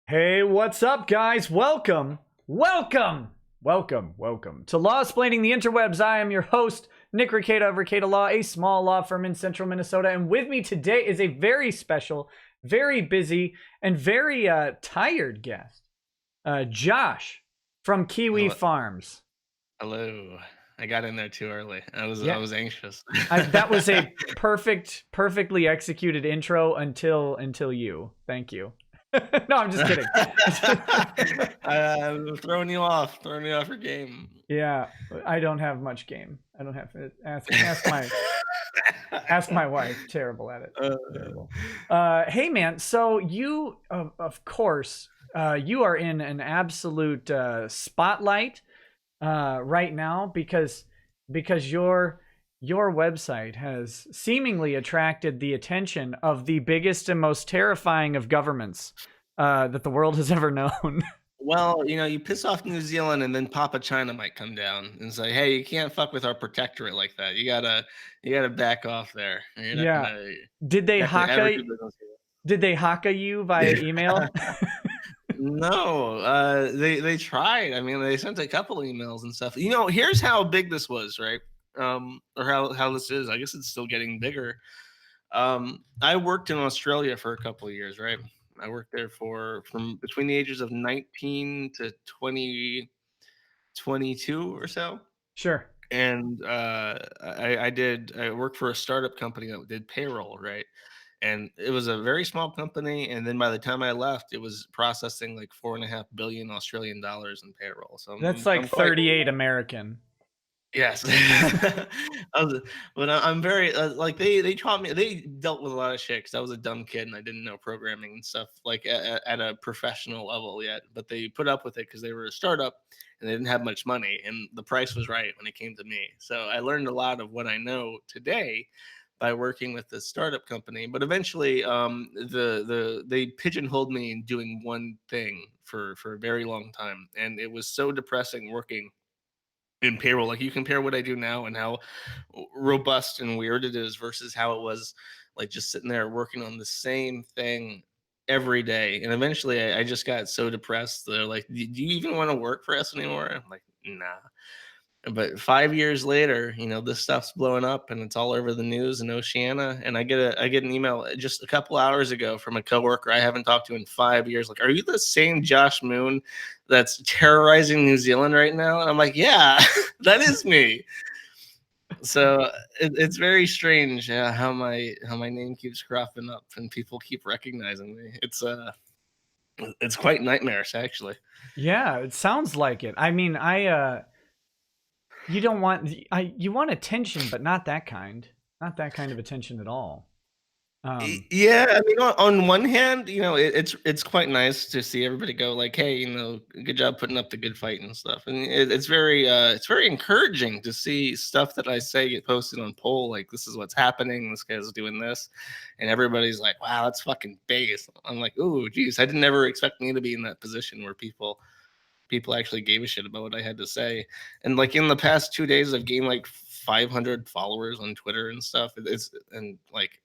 Hey, what's up, guys? Welcome to Lawsplaining the Interwebs. I am your host, Nick Rekieta of Rekieta Law, a small law firm in central Minnesota. And with me today is a very special, very busy, and very tired guest, Josh from Kiwifarms. Hello. I got in there too early. I Yeah, was anxious. that was a perfectly executed intro until you. Thank you. No, I'm just kidding. I'm throwing you off your game. Yeah, I don't have much game. I don't have to ask my wife. Terrible at it. Terrible. Hey man, so you of course you are in an absolute spotlight right now because your website has seemingly attracted the attention of the biggest and most terrifying of governments that the world has ever known. Well, you piss off New Zealand and then Papa China might come down and say, "Hey, you can't fuck with our protectorate like that. You gotta back off there. You're not Yeah. gonna Did they ever haka do business did they haka you via here." email? No, they tried. I mean, they sent a couple emails and stuff. Here's how big this was, right? Or how this is. I guess it's still getting bigger. I worked in Australia for a couple of years, right? I worked there from between the ages of 19 to 22 or so. Sure. And I worked for a startup company that did payroll, right? And it was a very small company. And then by the time I left, it was processing like 4.5 billion Australian dollars in payroll. So That's I'm, like I'm quite 38 American. Yes. But I'm very like they taught me, they dealt with a lot of shit because I was a dumb kid and I didn't know programming and stuff like at a professional level yet. But they put up with it because they were a startup and they didn't have much money and the price was right when it came to me. So I learned a lot of what I know today by working with this startup company. But eventually, they pigeonholed me in doing one thing for a very long time, and it was so depressing working in payroll. Like, you compare what I do now and how robust and weird it is versus how it was like just sitting there working on the same thing every day. And eventually I just got so depressed. They're like, Do you even want to work for us anymore?" I'm like, "Nah." But 5 years later, this stuff's blowing up and it's all over the news in Oceania. And I get an email just a couple hours ago from a coworker I haven't talked to in 5 years. Like, "Are you the same Josh Moon that's terrorizing New Zealand right now?" And I'm like, "Yeah, that is me." So it's very strange, how my name keeps cropping up and people keep recognizing me. It's quite nightmarish, actually. Yeah, it sounds like it. I mean, you don't want you want attention, but not that kind. Not that kind of attention at all. Yeah, I mean, on one hand, it's quite nice to see everybody go like, "Hey, good job putting up the good fight and stuff." And it's very encouraging to see stuff that I say get posted on poll, like, "This is what's happening. This guy's doing this," and everybody's like, "Wow, that's fucking Vegas." I'm like, "Ooh, geez, I didn't ever expect me to be in that position where people actually gave a shit about what I had to say." And like in the past 2 days, I've gained like 500 followers on Twitter and stuff. It's and like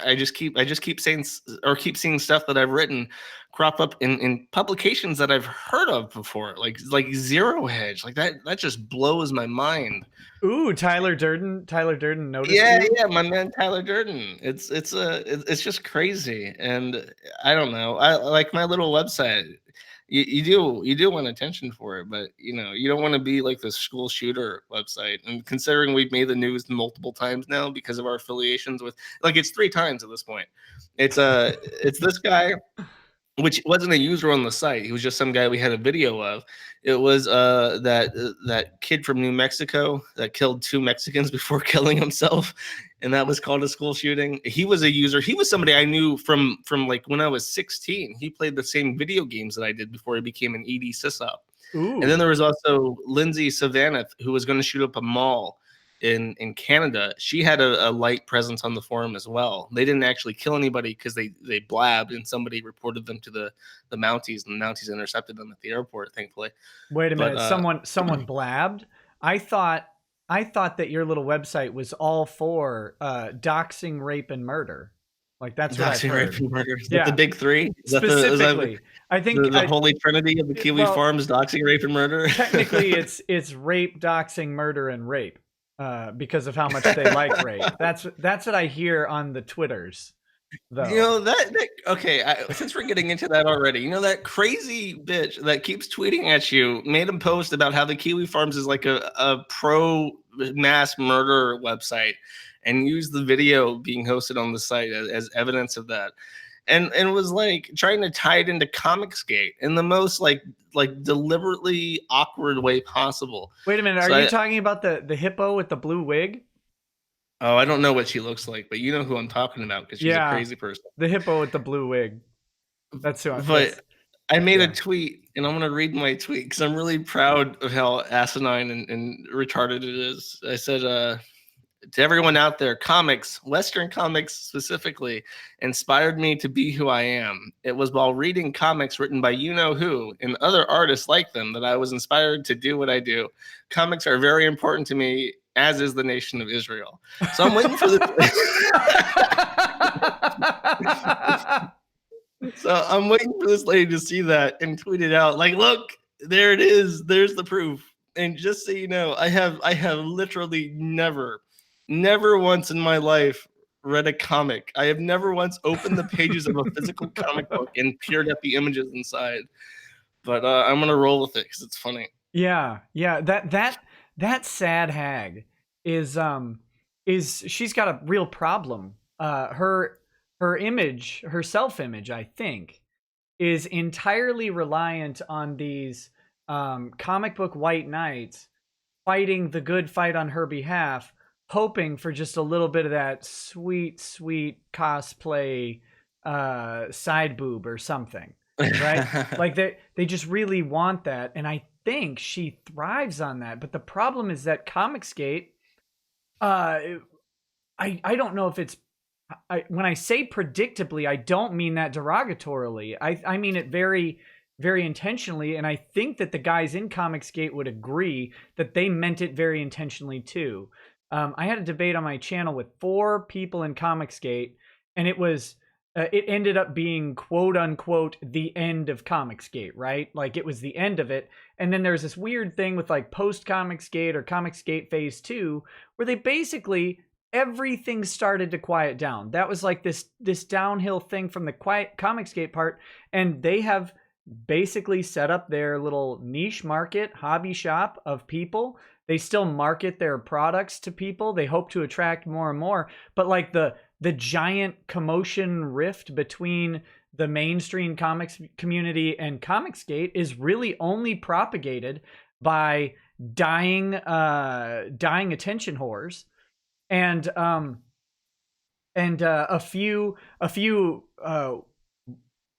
I just keep saying or keep seeing stuff that I've written crop up in publications that I've heard of before, like Zero Hedge, like that just blows my mind. Ooh, Tyler Durden. Tyler Durden noticed Yeah, you. yeah, my man Tyler Durden. It's just crazy, and I don't know. I like my little website. You do want attention for it, but you don't want to be like the school shooter website. And considering we've made the news multiple times now because of our affiliations with, like, it's three times at this point. It's this guy, which wasn't a user on the site. He was just some guy we had a video of. It was that kid from New Mexico that killed two Mexicans before killing himself, and that was called a school shooting. He was a user. He was somebody I knew from like when I was 16. He played the same video games that I did before he became an ED sysop. And then Ooh. there was also Lindsay Savannah, who was going to shoot up a mall in Canada. She had a light presence on the forum as well. They didn't actually kill anybody because they blabbed and somebody reported them to the Mounties, and the Mounties intercepted them at the airport, thankfully. Wait a But minute. Someone blabbed. I thought I thought that your little website was all for doxing, rape, and murder. Like that's what I've Doxing, rape, heard. and murder. Is that the Yeah, big three? Is that specifically. I think the holy trinity of the well, Kiwifarms? Doxing, rape, and murder. technically it's rape, doxing, murder, and rape, because of how much they like rape. That's what I hear on the Twitters, You though. know that okay, since we're getting into that already, you know that crazy bitch that keeps tweeting at you made a post about how the Kiwifarms is like a pro mass murder website, and used the video being hosted on the site as evidence of that, and was like trying to tie it into Comicsgate in the most like deliberately awkward way possible. Wait a minute, are So you talking about the hippo with the blue wig? I don't know what she looks like, but you know who I'm talking about because she's a Yeah, crazy person. the hippo with the blue wig. That's who. But I made a yeah. tweet, and I'm gonna read my tweet because I'm really proud of how asinine and retarded it is. I said, to everyone out there, comics, Western comics specifically, inspired me to be who I am. It was while reading comics written by you know who and other artists like them that I was inspired to do what I do. Comics are very important to me, as is the nation of Israel. So I'm waiting for this. So I'm waiting for this lady to see that and tweet it out. Like, look, there it is. There's the proof. And just so you know, I have literally never once in my life read a comic. I have never once opened the pages of a physical comic book and peered at the images inside. But I'm gonna roll with it because it's funny. Yeah, yeah. That sad hag is she's got a real problem. Her image, her self-image, I think, is entirely reliant on these comic book white knights fighting the good fight on her behalf, hoping for just a little bit of that sweet, sweet cosplay side boob or something, right? Like they just really want that, and I think she thrives on that. But the problem is that Comicsgate, I don't know if it's when I say predictably, I don't mean that derogatorily. I mean it very, very intentionally, and I think that the guys in Comicsgate would agree that they meant it very intentionally too. I had a debate on my channel with 4 people in Comicsgate, and it ended up being quote unquote the end of Comicsgate, right? Like it was the end of it. And then there's this weird thing with like post Comicsgate or Comicsgate Phase 2, where they basically everything started to quiet down. That was like this downhill thing from the quiet Comicsgate part, and they have basically set up their little niche market hobby shop of people. They still market their products to people. They hope to attract more and more, but like the giant commotion rift between the mainstream comics community and Comicsgate is really only propagated by dying attention whores and a few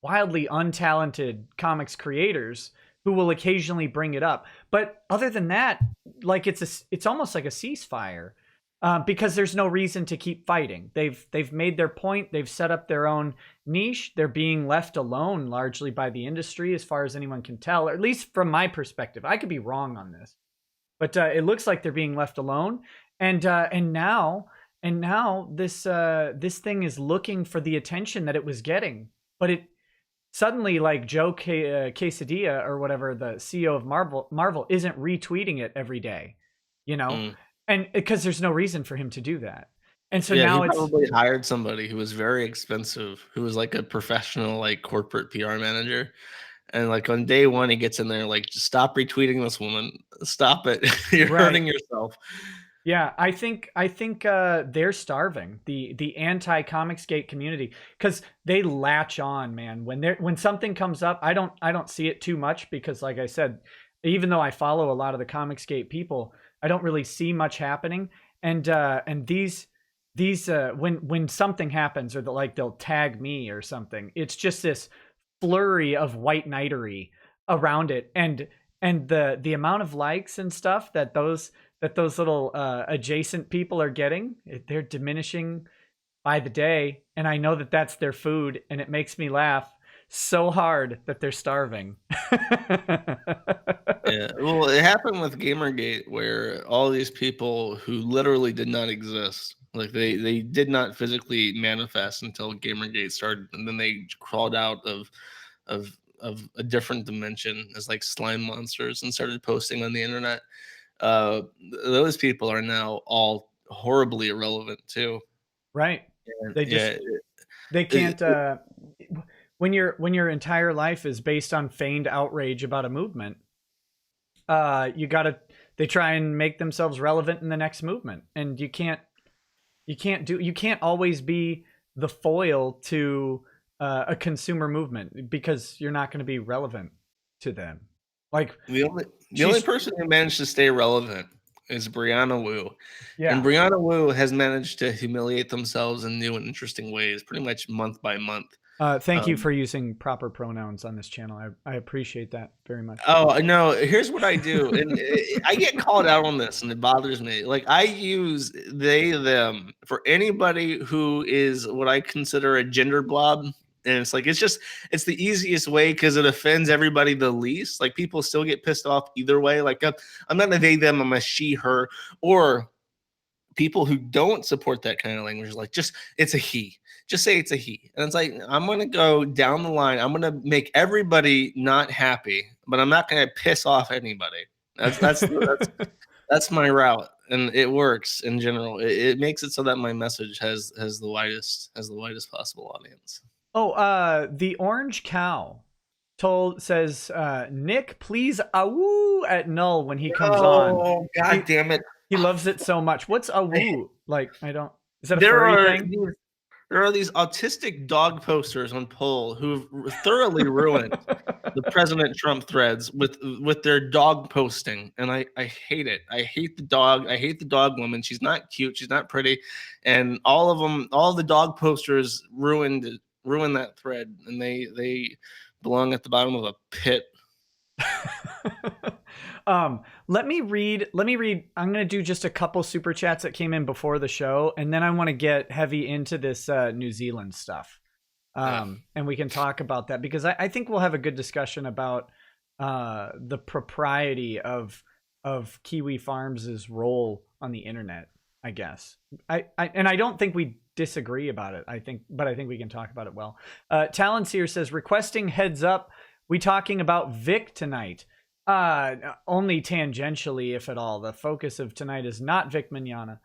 wildly untalented comics creators who will occasionally bring it up. But other than that, like it's almost like a ceasefire, because there's no reason to keep fighting. They've made their point. They've set up their own niche. They're being left alone largely by the industry, as far as anyone can tell, or at least from my perspective. I could be wrong on this, but it looks like they're being left alone. And now this thing is looking for the attention that it was getting, but it suddenly, like Joe Quesadilla or whatever, the CEO of Marvel isn't retweeting it every day, and because there's no reason for him to do that. And so now he probably hired somebody who was very expensive, who was like a professional, like corporate PR manager. And like on day one, he gets in there like, just stop retweeting this woman. Stop it. You're hurting yourself. Yeah, I think they're starving the anti-Comicsgate community, because they latch on, man. When something comes up, I don't see it too much, because like I said, even though I follow a lot of the Comicsgate people, I don't really see much happening. And these when something happens, or they'll tag me or something, it's just this flurry of white knighterly around it, and the amount of likes and stuff that those little adjacent people are getting, they're diminishing by the day. And I know that that's their food, and it makes me laugh so hard that they're starving. Yeah, well, it happened with Gamergate, where all these people who literally did not exist, Like they did not physically manifest until Gamergate started, and then they crawled out of a different dimension as like slime monsters and started posting on the internet. Uh, those people are now all horribly irrelevant too. Right. And They yeah, just they can't when your entire life is based on feigned outrage about a movement, you gotta they try and make themselves relevant in the next movement. And you can't always be the foil to a consumer movement because you're not going to be relevant to them. Like the only person who managed to stay relevant is Brianna Wu. And yeah. Brianna Wu has managed to humiliate themselves in new and interesting ways, pretty much month by month. Thank you for using proper pronouns on this channel. I appreciate that very much. Oh no! Here's what I do, and I get called out on this, and it bothers me. Like I use they them for anybody who is what I consider a gender blob, and it's like it's the easiest way because it offends everybody the least. Like people still get pissed off either way. Like I'm not a they them, I'm a she her, or people who don't support that kind of language like it's a he, just say it's a he. And it's like I'm gonna go down the line, I'm gonna make everybody not happy, but I'm not gonna piss off anybody. That's my route, and it works in general. It makes it so that my message has the widest possible audience. Oh, the orange cow says Nick, please awoo at Null when he comes on. Oh god damn it. He loves it so much. What's a woo? Like, I don't. Is that a furry thing? There are these autistic dog posters on Poll who've thoroughly ruined the President Trump threads with their dog posting, and I hate it. I hate the dog. I hate the dog woman. She's not cute. She's not pretty, and all of them, all the dog posters ruined that thread, and they belong at the bottom of a pit. Let me read. I'm going to do just a couple super chats that came in before the show, and then I want to get heavy into this New Zealand stuff. And we can talk about that because I think we'll have a good discussion about the propriety of Kiwifarms' role on the internet, I guess. I don't think we disagree about it. I think we can talk about it well. Talenseer says, requesting heads up. We talking about Vic tonight. Only tangentially, if at all. The focus of tonight is not Vic Mignogna,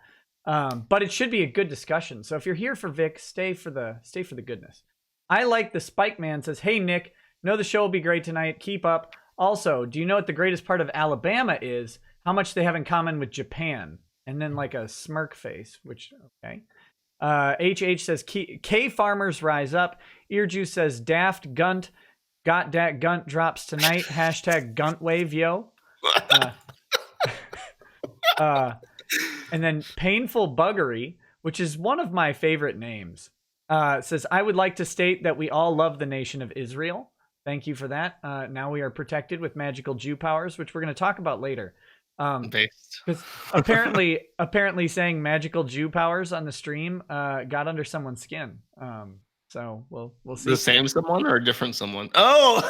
but it should be a good discussion. So if you're here for Vic, stay for the goodness. I like the Spike Man says, "Hey Nick, know the show will be great tonight. Keep up. Also, do you know what the greatest part of Alabama is? How much they have in common with Japan?" And then like a smirk face, which okay. HH says, K farmers rise up. Earjuice says, Daft Gunt. Got dat gunt drops tonight. Hashtag gunt wave, yo. And then Painful Buggery, which is one of my favorite names, says, I would like to state that we all love the nation of Israel. Thank you for that. Now we are protected with magical Jew powers, which we're going to talk about later. Because apparently saying magical Jew powers on the stream got under someone's skin. So we'll see. The same someone or a different someone? Oh,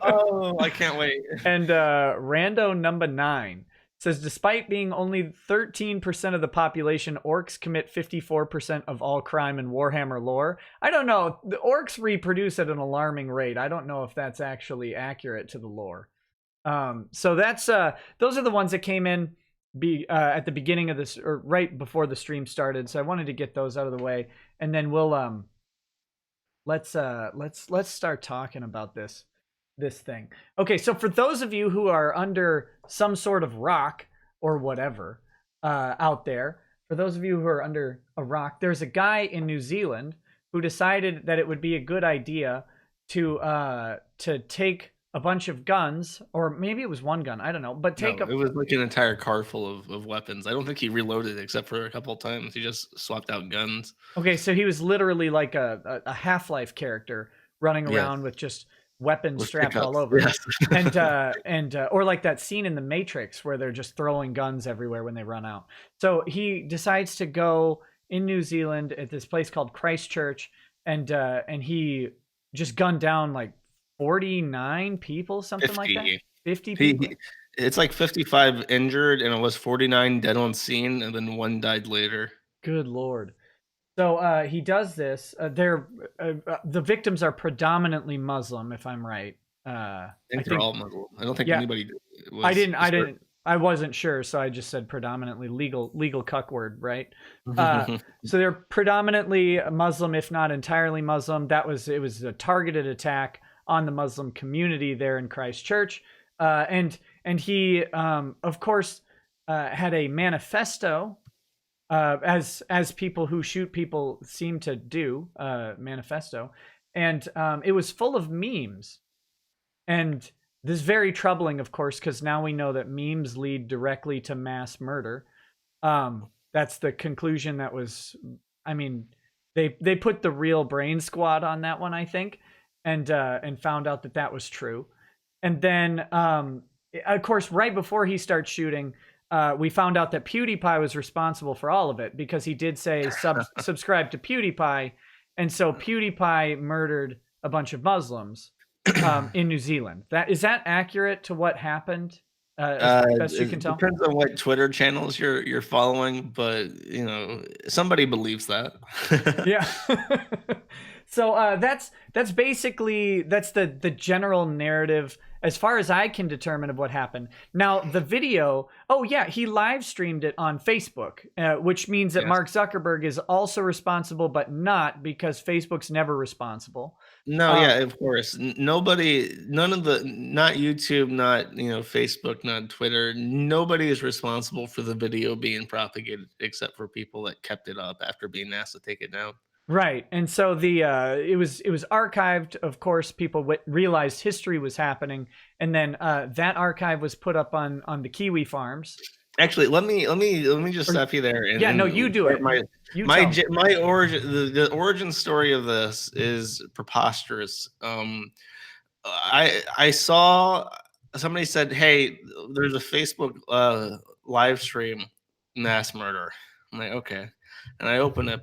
oh, I can't wait. And Rando number 9 says, despite being only 13% of the population, orcs commit 54% of all crime in Warhammer lore. I don't know. The orcs reproduce at an alarming rate. I don't know if that's actually accurate to the lore. So that's those are the ones that came in at the beginning of this, or right before the stream started. So I wanted to get those out of the way, and then we'll let's start talking about this thing. Okay, so for those of you who are under some sort of rock or whatever out there, for those of you who are under a rock, there's a guy in New Zealand who decided that it would be a good idea to take a bunch of guns, or maybe it was one gun, I don't know, but it was like an entire car full of weapons. I don't think he reloaded except for a couple of times. He just swapped out guns. Okay, so he was literally like a Half-Life character running around with just weapons strapped all over. Yes. and or like that scene in The Matrix where they're just throwing guns everywhere when they run out. So he decides to go in New Zealand at this place called Christchurch, and he just gunned down like 49 people, something 50. Like that. 50 people. It's like 55 injured, and it was 49 dead on scene, and then one died later. Good Lord. So he does this. The victims are predominantly Muslim, if I'm right. I I think they're think, all Muslim. I don't think yeah. anybody I was didn't. I disturbed. didn't. I wasn't sure, so I just said predominantly legal cuck word, right? Uh, so they're predominantly Muslim, if not entirely Muslim. It was a targeted attack on the Muslim community there in Christchurch, and he, of course, had a manifesto, as people who shoot people seem to do, manifesto, and it was full of memes. And this is very troubling, of course, because now we know that memes lead directly to mass murder. That's the conclusion that was. I mean, they put the real brain squad on that one, I think, and found out that that was true. And then, of course, right before he starts shooting, we found out that PewDiePie was responsible for all of it because he did say subscribe to PewDiePie, and so PewDiePie murdered a bunch of Muslims in New Zealand. Is that accurate to what happened? As best you can It tell. depends on what Twitter channels you're following, but somebody believes that. Yeah. So that's basically that's the general narrative as far as I can determine of what happened. Now the video, oh yeah, he live streamed it on Facebook, which means that Yes. Mark Zuckerberg is also responsible, but not because Facebook's never responsible. No, yeah, of course. Nobody, none of the, not YouTube, not Facebook, not Twitter. Nobody is responsible for the video being propagated, except for people that kept it up after being asked to take it down. Right, and so it was archived. Of course, people realized history was happening, and then that archive was put up on the Kiwifarms. Actually, let me just stop you there. Yeah, no, you do it. You tell me. My origin, the origin story of this is preposterous. I saw somebody said, "Hey, there's a Facebook live stream mass murder." I'm like, okay, and I open the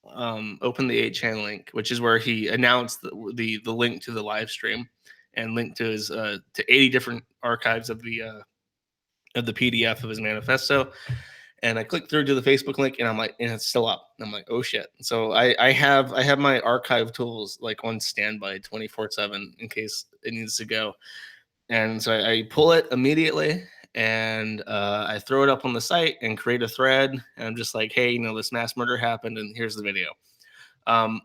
8chan link, which is where he announced the link to the live stream and linked to his to 80 different archives of the PDF of his manifesto. And I clicked through to the Facebook link, and I'm like, and it's still up. And I'm like, oh shit. So I have my archive tools like on standby 24/7 in case it needs to go. And so I pull it immediately, and I throw it up on the site and create a thread. And I'm just like, hey, this mass murder happened, and here's the video.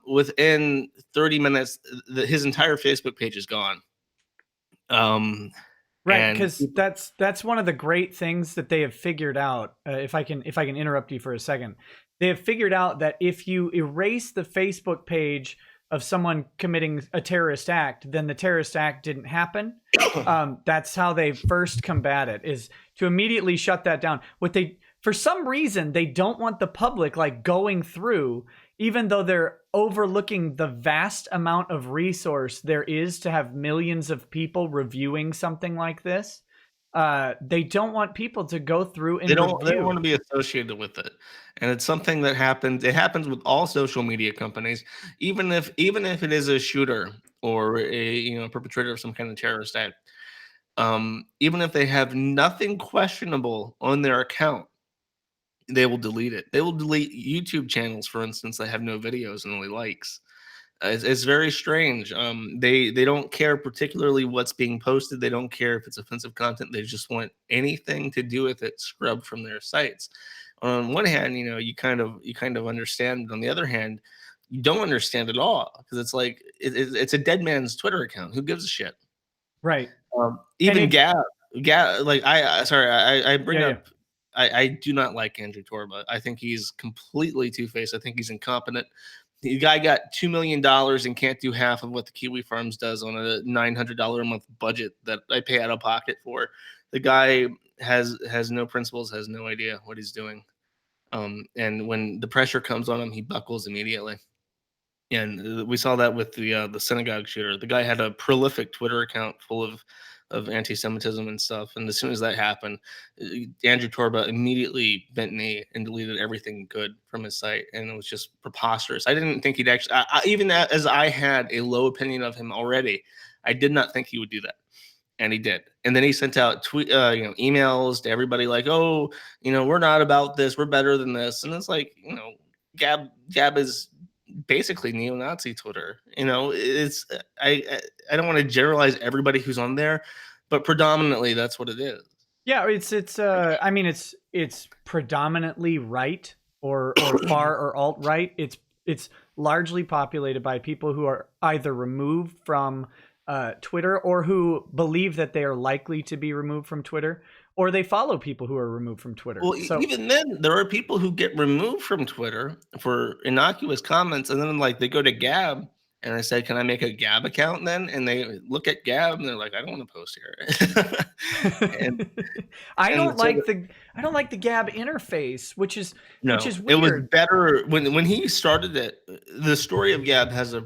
Within 30 minutes, his entire Facebook page is gone. Right, And because that's one of the great things that they have figured out. If I can interrupt you for a second, they have figured out that if you erase the Facebook page of someone committing a terrorist act, then the terrorist act didn't happen. That's how they first combat it, is to immediately shut that down. For some reason, they don't want the public like going through, even though they're overlooking the vast amount of resource there is to have millions of people reviewing something like this. They don't want people to go through and they don't review. want to be associated with it, and it's something that happens. It happens with all social media companies, even if it is a shooter or a perpetrator of some kind of terrorist act. Even if they have nothing questionable on their account, they will delete it. They will delete YouTube channels, for instance, that have no videos and only likes. It's very strange. They don't care particularly what's being posted. They don't care if it's offensive content. They just want anything to do with it scrubbed from their sites. On one hand, you kind of understand. But on the other hand, you don't understand at all, because it's like it's a dead man's Twitter account. Who gives a shit? Right. Even Gab, like I bring Yeah, up. I do not like Andrew Torba. I think he's completely two-faced. I think he's incompetent. The guy got $2 million and can't do half of what the Kiwifarms does on a $900 a month budget that I pay out of pocket for. The guy has no principles, has no idea what he's doing. And when the pressure comes on him, he buckles immediately. And we saw that with the synagogue shooter. The guy had a prolific Twitter account full of anti-Semitism and stuff. And as soon as that happened, Andrew Torba immediately bent knee and deleted everything good from his site, and it was just preposterous. I didn't think he'd actually, even as I had a low opinion of him already, I did not think he would do that. And he did. And then he sent out emails to everybody like, "Oh, we're not about this. We're better than this." And it's like, Gab is basically neo-Nazi Twitter. It's I don't want to generalize everybody who's on there, but predominantly that's what it is. Yeah, I mean it's predominantly right or far or alt right. It's largely populated by people who are either removed from Twitter or who believe that they are likely to be removed from Twitter, or they follow people who are removed from Twitter. Well, So even then, there are people who get removed from Twitter for innocuous comments, and then like they go to Gab and I said, "Can I make a Gab account then?" And they look at Gab and they're like, "I don't want to post here." and I and don't so like the Gab interface, which is no, it was weird. better when he started it. The story of Gab has a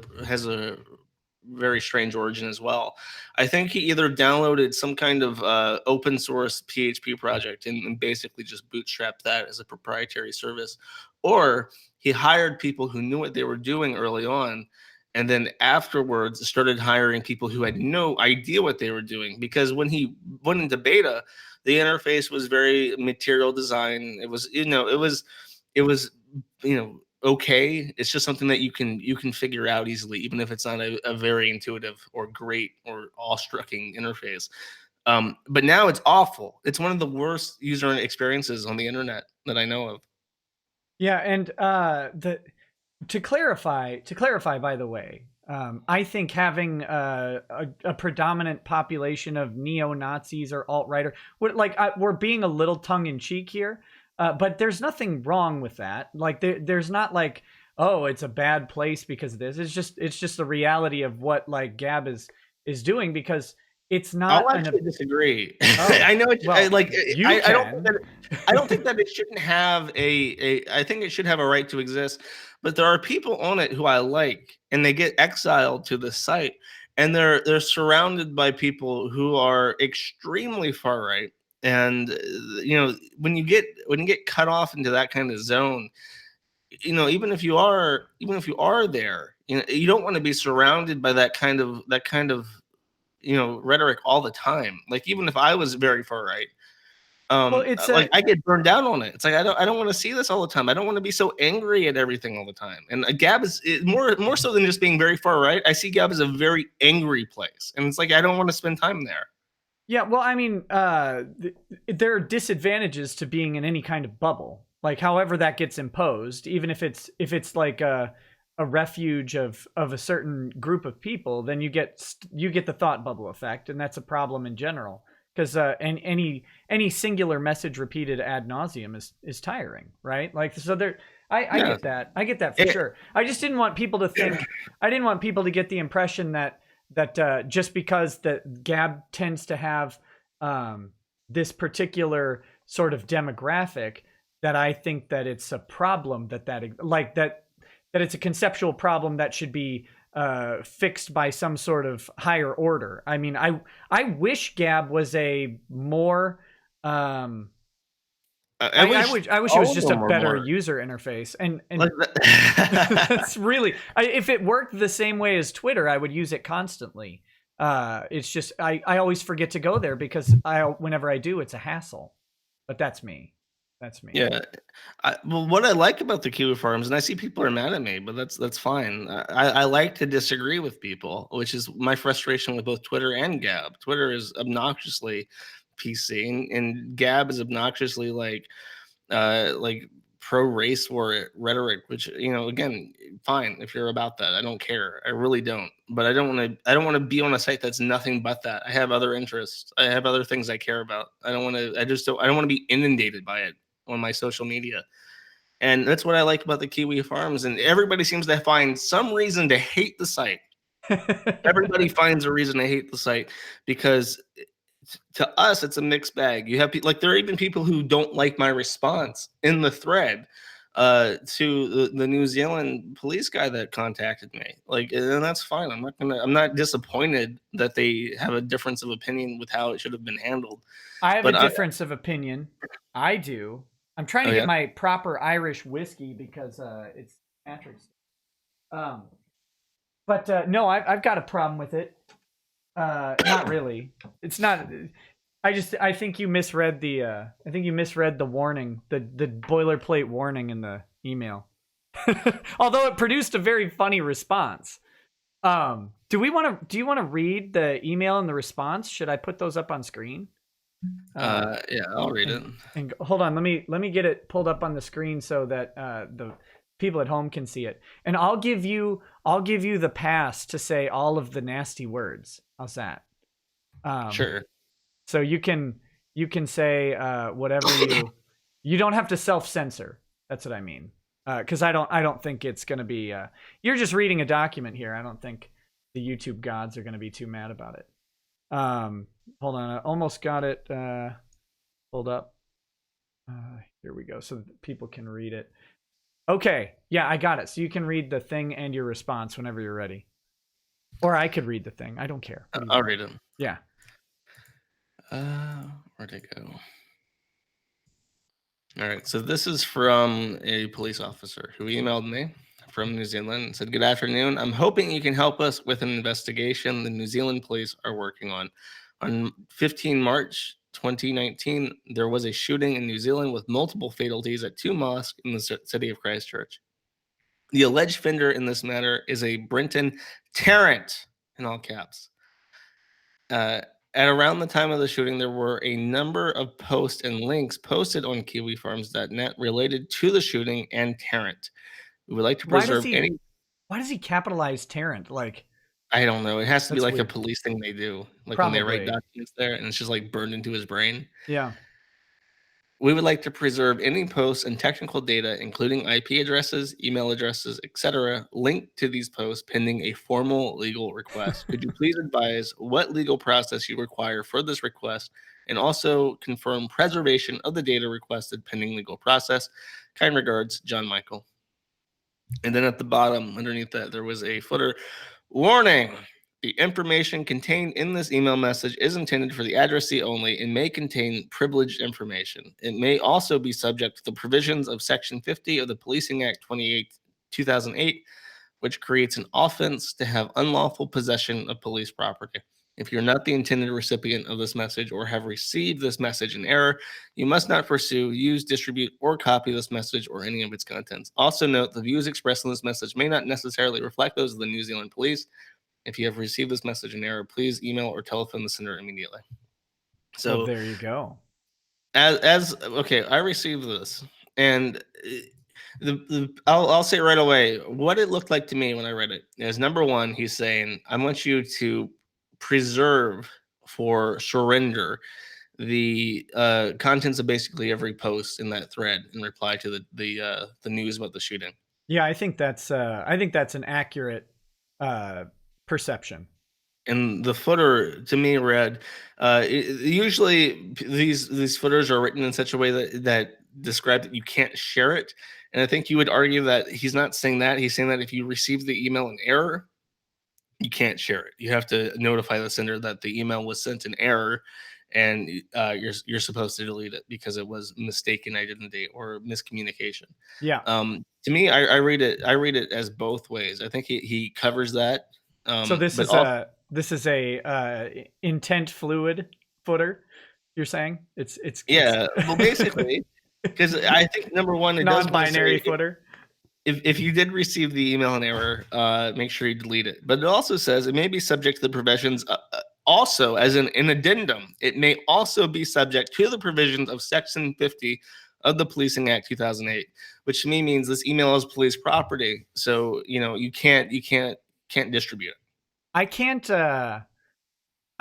very strange origin as well. I think he either downloaded some kind of open source PHP project and basically just bootstrapped that as a proprietary service, or he hired people who knew what they were doing early on, and then afterwards started hiring people who had no idea what they were doing. Because when he went into beta, the interface was very material design. It was okay. It's just something that you can figure out easily, even if it's not a very intuitive or great or awe-striking interface. But now it's awful. It's one of the worst user experiences on the internet that I know of. Yeah, and the to clarify, by the way, I think having a predominant population of neo Nazis or alt right, we're being a little tongue in cheek here, but there's nothing wrong with that. Like there's not like, oh, it's a bad place because of this. It's just the reality of what like Gab is doing, because it's I'll not actually disagree. oh, I know it's well, like you I don't think can. that I don't think that it shouldn't have I think it should have a right to exist, but there are people on it who I like, and they get exiled to the site, and they're surrounded by people who are extremely far right. And when you get cut off into that kind of zone, even if you are there, you don't want to be surrounded by that kind of rhetoric all the time. Like, even if I was very far right, Well, it's like, a I get burned down on it. It's like I don't want to see this all the time. I don't want to be so angry at everything all the time. And Gab is more so than just being very far right. I see Gab as a very angry place, and it's like I don't want to spend time there. Yeah, well, I mean, there are disadvantages to being in any kind of bubble. Like, however that gets imposed, even if it's like a refuge of a certain group of people, then you get the thought bubble effect, and that's a problem in general. Because any singular message repeated ad nauseum is tiring, right? Like, so there, I Yeah. get that. I get that for Eh, sure. I just didn't want people to think. I didn't want people to get the impression that just because that Gab tends to have this particular sort of demographic, that I think that it's a problem that it's a conceptual problem that should be fixed by some sort of higher order. I mean, I wish Gab was a more I wish it all was of just a them were better more user interface, and like that. that's really if it worked the same way as Twitter, I would use it constantly. It's just I always forget to go there because whenever I do, it's a hassle. But that's me. That's me. Yeah. Well, what I like about the Kiwifarms, and I see people are mad at me, but that's fine. I like to disagree with people, which is my frustration with both Twitter and Gab. Twitter is obnoxiously PC, and Gab is obnoxiously like pro race war rhetoric. Which, again, fine if you're about that. I don't care. I really don't. But I don't want to. I don't want to be on a site that's nothing but that. I have other interests. I have other things I care about. I don't want to. I just don't. I don't want to be inundated by it on my social media. And that's what I like about the Kiwifarms. And everybody seems to find some reason to hate the site. Everybody finds a reason to hate the site because to us, it's a mixed bag. You have like, there are even people who don't like my response in the thread to the New Zealand police guy that contacted me. Like, and that's fine. I'm not disappointed that they have a difference of opinion with how it should have been handled. I have a But difference of opinion. I do. I'm trying oh to get yeah. my proper Irish whiskey because it's Patrick's. Um, but no, I've got a problem with it. Not really. It's not. I think you misread the. I think you misread the warning, the boilerplate warning in the email. Although it produced a very funny response. Do we want to? Do you want to read the email and the response? Should I put those up on screen? Yeah, I'll read it. And hold on, let me get it pulled up on the screen so that the people at home can see it. And I'll give you the pass to say all of the nasty words. How's that? Sure. So you can say whatever you don't have to self-censor. That's what I mean. Because I don't think it's gonna be. You're just reading a document here. I don't think the YouTube gods are gonna be too mad about it. Hold on, I almost got it. Hold up. Here we go, so people can read it. Okay, yeah, I got it. So you can read the thing and your response whenever you're ready. Or I could read the thing. I don't care. I'll read it. Yeah. Where'd it go? All right, so this is from a police officer who emailed me from New Zealand and said, "Good afternoon. I'm hoping you can help us with an investigation the New Zealand police are working on. On 15 March 2019, there was a shooting in New Zealand with multiple fatalities at two mosques in the city of Christchurch. The alleged offender in this matter is a Brenton Tarrant, in all caps. At around the time of the shooting, there were a number of posts and links posted on Kiwifarms.net related to the shooting and Tarrant. We would like to preserve any. Why does he capitalize Tarrant? Like, I don't know. It has to be like weird. A police thing they do, like Probably. when they write documents there, and it's just like burned into his brain. Yeah. We would like to preserve any posts and technical data, including IP addresses, email addresses, etc., linked to these posts pending a formal legal request. Could you please advise what legal process you require for this request, and also confirm preservation of the data requested pending legal process? Kind regards, John Michael." And then at the bottom, underneath that, there was a footer. "Warning. The information contained in this email message is intended for the addressee only and may contain privileged information. It may also be subject to the provisions of Section 50 of the Policing Act 2008, which creates an offense to have unlawful possession of police property. If you're not the intended recipient of this message or have received this message in error, you must not pursue, use, distribute, or copy this message or any of its contents. Also note, the views expressed in this message may not necessarily reflect those of the New Zealand police. If you have received this message in error, please email or telephone the sender immediately." So well, there you go. As okay, I received this, and I'll say right away what it looked like to me when I read it is, number one, he's saying, "I want you to preserve for surrender the contents of basically every post in that thread in reply to the news about the shooting." Yeah, I think that's an accurate perception. And the footer to me read, usually these footers are written in such a way that describe that you can't share it. And I think you would argue that he's not saying that. He's saying that if you receive the email in error, you can't share it. You have to notify the sender that the email was sent in error, and you're supposed to delete it because it was mistaken identity or miscommunication. Yeah. To me, I read it as both ways. I think he covers that. So this is a intent fluid footer. You're saying it's yeah. Well, basically, because I think number one, it non-binary does say, footer. If you did receive the email in error, make sure you delete it. But it also says it may be subject to the provisions. Also, as an addendum, it may also be subject to the provisions of Section 50 of the Policing Act 2008, which to me means this email is police property. So you can't distribute it. I can't. I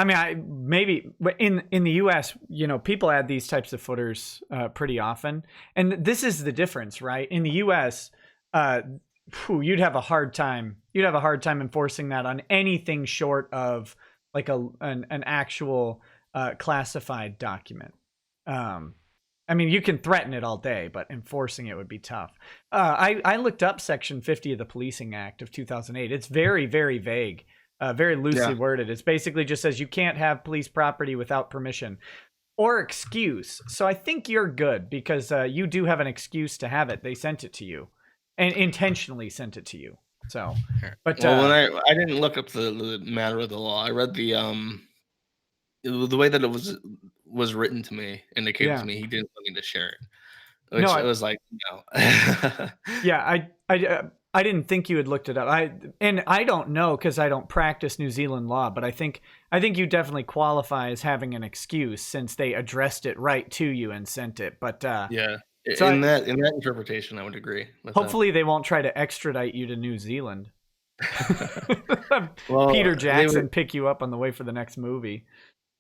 mean, maybe in the U.S., people add these types of footers pretty often, and this is the difference, right? In the U.S., you'd have a hard time. You'd have a hard time enforcing that on anything short of like an actual classified document. I mean, you can threaten it all day, but enforcing it would be tough. I looked up Section 50 of the Policing Act of 2008. It's very, very vague. Very loosely worded. It's basically just says you can't have police property without permission or excuse. So I think you're good because you do have an excuse to have it. They sent it to you and intentionally sent it to you. So, but well, when I didn't look up the matter of the law, I read the way that it was written to me, indicated yeah, to me he didn't want me to share it, no, which it was like, no. yeah, I didn't think you had looked it up. I don't know because I don't practice New Zealand law, but I think you definitely qualify as having an excuse since they addressed it right to you and sent it. But Yeah, so in that interpretation, I would agree with that. hopefully they won't try to extradite you to New Zealand. Well, Peter they Jackson were pick you up on the way for the next movie.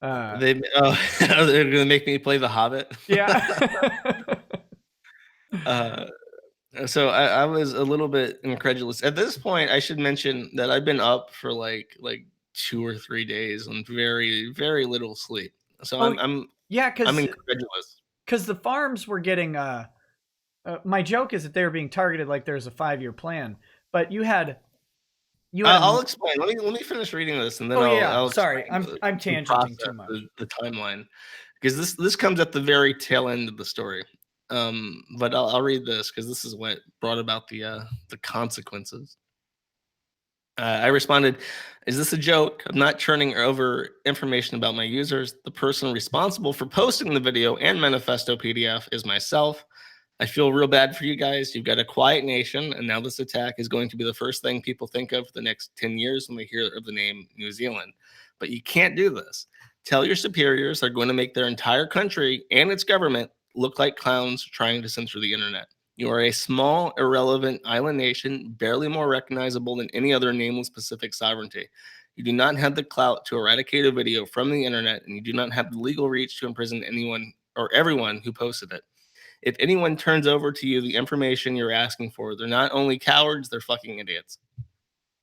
they they're gonna make me play the Hobbit. Yeah. uh, so I was a little bit incredulous at this point. I should mention that I've been up for like 2 or 3 days on very very little sleep. So Oh, yeah, I'm because incredulous. the farms were getting. My joke is that they were being targeted like there's a 5-year plan, but you had I'll explain. Let me finish reading this, and then Oh I'll yeah, I'll sorry, explain I'm the tangenting too process, much. the timeline, because this comes at the very tail end of the story. But I'll read this because this is what brought about the consequences. I responded, "Is this a joke? I'm not turning over information about my users. The person responsible for posting the video and manifesto PDF is myself. I feel real bad for you guys. You've got a quiet nation, and now this attack is going to be the first thing people think of for the next 10 years when they hear of the name New Zealand. But you can't do this. Tell your superiors they're going to make their entire country and its government look like clowns trying to censor the internet. You are a small, irrelevant island nation, barely more recognizable than any other nameless Pacific sovereignty. You do not have the clout to eradicate a video from the internet, and you do not have the legal reach to imprison anyone or everyone who posted it. If anyone turns over to you the information you're asking for, they're not only cowards, they're fucking idiots."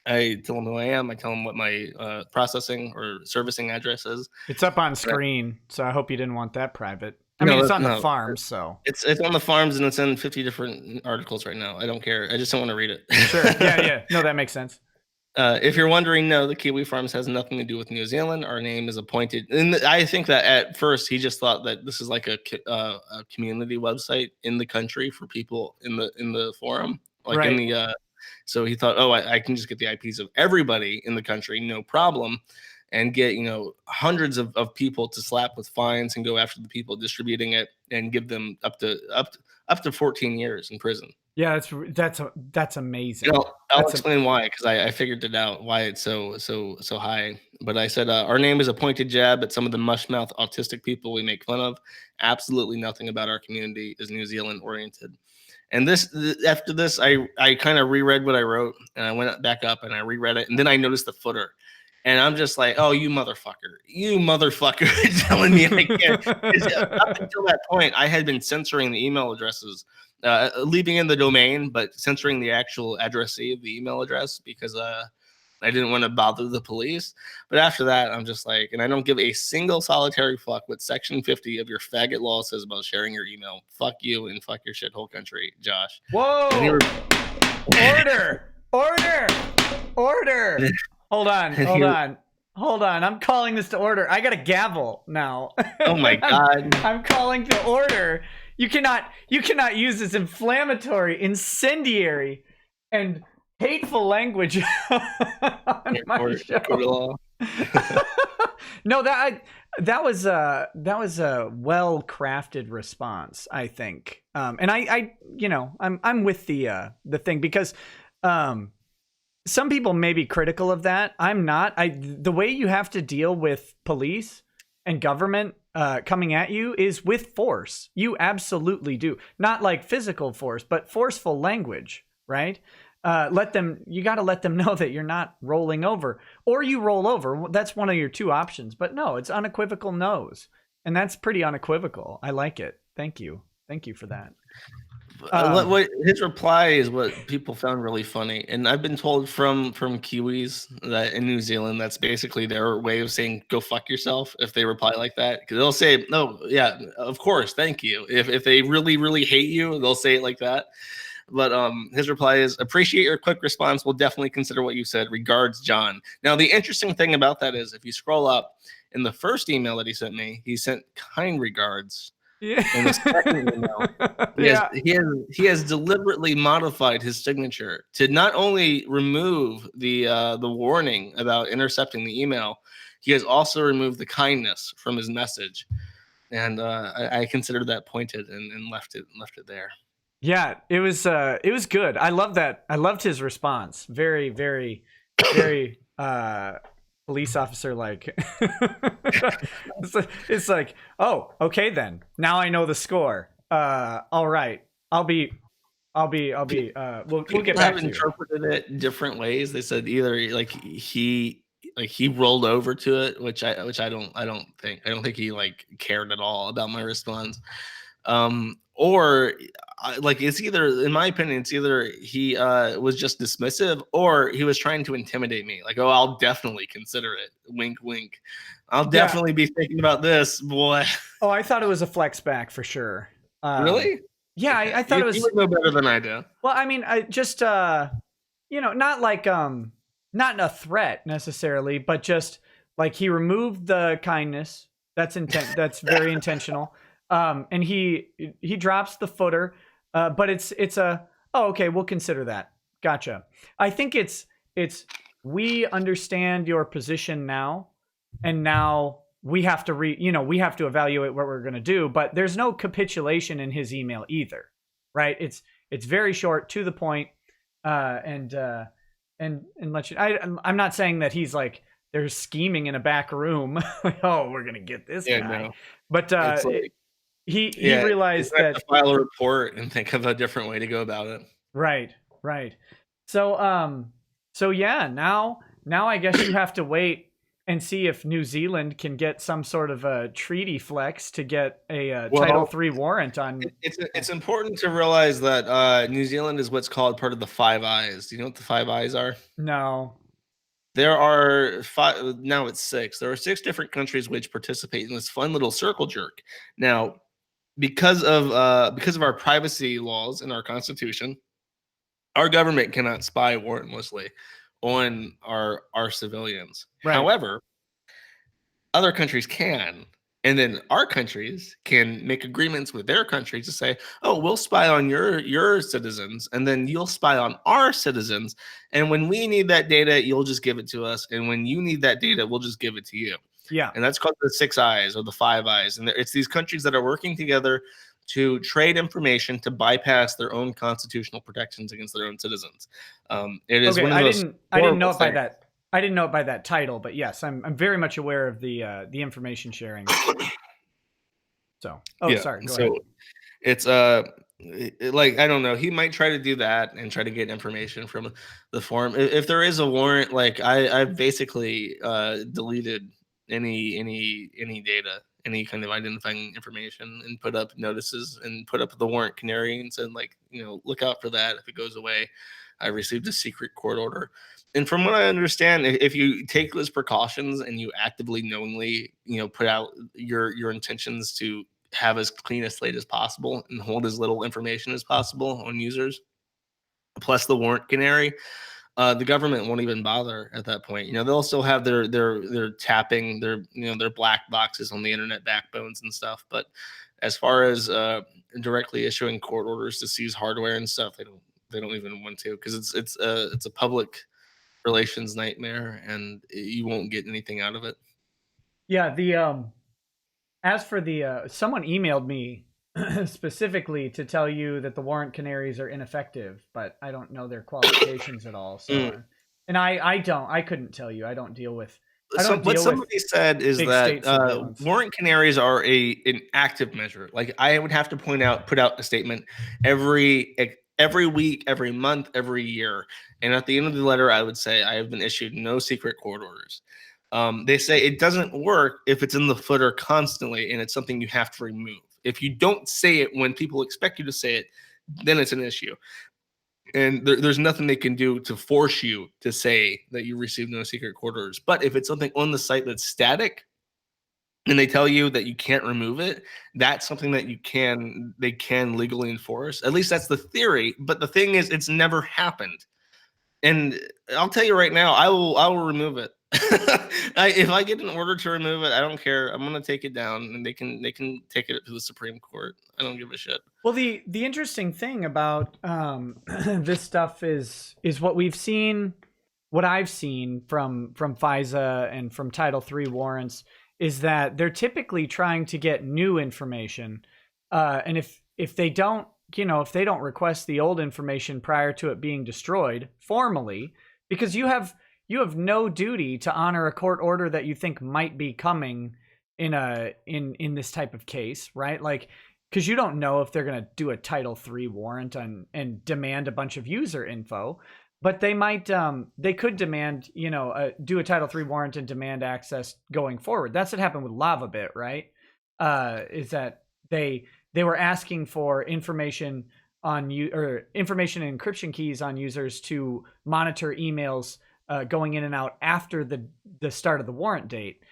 I tell them who I am. I tell them what my processing or servicing address is. It's up on screen, so I hope you didn't want that private. I No, mean, it's on the no, farm, so it's on the farms and it's in 50 different articles right now. I don't care. I just don't want to read it. sure. Yeah, yeah. No, that makes sense. If you're wondering, no, the Kiwifarms has nothing to do with New Zealand. Our name is appointed, and I think that at first he just thought that this is like a community website in the country for people in the forum, like in Right. the. So he thought, oh, I can just get the IPs of everybody in the country, no problem, and get hundreds of people to slap with fines and go after the people distributing it and give them up to 14 years in prison. Yeah, that's amazing. I'll explain why, because I figured it out why it's so high. But I said our name is a pointed jab at some of the mushmouth autistic people we make fun of. Absolutely nothing about our community is New Zealand oriented. And after this, I kind of reread what I wrote, and I went back up and I reread it, and then I noticed the footer, and I'm just like, oh, you motherfucker, telling me I can't. Up until that point, I had been censoring the email addresses, leaving in the domain, but censoring the actual addressee of the email address because I didn't want to bother the police. But after that, I'm just like, and I don't give a single solitary fuck what Section 50 of your faggot law says about sharing your email. Fuck you and fuck your shithole country, Josh. Whoa! Order! Hold on. I'm calling this to order. I got a gavel now. Oh my god! I'm calling to order. You cannot use this inflammatory, incendiary, and hateful language on my show. No, that was a well-crafted response, I think. And I'm with the thing because some people may be critical of that. I'm not. The way you have to deal with police and government coming at you is with force. You absolutely do. Not like physical force, but forceful language, right? You got to let them know that you're not rolling over, or you roll over. That's one of your two options. But no, it's unequivocal no's, and that's pretty unequivocal. I like it. Thank you for that. What his reply is what people found really funny, and I've been told from Kiwis that in New Zealand that's basically their way of saying "go fuck yourself" if they reply like that, because they'll say, "No, yeah, of course, thank you." If they really really hate you, they'll say it like that. But his reply is, "Appreciate your quick response. We'll definitely consider what you said. Regards, John." Now, the interesting thing about that is if you scroll up in the first email that he sent me, he sent kind regards. Yeah. In the second email, Yeah. he has deliberately modified his signature to not only remove the warning about intercepting the email, he has also removed the kindness from his message, and I considered that pointed and left it there. Yeah, it was good. I love that. I loved his response. Very, very, very police officer like. It's like, oh, okay then. Now I know the score. All right. We'll get People have back to you. interpreted it different ways. They said either he rolled over to it, which I don't think he like cared at all about my response. Or like it's either, in my opinion, it's either he was just dismissive or he was trying to intimidate me. Like, oh, I'll definitely consider it. Wink, wink. I'll Yeah. definitely be thinking about this, boy. Oh, I thought it was a flex back for sure. Really? Yeah, Okay. I thought it You was. would know better than I do. Well, I mean, I just not like not a threat necessarily, but just like he removed the kindness. That's very intentional. And he drops the footer, but it's a, oh, okay, we'll consider that. Gotcha. I think it's we understand your position now, and now we have to we have to evaluate what we're going to do, but there's no capitulation in his email either, right? It's very short, to the point, and let you. I'm not saying that he's like they're scheming in a back room, like, oh, we're gonna get this Yeah, guy, no. but It's like, he yeah, is realized that that. to file a report and think of a different way to go about it? Right, right. So so yeah, now I guess you have to wait and see if New Zealand can get some sort of a treaty flex to get a Title Well, III warrant on. it's important to realize that New Zealand is what's called part of the Five Eyes. Do you know what the Five Eyes are? No. There are five. Now it's six. There are six different countries which participate in this fun little circle jerk. Now, because of our privacy laws in our constitution, our government cannot spy warrantlessly on our civilians. Right. However, other countries can. And then our countries can make agreements with their countries to say, "Oh, we'll spy on your citizens, and then you'll spy on our citizens. And when we need that data, you'll just give it to us. And when you need that data, we'll just give it to you." Yeah. And that's called the Six Eyes or the Five Eyes. And it's these countries that are working together to trade information to bypass their own constitutional protections against their own citizens. It is Okay, one of the most I didn't know horrible it by things. that. I didn't know it by that title, but yes, I'm very much aware of the information sharing. So, oh, Yeah. sorry, go ahead. So it's like I don't know. He might try to do that and try to get information from the forum. If there is a warrant, like I've basically deleted any data, any kind of identifying information, and put up notices and put up the warrant canary and said, like, look out for that. If it goes away, I received a secret court order. And from what I understand, if you take those precautions and you actively, knowingly, put out your intentions to have as clean a slate as possible and hold as little information as possible on users, plus the warrant canary, the government won't even bother at that point. They'll still have their tapping, their black boxes on the internet backbones and stuff. But as far as directly issuing court orders to seize hardware and stuff, they don't even want to, because it's a public relations nightmare, and you won't get anything out of it. Yeah, the as for the someone emailed me specifically to tell you that the warrant canaries are ineffective, but I don't know their qualifications at all. So, and I couldn't tell you. I don't deal with. I So don't what deal with somebody said is big that state surveillance. warrant canaries are an active measure. Like, I would have to put out a statement every week, every month, every year, and at the end of the letter, I would say I have been issued no secret court orders. They say it doesn't work if it's in the footer constantly and it's something you have to remove. If you don't say it when people expect you to say it, then it's an issue. And there's nothing they can do to force you to say that you received no secret court orders. But if it's something on the site that's static and they tell you that you can't remove it, that's something that they can legally enforce. At least that's the theory. But the thing is, it's never happened. And I'll tell you right now, I will remove it. If I get an order to remove it, I don't care. I'm gonna take it down, and they can take it to the Supreme Court. I don't give a shit. Well, the interesting thing about this stuff is what we've seen, what I've seen from FISA and from Title III warrants is that they're typically trying to get new information, and if they don't, if they don't request the old information prior to it being destroyed formally, because you have no duty to honor a court order that you think might be coming in this type of case, right? Like, because you don't know if they're going to do a Title III warrant and demand a bunch of user info, but they might they could demand, do a Title III warrant and demand access going forward. That's what happened with LavaBit, right? Is that they were asking for information on you, or information and encryption keys on users to monitor emails going in and out after the start of the warrant date,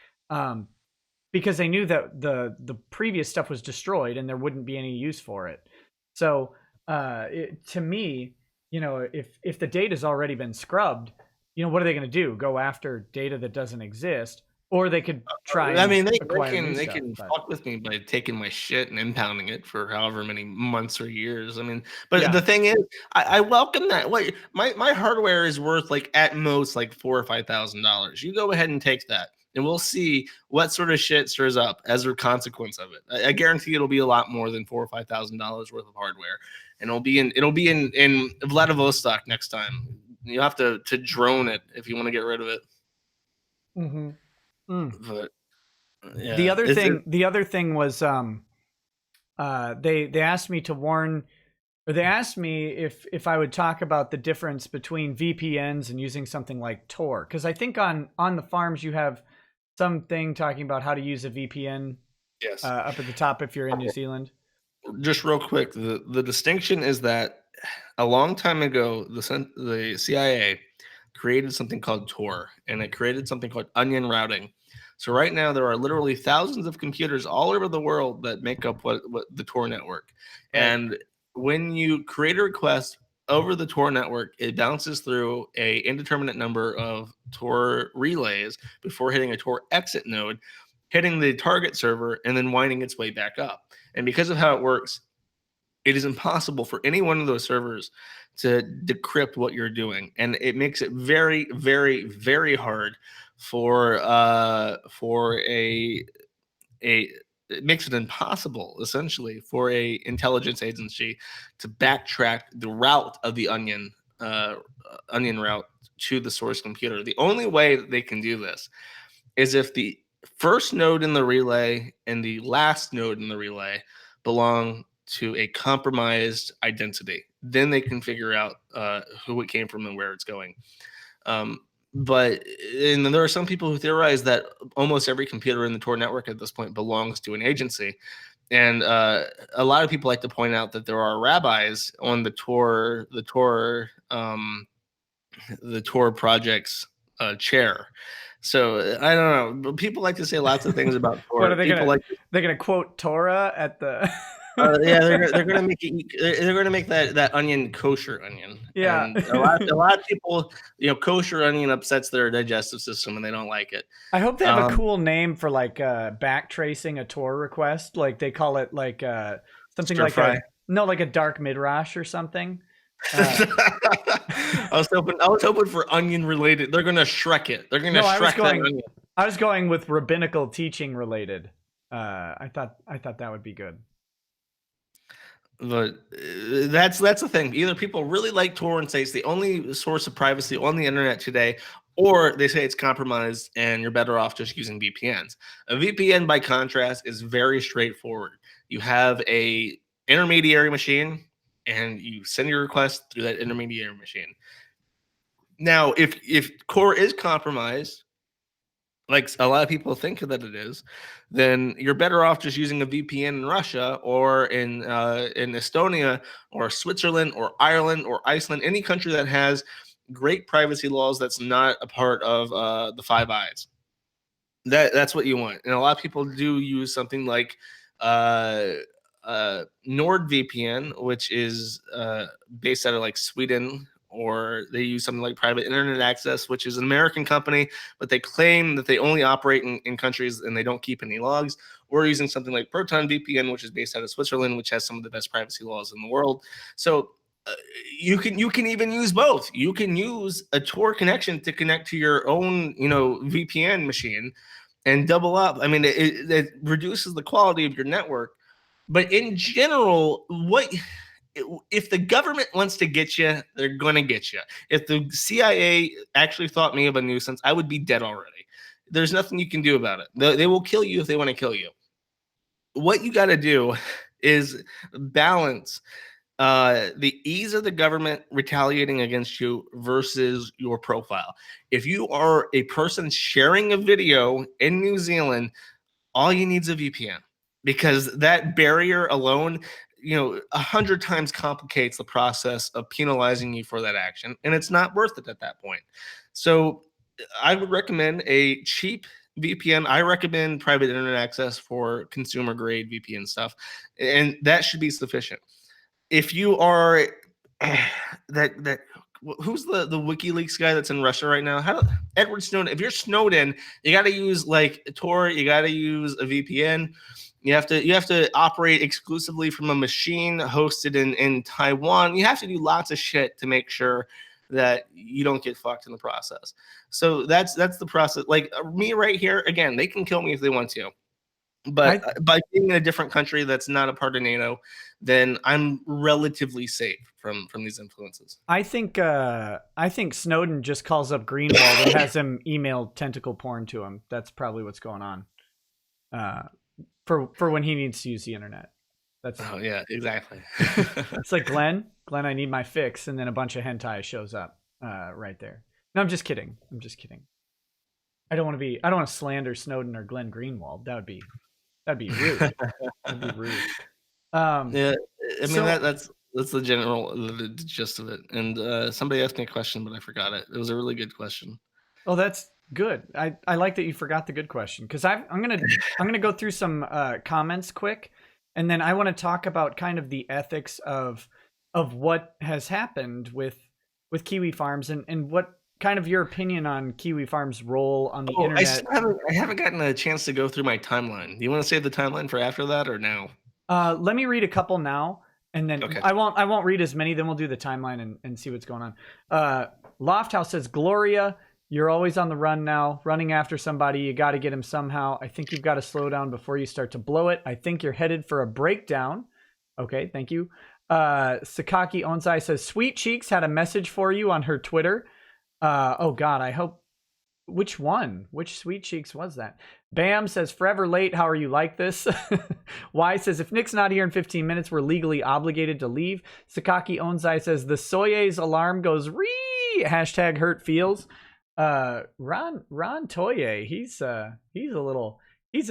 because they knew that the previous stuff was destroyed and there wouldn't be any use for it. So to me, if the data's already been scrubbed, what are they going to do? Go after data that doesn't exist? Or they could try. I mean, they can fuck with me by taking my shit and impounding it for however many months or years. I mean, but Yeah. the thing is, I welcome that. What my hardware is worth, like at most like $4,000 or $5,000. You go ahead and take that, and we'll see what sort of shit stirs up as a consequence of it. I guarantee it'll be a lot more than $4,000 or $5,000 worth of hardware, and it'll be in Vladivostok next time. You have to drone it if you want to get rid of it. Mm-hmm. But yeah. The other thing was they asked me to warn, or they asked me if I would talk about the difference between VPNs and using something like Tor, because I think on the farms you have something talking about how to use a VPN. Yes. Up at the top if you're in New Zealand. Just real quick, the distinction is that a long time ago, the CIA created something called Tor, and it created something called onion routing. So right now there are literally thousands of computers all over the world that make up what the Tor network. Right. And when you create a request over the Tor network, it bounces through a indeterminate number of Tor relays before hitting a Tor exit node, hitting the target server, and then winding its way back up. And because of how it works, it is impossible for any one of those servers to decrypt what you're doing, and it makes it very, very, very hard for it makes it impossible, essentially, for a intelligence agency to backtrack the route of the onion route to the source computer. The only way that they can do this is if the first node in the relay and the last node in the relay belong to a compromised identity. Then they can figure out who it came from and where it's going. But there are some people who theorize that almost every computer in the Tor network at this point belongs to an agency. And a lot of people like to point out that there are rabbis on the Tor project's chair. So I don't know. People like to say lots of things about Tor. What are they gonna? They're gonna quote Torah at the. Yeah, they're gonna make it. They're gonna make that onion kosher onion. Yeah, and a lot of people, kosher onion upsets their digestive system and they don't like it. I hope they have a cool name for like back tracing a Tor request. Like they call it like something like like a dark midrash or something. I was hoping for onion related. They're gonna Shrek it. They're gonna Shrek that onion. I was going with rabbinical teaching related. I thought that would be good. But that's the thing. Either people really like Tor and say it's the only source of privacy on the internet today, or they say it's compromised and you're better off just using VPNs. A VPN, by contrast, is very straightforward. You have a intermediary machine and you send your request through that intermediary machine. Now, if Core is compromised, like a lot of people think that it is, then you're better off just using a VPN in Russia or in Estonia or Switzerland or Ireland or Iceland, any country that has great privacy laws that's not a part of the Five Eyes. That's what you want. And a lot of people do use something like NordVPN, which is based out of like Sweden or they use something like Private Internet Access, which is an American company, but they claim that they only operate in countries and they don't keep any logs, or using something like Proton VPN, which is based out of Switzerland, which has some of the best privacy laws in the world. So you can even use both. You can use a Tor connection to connect to your own, VPN machine and double up. I mean, it reduces the quality of your network. But in general, if the government wants to get you, they're going to get you. If the CIA actually thought me of a nuisance, I would be dead already. There's nothing you can do about it. They will kill you if they want to kill you. What you got to do is balance the ease of the government retaliating against you versus your profile. If you are a person sharing a video in New Zealand, all you need is a VPN, because that barrier alone, 100 times complicates the process of penalizing you for that action, and it's not worth it at that point. So I would recommend a cheap VPN. I recommend Private Internet Access for consumer grade VPN stuff, and that should be sufficient. If you are that who's the WikiLeaks guy that's in Russia right now? Edward Snowden? If you're Snowden, you got to use like Tor. You got to use a VPN. You have to operate exclusively from a machine hosted in Taiwan. You have to do lots of shit to make sure that you don't get fucked in the process. So that's the process. Like me right here, again, they can kill me if they want to. But by being in a different country that's not a part of NATO, then I'm relatively safe from these influences. I think Snowden just calls up Greenwald and has him email tentacle porn to him. That's probably what's going on. For when he needs to use the internet. Oh yeah, exactly. It's like Glenn, I need my fix, and then a bunch of hentai shows up right there. No, I'm just kidding. I don't want to slander Snowden or Glenn Greenwald. That'd be rude. That'd be rude. Yeah, I mean that's the the gist of it. And somebody asked me a question, but I forgot it. It was a really good question. Oh, that's good. I like that you forgot the good question, because I'm gonna go through some comments quick, and then I want to talk about kind of the ethics of what has happened with Kiwifarms and what kind of your opinion on Kiwifarms' role on the internet. I haven't gotten a chance to go through my timeline. Do you want to save the timeline for after that or now? Let me read a couple now, and then okay. I won't read as many. Then we'll do the timeline and see what's going on. Lofthouse says, Gloria, you're always on the run now, running after somebody. You got to get him somehow. I think you've got to slow down before you start to blow it. I think you're headed for a breakdown. Okay, thank you. Sakaki Onsai says, Sweet Cheeks had a message for you on her Twitter. Oh God, I hope. Which one? Which Sweet Cheeks was that? Bam says, forever late. How are you like this? Y says, if Nick's not here in 15 minutes, we're legally obligated to leave. Sakaki Onsai says, the Soye's alarm goes ree. Hashtag hurt feels. Ron Toye, he's a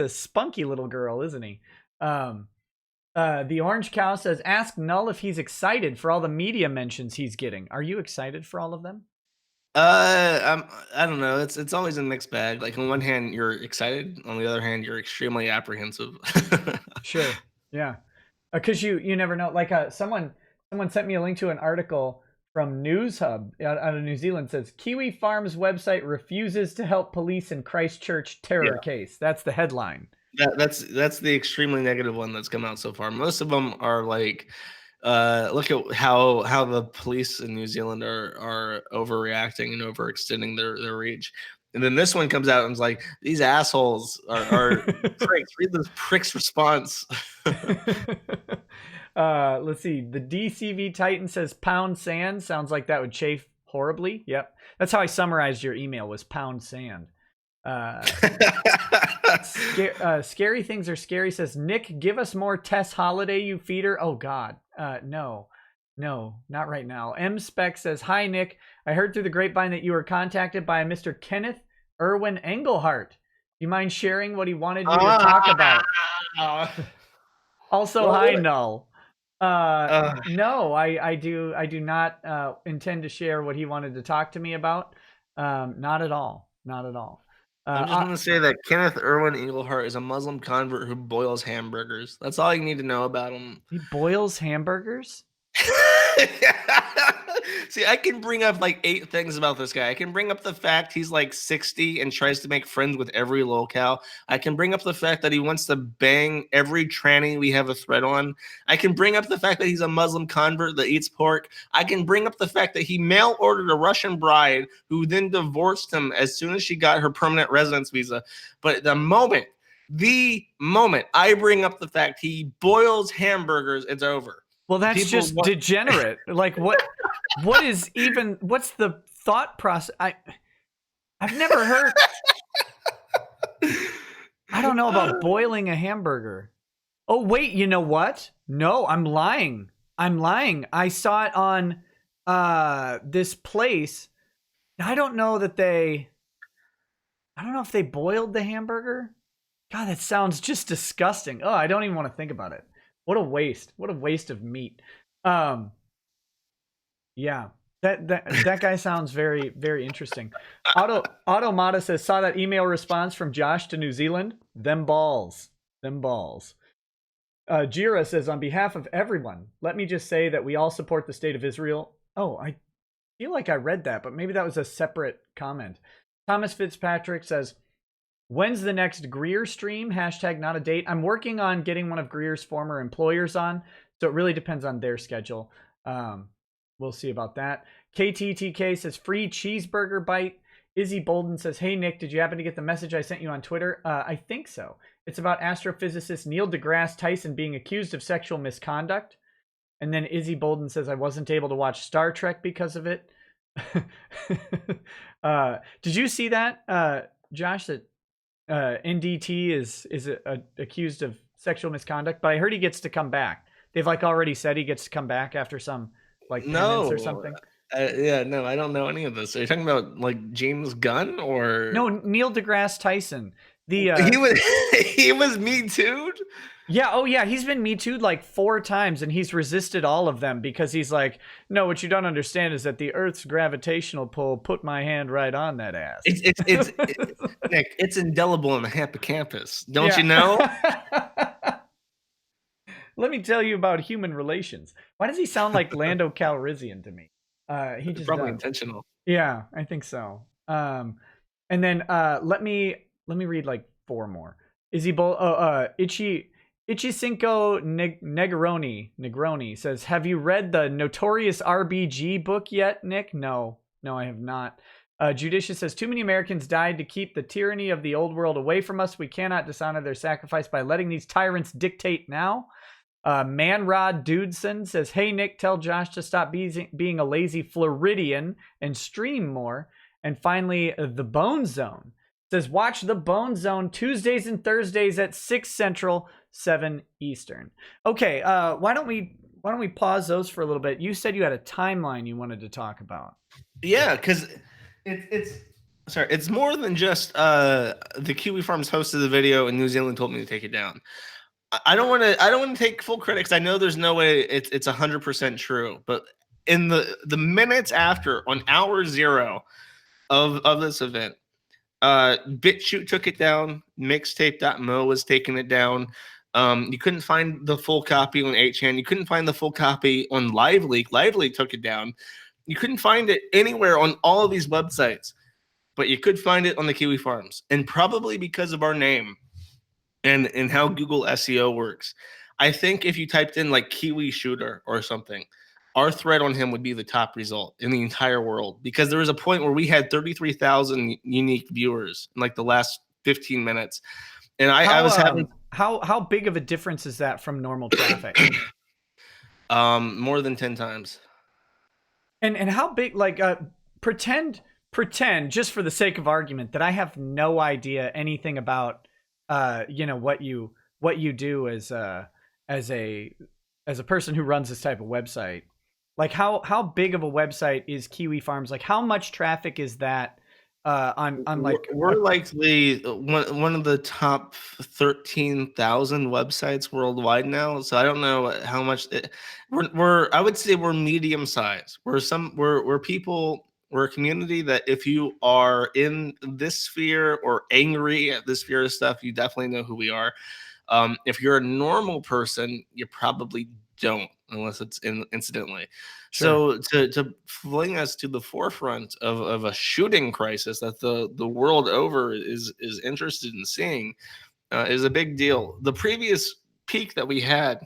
spunky little girl, isn't he? The Orange Cow says, ask Null if he's excited for all the media mentions he's getting. Are you excited for all of them? I don't know. It's always a mixed bag. Like on one hand, you're excited. On the other hand, you're extremely apprehensive. Sure. Yeah. Because you never know. Like someone sent me a link to an article from News Hub out of New Zealand. Says Kiwifarms website refuses to help police in Christchurch terror case. That's the headline. That's the extremely negative one that's come out so far. Most of them are like, look at how the police in New Zealand are overreacting and overextending their reach. And then this one comes out and is like, these assholes are pricks. Read this prick's response. Let's see. The DCV Titan says pound sand. Sounds like that would chafe horribly. Yep. That's how I summarized your email, was pound sand. Scary things are scary says, Nick, give us more Tess Holiday, you feeder. Oh God. No, not right now. M Spec says, hi Nick, I heard through the grapevine that you were contacted by a Mr. Kenneth Irwin Engelhart. Do you mind sharing what he wanted you to talk about? Also, hi Null. No, I do not intend to share what he wanted to talk to me about. Not at all. I'm just going to say that Kenneth Irwin Engelhart is a Muslim convert who boils hamburgers. That's all you need to know about him. He boils hamburgers? See, I can bring up like 8 things about this guy. I can bring up the fact he's like 60 and tries to make friends with every locale. I can bring up the fact that he wants to bang every tranny we have a thread on. I can bring up the fact that he's a Muslim convert that eats pork. I can bring up the fact that he mail ordered a Russian bride who then divorced him as soon as she got her permanent residence visa. But the moment I bring up the fact he boils hamburgers, it's over. Well, that's just degenerate. Like what's the thought process? I've never heard. I don't know about boiling a hamburger. Oh, wait, you know what? No, I'm lying. I saw it on this place. I don't know if they boiled the hamburger. God, that sounds just disgusting. Oh, I don't even want to think about it. What a waste. What a waste of meat. Yeah. That guy sounds very, very interesting. Automata says, saw that email response from Josh to New Zealand. Them balls. Jira says, on behalf of everyone, let me just say that we all support the state of Israel. Oh, I feel like I read that, but maybe that was a separate comment. Thomas Fitzpatrick says, when's the next Greer stream? Hashtag not a date. I'm working on getting one of Greer's former employers on, so it really depends on their schedule. We'll see about that. KTTK says, free cheeseburger bite. Izzy Bolden says, hey, Nick, did you happen to get the message I sent you on Twitter? I think so. It's about astrophysicist Neil deGrasse Tyson being accused of sexual misconduct. And then Izzy Bolden says, I wasn't able to watch Star Trek because of it. Did you see that, Josh, that NDT is accused of sexual misconduct? But I heard he gets to come back. They've like already said he gets to come back after some like penance or something. Yeah, no, I don't know any of this. Are you talking about like James Gunn or no? Neil deGrasse Tyson. He was Me Too'd? Yeah, oh yeah, he's been Me Too'd like 4 times and he's resisted all of them because he's like, no, what you don't understand is that the Earth's gravitational pull put my hand right on that ass. It's Nick, it's indelible in the hippocampus. Don't you know? Let me tell you about human relations. Why does he sound like Lando Calrissian to me? He just probably intentional. Yeah, I think so. And then let me read like 4 more. Ichicinco Negroni says, have you read the Notorious RBG book yet, Nick? No, I have not. Judicious says, too many Americans died to keep the tyranny of the old world away from us. We cannot dishonor their sacrifice by letting these tyrants dictate now. Manrod Dudson says, hey, Nick, tell Josh to stop being a lazy Floridian and stream more. And finally, The Bone Zone says, watch The Bone Zone Tuesdays and Thursdays at 6 Central, 7 Eastern. Okay, why don't we pause those for a little bit? You said you had a timeline you wanted to talk about. Yeah, because it's more than just the Kiwifarms posted the video and New Zealand told me to take it down. I don't want to take full credit because I know there's no way it's 100% true. But in the minutes after, on hour 0 of this event, BitChute took it down. Mixtape.mo was taking it down. You couldn't find the full copy on 8chan. You couldn't find the full copy on LiveLeak. LiveLeak took it down. You couldn't find it anywhere on all of these websites, but you could find it on the Kiwifarms, and probably because of our name. And how Google SEO works. I think if you typed in like Kiwi Shooter or something, our thread on him would be the top result in the entire world, because there was a point where we had 33,000 unique viewers in like the last 15 minutes. And I was having... How big of a difference is that from normal traffic? More than 10 times. And how big, like, pretend just for the sake of argument that I have no idea anything about what you do as a person who runs this type of website. Like how big of a website is Kiwifarms? Like how much traffic is that on like... We're likely one of the top 13,000 websites worldwide now. So I don't know how much I would say we're medium size. We're a community that if you are in this sphere or angry at this sphere of stuff, you definitely know who we are. If you're a normal person, you probably don't. unless it's incidentally. Sure. So to fling us to the forefront of a shooting crisis that the world over is interested in seeing is a big deal. The previous peak that we had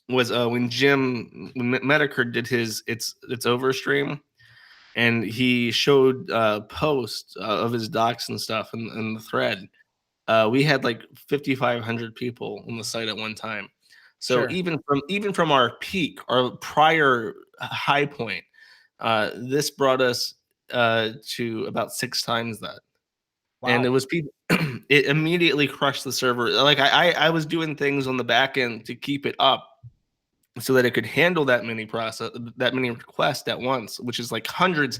was when Medicare did his it's over stream, and he showed posts of his docs and stuff in the thread. We had like 5,500 people on the site at one time. So Sure. even from our peak, our prior high point, this brought us to about 6 times that, and it Wow. was people. It immediately crushed the server. Like I was doing things on the back end to keep it up so that it could handle that many requests at once, which is like hundreds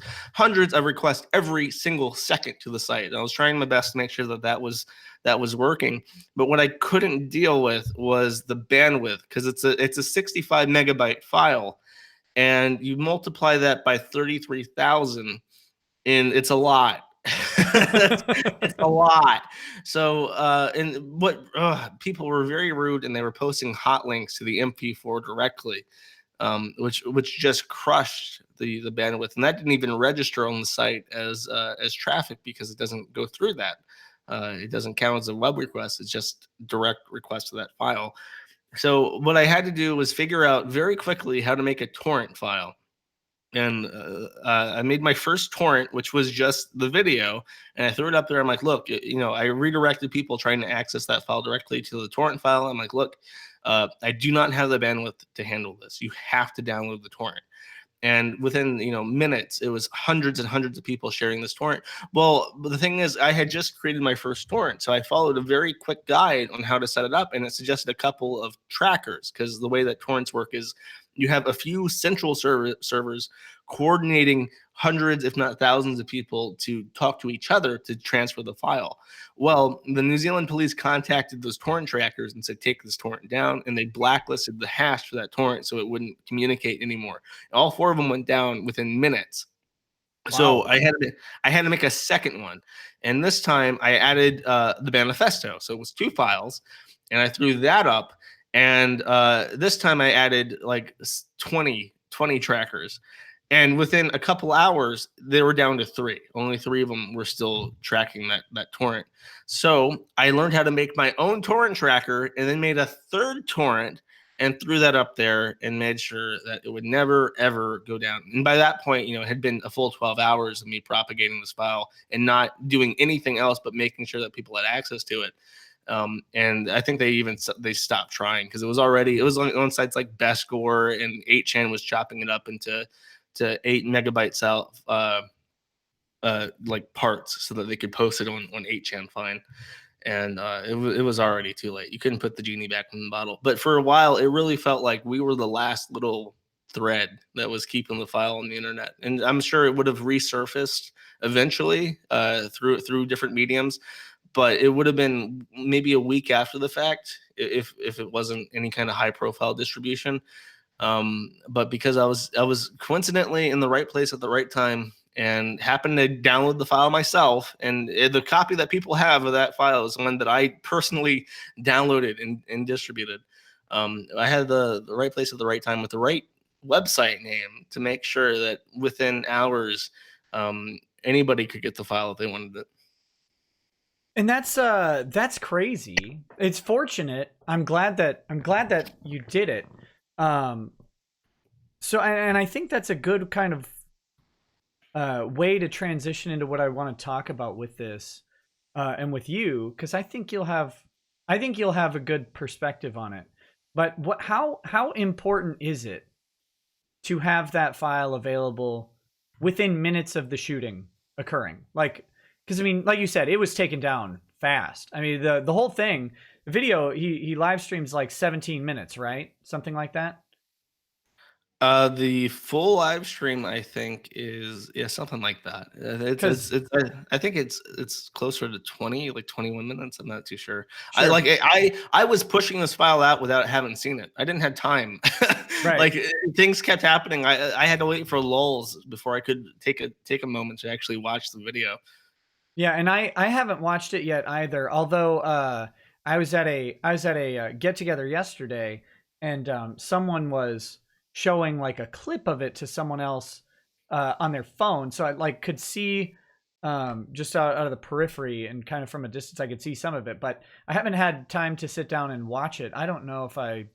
of requests every single second to the site. And I was trying my best to make sure that was working, but what I couldn't deal with was the bandwidth, because it's a 65 megabyte file, and you multiply that by 33,000, and it's a lot. It's a lot. So, and what people were very rude, and they were posting hot links to the MP4 directly, which just crushed the bandwidth, and that didn't even register on the site as traffic, because it doesn't go through that. It doesn't count as a web request. It's just direct request to that file. So what I had to do was figure out very quickly how to make a torrent file, and I made my first torrent, which was just the video, and I threw it up there. I'm like, look, I redirected people trying to access that file directly to the torrent file. I'm like, look, I do not have the bandwidth to handle this. You have to download the torrent. And within minutes, it was hundreds and hundreds of people sharing this torrent. Well, the thing is, I had just created my first torrent, so I followed a very quick guide on how to set it up, and it suggested a couple of trackers, because the way that torrents work is you have a few central servers coordinating hundreds, if not thousands, of people to talk to each other to transfer the file. Well, the New Zealand police contacted those torrent trackers and said, take this torrent down, and they blacklisted the hash for that torrent so it wouldn't communicate anymore. All four of them went down within minutes. So Wow. I had to make a second one, and this time I added the manifesto. So it was 2 files, and I threw that up. And this time I added like 20 trackers, and within a couple hours they were down to 3. Only 3 of them were still tracking that torrent. So I learned how to make my own torrent tracker, and then made a third torrent and threw that up there and made sure that it would never ever go down. And by that point, it had been a full 12 hours of me propagating this file and not doing anything else but making sure that people had access to it. And I think they stopped trying, because it was on sites like Bestcore, and 8chan was chopping it up into 8 megabytes out, like parts, so that they could post it on 8chan fine. And it was already too late. You couldn't put the genie back in the bottle. But for a while, it really felt like we were the last little thread that was keeping the file on the internet. And I'm sure it would have resurfaced eventually through different mediums, but it would have been maybe a week after the fact if it wasn't any kind of high profile distribution. But because I was coincidentally in the right place at the right time, and happened to download the file myself, and the copy that people have of that file is one that I personally downloaded and distributed. I had the right place at the right time with the right website name to make sure that within hours, anybody could get the file if they wanted it. And that's crazy. It's fortunate. I'm glad that you did it. So and I think that's a good kind of way to transition into what I want to talk about with this, and with you, because I think you'll have a good perspective on it. But how important is it to have that file available within minutes of the shooting occurring? Like, because I mean, like you said, it was taken down fast. I mean, the whole thing, the video, he live streams like 17 minutes, right? Something like that. The full live stream, I think, is something like that. Because I think it's closer to 20, like 21 minutes. I'm not too sure. I sure, like I was pushing this file out without having seen it. I didn't have time. right. Like things kept happening. I had to wait for lulls before I could take a moment to actually watch the video. Yeah, and I haven't watched it yet either. Although I was at a get together yesterday, and someone was showing like a clip of it to someone else on their phone, so I like could see just out of the periphery and kind of from a distance I could see some of it, but I haven't had time to sit down and watch it. I don't know if I'm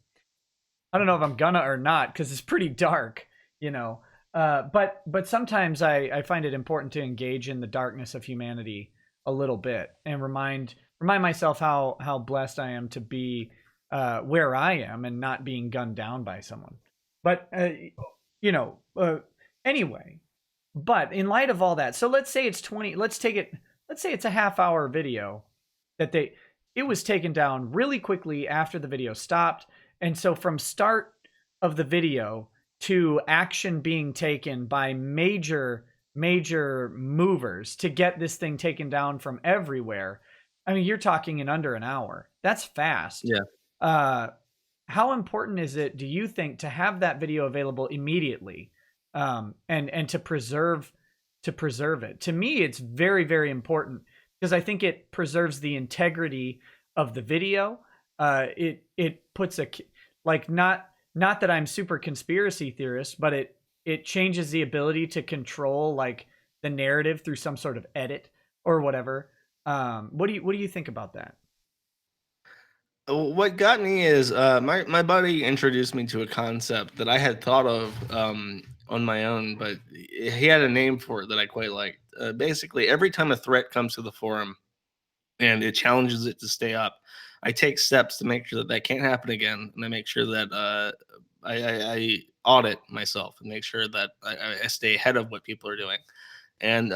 gonna or not because it's pretty dark, you know. But sometimes I find it important to engage in the darkness of humanity a little bit and remind myself how blessed I am to be where I am and not being gunned down by someone. But you know, anyway. But in light of all that, so let's say it's 20. Let's take it. Let's say it's a half-hour video that it was taken down really quickly after the video stopped. And so from start of the video to action being taken by major movers to get this thing taken down from everywhere, I mean, you're talking in under an hour. That's fast. Yeah. How important is it, do you think, to have that video available immediately, and to preserve it? To me, it's very, very important because I think it preserves the integrity of the video. It puts a, like, not that I'm super conspiracy theorist, but it changes the ability to control like the narrative through some sort of edit or whatever. What do you think about that? What got me is my buddy introduced me to a concept that I had thought of on my own, but he had a name for it that I quite liked. Basically, every time a threat comes to the forum and it challenges it to stay up, I take steps to make sure that that can't happen again, and I make sure that I audit myself and make sure that I stay ahead of what people are doing. And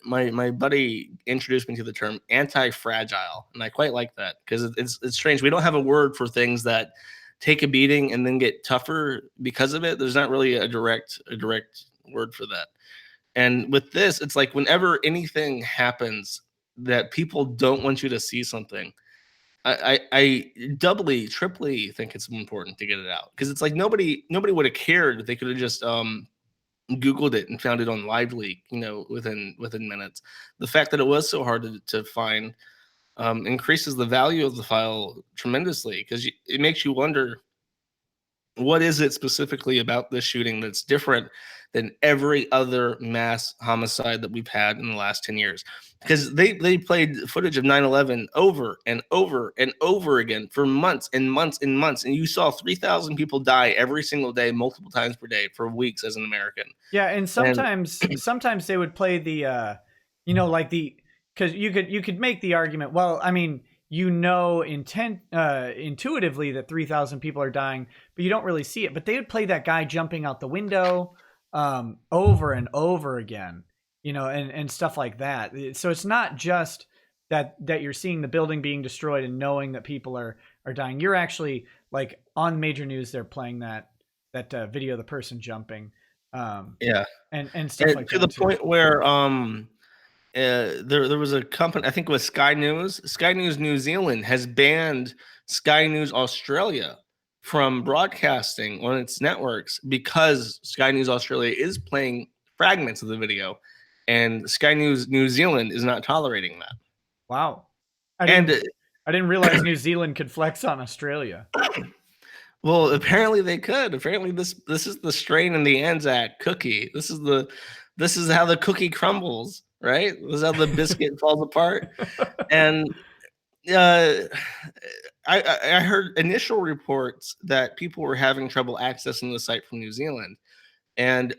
my buddy introduced me to the term anti-fragile, and I quite like that because it's strange. We don't have a word for things that take a beating and then get tougher because of it. There's not really a direct word for that. And with this, it's like whenever anything happens that people don't want you to see something, I doubly, triply think it's important to get it out because it's like nobody would have cared if they could have just Googled it and found it on Live Leak, within minutes. The fact that it was so hard to find increases the value of the file tremendously because it makes you wonder, what is it specifically about this shooting that's different than every other mass homicide that we've had in the last 10 years? Because they played footage of 9/11 over and over and over again for months and months and months, and you saw 3,000 people die every single day, multiple times per day for weeks as an American. Yeah, and sometimes they would play the like because you could make the argument, well, I mean, intuitively that 3,000 people are dying, but you don't really see it. But they would play that guy jumping out the window over and over again, and stuff like that. So it's not just that you're seeing the building being destroyed and knowing that people are dying. You're actually, like, on major news, they're playing that video of the person jumping. Yeah, and stuff like to that the point where there was a company, I think it was Sky News. Sky News New Zealand has banned Sky News Australia from broadcasting on its networks because Sky News Australia is playing fragments of the video, and Sky News New Zealand is not tolerating that. Wow, I didn't realize New Zealand could flex on Australia. Well, apparently they could. Apparently this is the strain in the Anzac cookie. This is how the cookie crumbles, right? This is how the biscuit falls apart. And I heard initial reports that people were having trouble accessing the site from New Zealand, and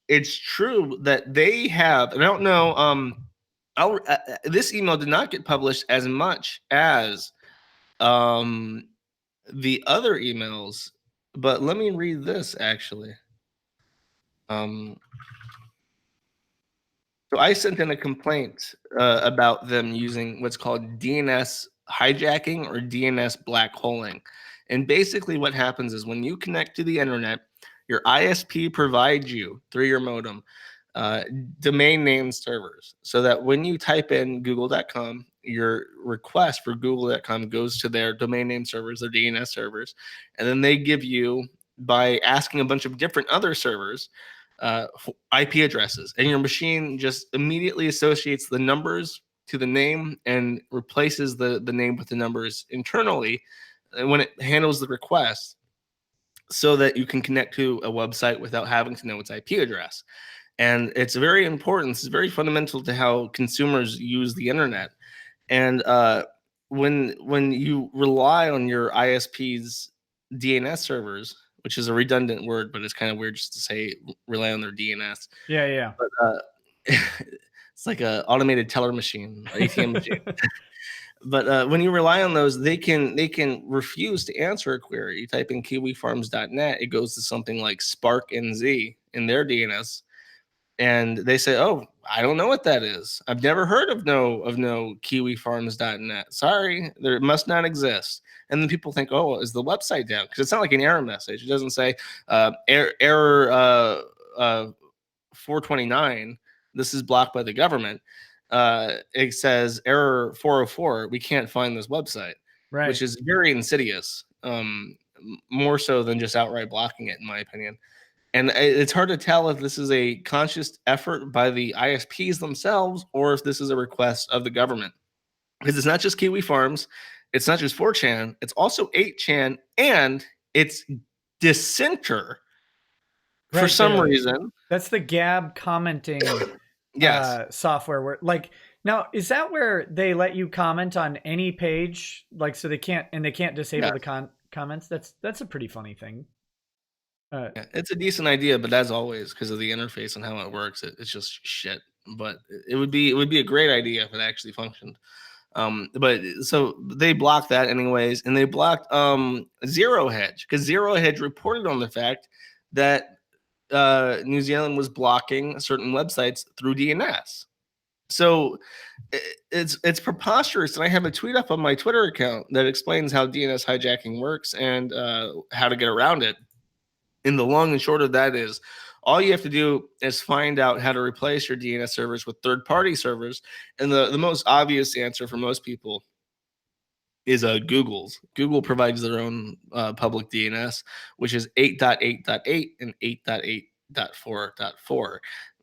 it's true that they have. And I don't know. This email did not get published as much as the other emails, but let me read this actually. So I sent in a complaint about them using what's called DNS hijacking or DNS black holing. And basically what happens is when you connect to the internet, your ISP provides you through your modem domain name servers, so that when you type in google.com, your request for google.com goes to their domain name servers, their DNS servers, and then they give you, by asking a bunch of different other servers, IP addresses, and your machine just immediately associates the numbers to the name and replaces the name with the numbers internally when it handles the request, so that you can connect to a website without having to know its IP address. And it's very important. It's very fundamental to how consumers use the internet. And when you rely on your ISP's DNS servers, which is a redundant word, but it's kind of weird just to say rely on their DNS. Yeah. But it's like a automated teller machine, ATM machine. But when you rely on those, they can refuse to answer a query. You type in kiwifarms.net, it goes to something like Spark NZ in their DNS, and they say, "Oh, I don't know what that is. I've never heard of no kiwifarms.net. Sorry, there must not exist." And then people think, "Oh, well, is the website down?" Because it's not like an error message. It doesn't say error 429. This is blocked by the government. It says error 404. We can't find this website, Right. which is very insidious. More so than just outright blocking it, in my opinion. And it's hard to tell if this is a conscious effort by the ISPs themselves or if this is a request of the government. Because it's not just Kiwi Farms, it's not just 4chan, it's also 8chan, and it's Dissenter for some reason. That's the Gab commenting Yes. software where, like, now is that where they let you comment on any page, like, so they can't disable the comments? That's a pretty funny thing. Yeah, it's a decent idea, but as always, because of the interface and how it works, it's just shit. But it would be a great idea if it actually functioned. But so they blocked that anyways, and they blocked Zero Hedge, because Zero Hedge reported on the fact that New Zealand was blocking certain websites through DNS. So it's preposterous, and I have a tweet up on my Twitter account that explains how DNS hijacking works and how to get around it. And the long and short of that is, all you have to do is find out how to replace your DNS servers with third-party servers. And the most obvious answer for most people is Google's. Google provides their own public DNS, which is 8.8.8 and 8.8.4.4.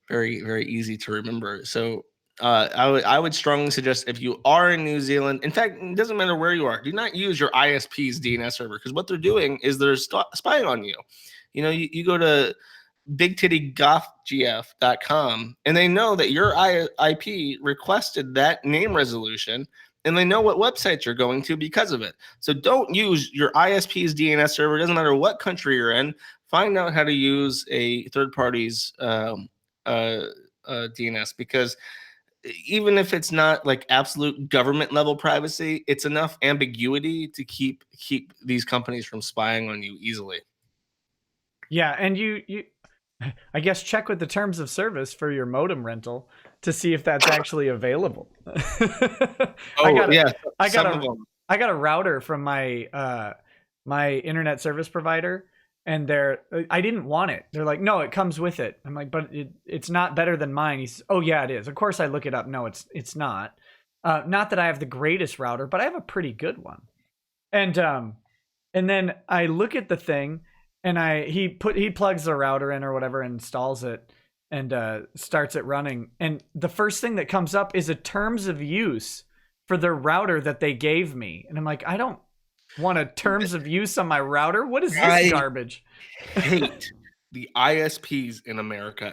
Very, very easy to remember. So I would strongly suggest, if you are in New Zealand, in fact, it doesn't matter where you are, do not use your ISP's DNS server, because what they're doing is they're spying on you. You know, you go to bigtittygothgf.com and they know that your IP requested that name resolution, and they know what websites you're going to because of it. So don't use your ISP's DNS server. It doesn't matter what country you're in. Find out how to use a third party's DNS, because even if it's not like absolute government level privacy, it's enough ambiguity to keep these companies from spying on you easily. Yeah, and you I guess check with the terms of service for your modem rental to see if that's actually available. I got a router from my my internet service provider, and I didn't want it. They're like, "No, it comes with it." I'm like, "But it's not better than mine." He says, "Oh yeah, it is." Of course I look it up. No, it's not. Not that I have the greatest router, but I have a pretty good one. And then I look at the thing, and he plugs the router in or whatever, installs it, and starts it running. And the first thing that comes up is a terms of use for the router that they gave me. And I'm like, I don't want a terms of use on my router. What is this garbage? Hate the ISPs in America.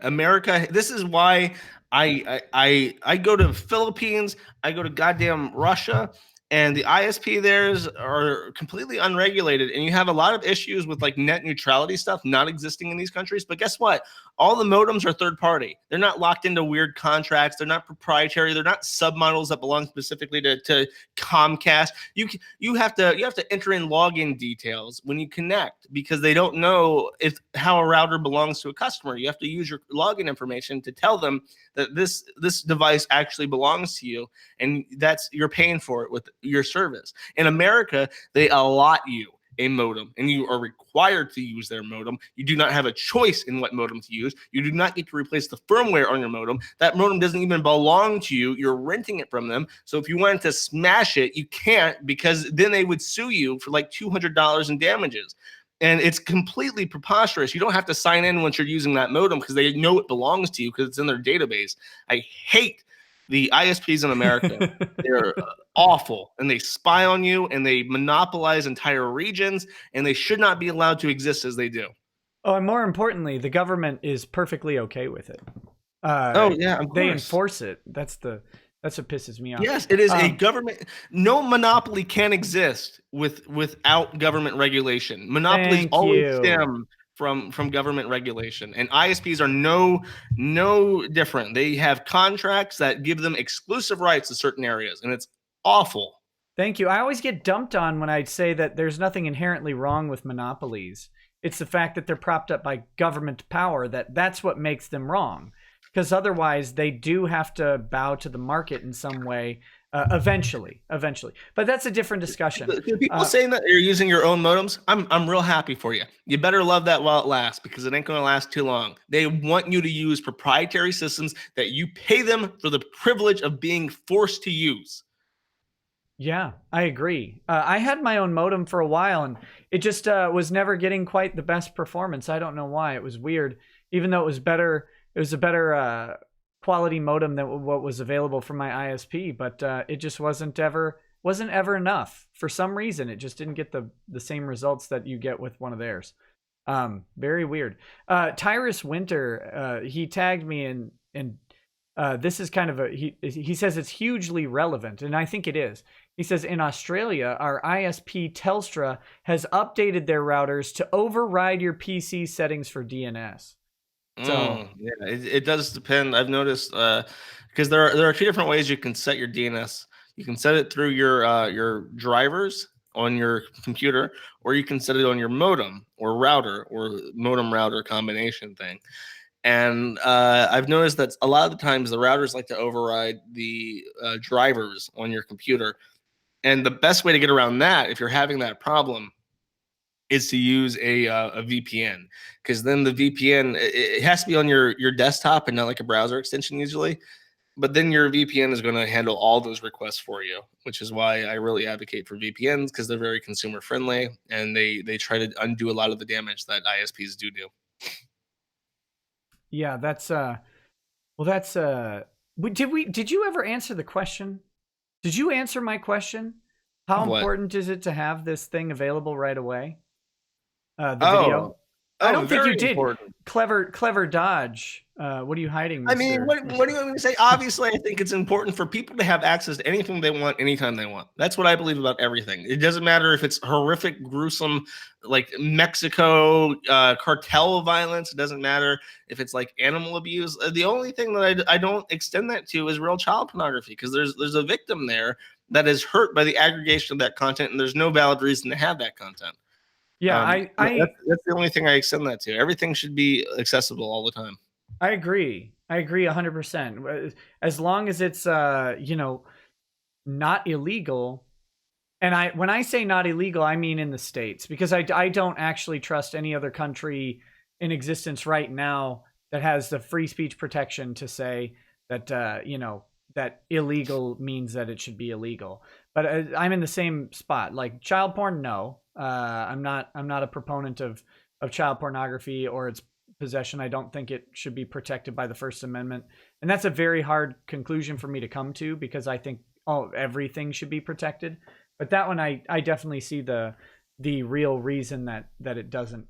This is why I go to Philippines, I go to goddamn Russia, and the ISP theirs are completely unregulated, and you have a lot of issues with like net neutrality stuff not existing in these countries. But guess what? All the modems are third party. They're not locked into weird contracts. They're not proprietary. They're not submodels that belong specifically to Comcast. You have to enter in login details when you connect, because they don't know how a router belongs to a customer. You have to use your login information to tell them that this device actually belongs to you, and you're paying for it with your service. In America, they allot you a modem, and you are required to use their modem. You do not have a choice in what modem to use. You do not get to replace the firmware on your modem. That modem doesn't even belong to you. You're renting it from them. So if you wanted to smash it, you can't, because then they would sue you for like $200 in damages. And it's completely preposterous. You don't have to sign in once you're using that modem, because they know it belongs to you because it's in their database. I hate The ISPs in America, they're awful, and they spy on you, and they monopolize entire regions, and they should not be allowed to exist as they do. Oh, and more importantly, the government is perfectly okay with it. Oh yeah, of They course. enforce it. That's what pisses me off. Yes, it is a government. No monopoly can exist without government regulation. Monopolies Thank always you. stem from government regulation, and ISPs are no different. They have contracts that give them exclusive rights to certain areas, and it's awful. Thank you. I always get dumped on when I say that there's nothing inherently wrong with monopolies. It's the fact that they're propped up by government power that's what makes them wrong. Because otherwise, they do have to bow to the market in some way eventually. But that's a different discussion. People saying that you're using your own modems, I'm real happy for you. You better love that while it lasts, because it ain't going to last too long. They want you to use proprietary systems that you pay them for the privilege of being forced to use. Yeah, I agree. I had my own modem for a while, and it just was never getting quite the best performance. I don't know why. It was weird, even though it was better. It was a better quality modem than what was available from my ISP, but it just wasn't ever enough. For some reason, it just didn't get the same results that you get with one of theirs. Very weird. Tyrus Winter, he tagged me and this is kind of he says it's hugely relevant, and I think it is. He says in Australia, our ISP Telstra has updated their routers to override your PC settings for DNS. So yeah, it does depend. I've noticed because there are two different ways you can set your DNS. You can set it through your drivers on your computer, or you can set it on your modem or router or modem router combination thing. And I've noticed that a lot of the times the routers like to override the drivers on your computer. And the best way to get around that, if you're having that problem, is to use a VPN, because then the VPN, it has to be on your desktop and not like a browser extension usually. But then your VPN is going to handle all those requests for you, which is why I really advocate for VPNs, because they're very consumer friendly and they try to undo a lot of the damage that ISPs do. Yeah, that's did you ever answer the question? Did you answer my question? How important is it to have this thing available right away? The video. I don't think you did. Important. Clever dodge. What are you hiding, Mr.? I mean, what do you want me to say? Obviously, I think it's important for people to have access to anything they want, anytime they want. That's what I believe about everything. It doesn't matter if it's horrific, gruesome, like Mexico cartel violence. It doesn't matter if it's like animal abuse. The only thing that I don't extend that to is real child pornography, because there's a victim there that is hurt by the aggregation of that content, and there's no valid reason to have that content. Yeah, that's the only thing I extend that to. Everything should be accessible all the time. I agree 100%. As long as it's not illegal. And when I say not illegal, I mean in the States, because I don't actually trust any other country in existence right now that has the free speech protection to say that that illegal means that it should be illegal. But I'm in the same spot. Like child porn, no. I'm not a proponent of child pornography or its possession. I don't think it should be protected by the First Amendment. And that's a very hard conclusion for me to come to, because I think everything should be protected. But that one, I definitely see the real reason that it doesn't.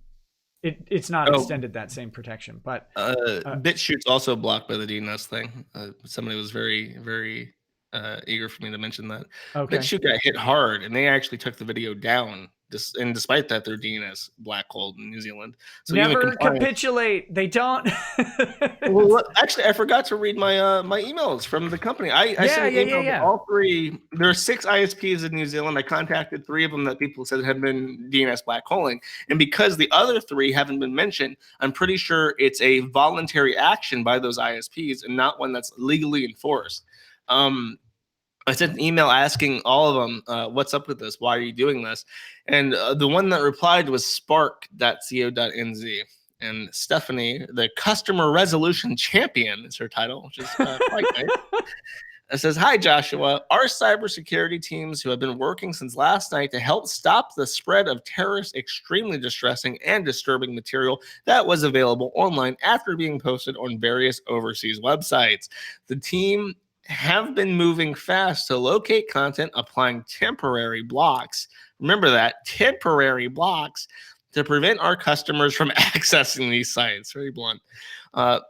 It's not extended that same protection. But BitChute's also blocked by the DNS thing. Somebody was very, very eager for me to mention that. Okay. BitChute got hit hard, and they actually took the video down. And despite that, their DNS black-holed in New Zealand. So never capitulate. They don't. Well, actually, I forgot to read my my emails from the company. I sent an email to all three. There are 6 ISPs in New Zealand. I contacted 3 of them that people said had been DNS blackholing, and because the other 3 haven't been mentioned, I'm pretty sure it's a voluntary action by those ISPs and not one that's legally enforced. I sent an email asking all of them, what's up with this? Why are you doing this? And the one that replied was spark.co.nz. And Stephanie, the customer resolution champion, is her title, which is quite nice. It says, "Hi, Joshua. Our cybersecurity teams, who have been working since last night to help stop the spread of terrorist, extremely distressing and disturbing material that was available online after being posted on various overseas websites. The team have been moving fast to locate content, applying temporary blocks. Remember that, temporary blocks, to prevent our customers from accessing these sites. Very blunt.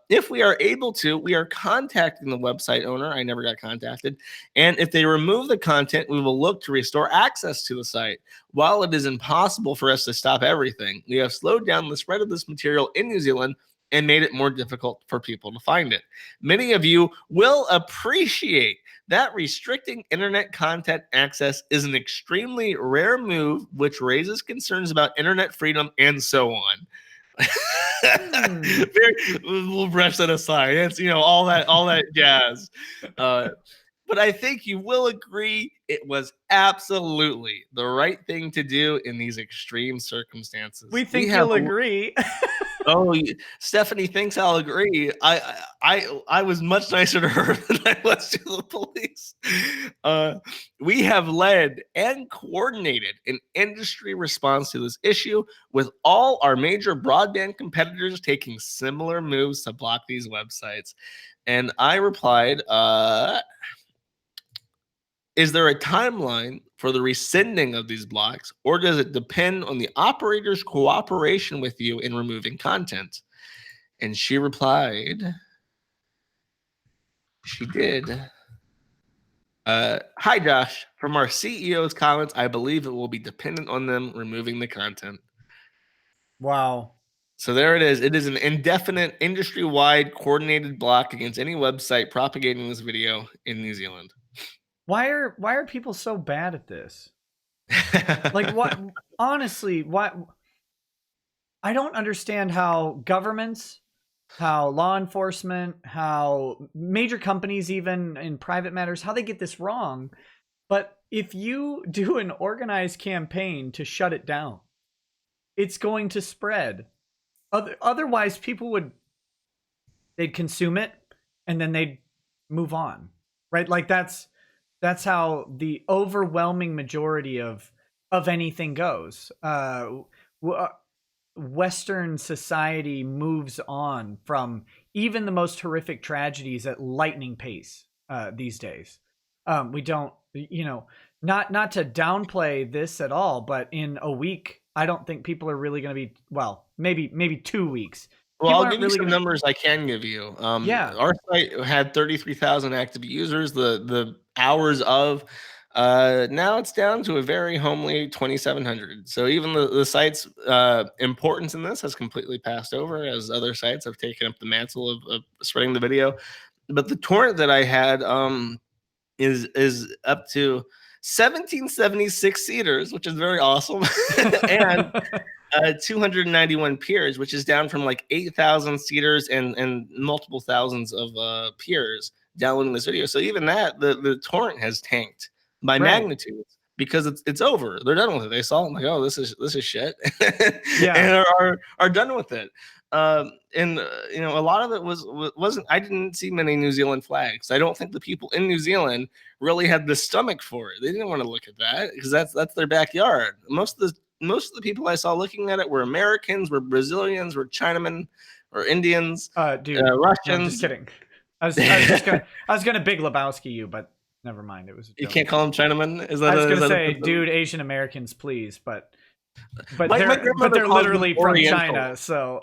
If we are able to, we are contacting the website owner. I never got contacted. And if they remove the content, we will look to restore access to the site. While it is impossible for us to stop everything, we have slowed down the spread of this material in New Zealand and made it more difficult for people to find it. Many of you will appreciate that restricting internet content access is an extremely rare move, which raises concerns about internet freedom and so on. We'll brush that aside. It's, you know, all that jazz. But I think you will agree it was absolutely the right thing to do in these extreme circumstances. We think you'll agree. Oh, Stephanie thinks I'll agree. I was much nicer to her than I was to the police. We have led and coordinated an industry response to this issue, with all our major broadband competitors taking similar moves to block these websites. And I replied, is there a timeline for the rescinding of these blocks, or does it depend on the operator's cooperation with you in removing content? And she replied, she did. Hi, Josh. From our CEO's comments, I believe it will be dependent on them removing the content. Wow. So there it is. It is an indefinite, industry-wide coordinated block against any website propagating this video in New Zealand. Why are people so bad at this? Like, what? Honestly, what? I don't understand how governments, how law enforcement, how major companies, even in private matters, how they get this wrong. But if you do an organized campaign to shut it down, it's going to spread. Otherwise, people they'd consume it and then they'd move on, right? Like that's how the overwhelming majority of anything goes. Western society moves on from even the most horrific tragedies at lightning pace these days. We don't, not to downplay this at all, but in a week, I don't think people are really going to be, well, maybe 2 weeks. Well, I'll give you some numbers I can give you. Yeah. Our site had 33,000 active users. The hours of now it's down to a very homely 2,700. So even the site's importance in this has completely passed over, as other sites have taken up the mantle of spreading the video. But the torrent that I had is up to 1,776 seaters, which is very awesome, and 291 peers, which is down from like 8,000 seaters and multiple thousands of peers downloading this video. So even that, the torrent has tanked by magnitude, because it's over. They're done with it. They saw it, like, oh, this is shit, and are done with it. And a lot of it wasn't. I didn't see many New Zealand flags. I don't think the people in New Zealand really had the stomach for it. They didn't want to look at that because that's their backyard. Most of the people I saw looking at it were Americans, were Brazilians, were Chinamen, or Indians, dude, Russians. No, I'm just kidding. I was gonna Big Lebowski you, but never mind. It was. You can't call them Chinamen. I was gonna say, dude, Asian Americans, please, but they're literally from China, so.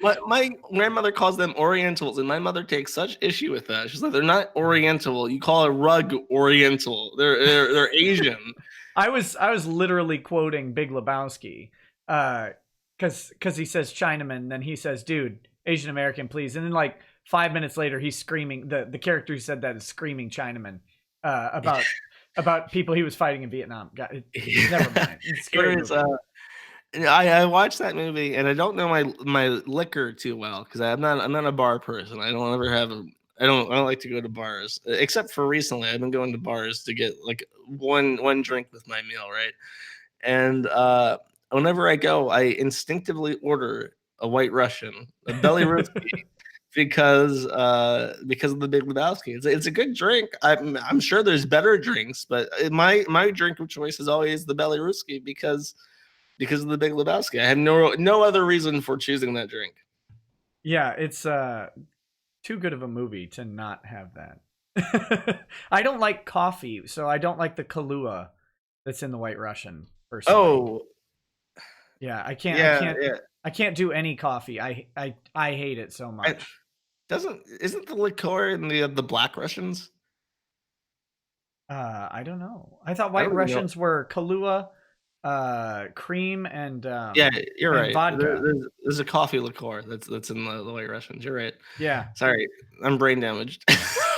My grandmother calls them Orientals, and my mother takes such issue with that. She's like, they're not Oriental. You call a rug Oriental. They're Asian. I was literally quoting Big Lebowski, because he says Chinaman, then he says, dude, Asian American, please, and then like 5 minutes later, he's screaming. The character who said that is screaming Chinaman about people he was fighting in Vietnam. Never mind. It's I watched that movie, and I don't know my liquor too well, because I'm not a bar person. I don't like to go to bars, except for recently. I've been going to bars to get like one drink with my meal, right? And whenever I go, I instinctively order a White Russian, a Belaruski, because of the Big Lebowski. It's a good drink. I'm sure there's better drinks, but my drink of choice is always the Belaruski because of the Big Lebowski. I had no other reason for choosing that drink. Yeah, it's too good of a movie to not have that. I don't like coffee, so I don't like the Kahlua that's in the White Russian personally. Oh, Yeah, yeah, yeah. I can't do any coffee. I hate it so I, much. isn't the liqueur in the Black Russians? I don't know. I thought I White don't even know. Russians were Kahlua, cream, Yeah, you're and right. vodka. There's a coffee liqueur that's in the White Russians. You're right. Yeah, Sorry, I'm brain damaged.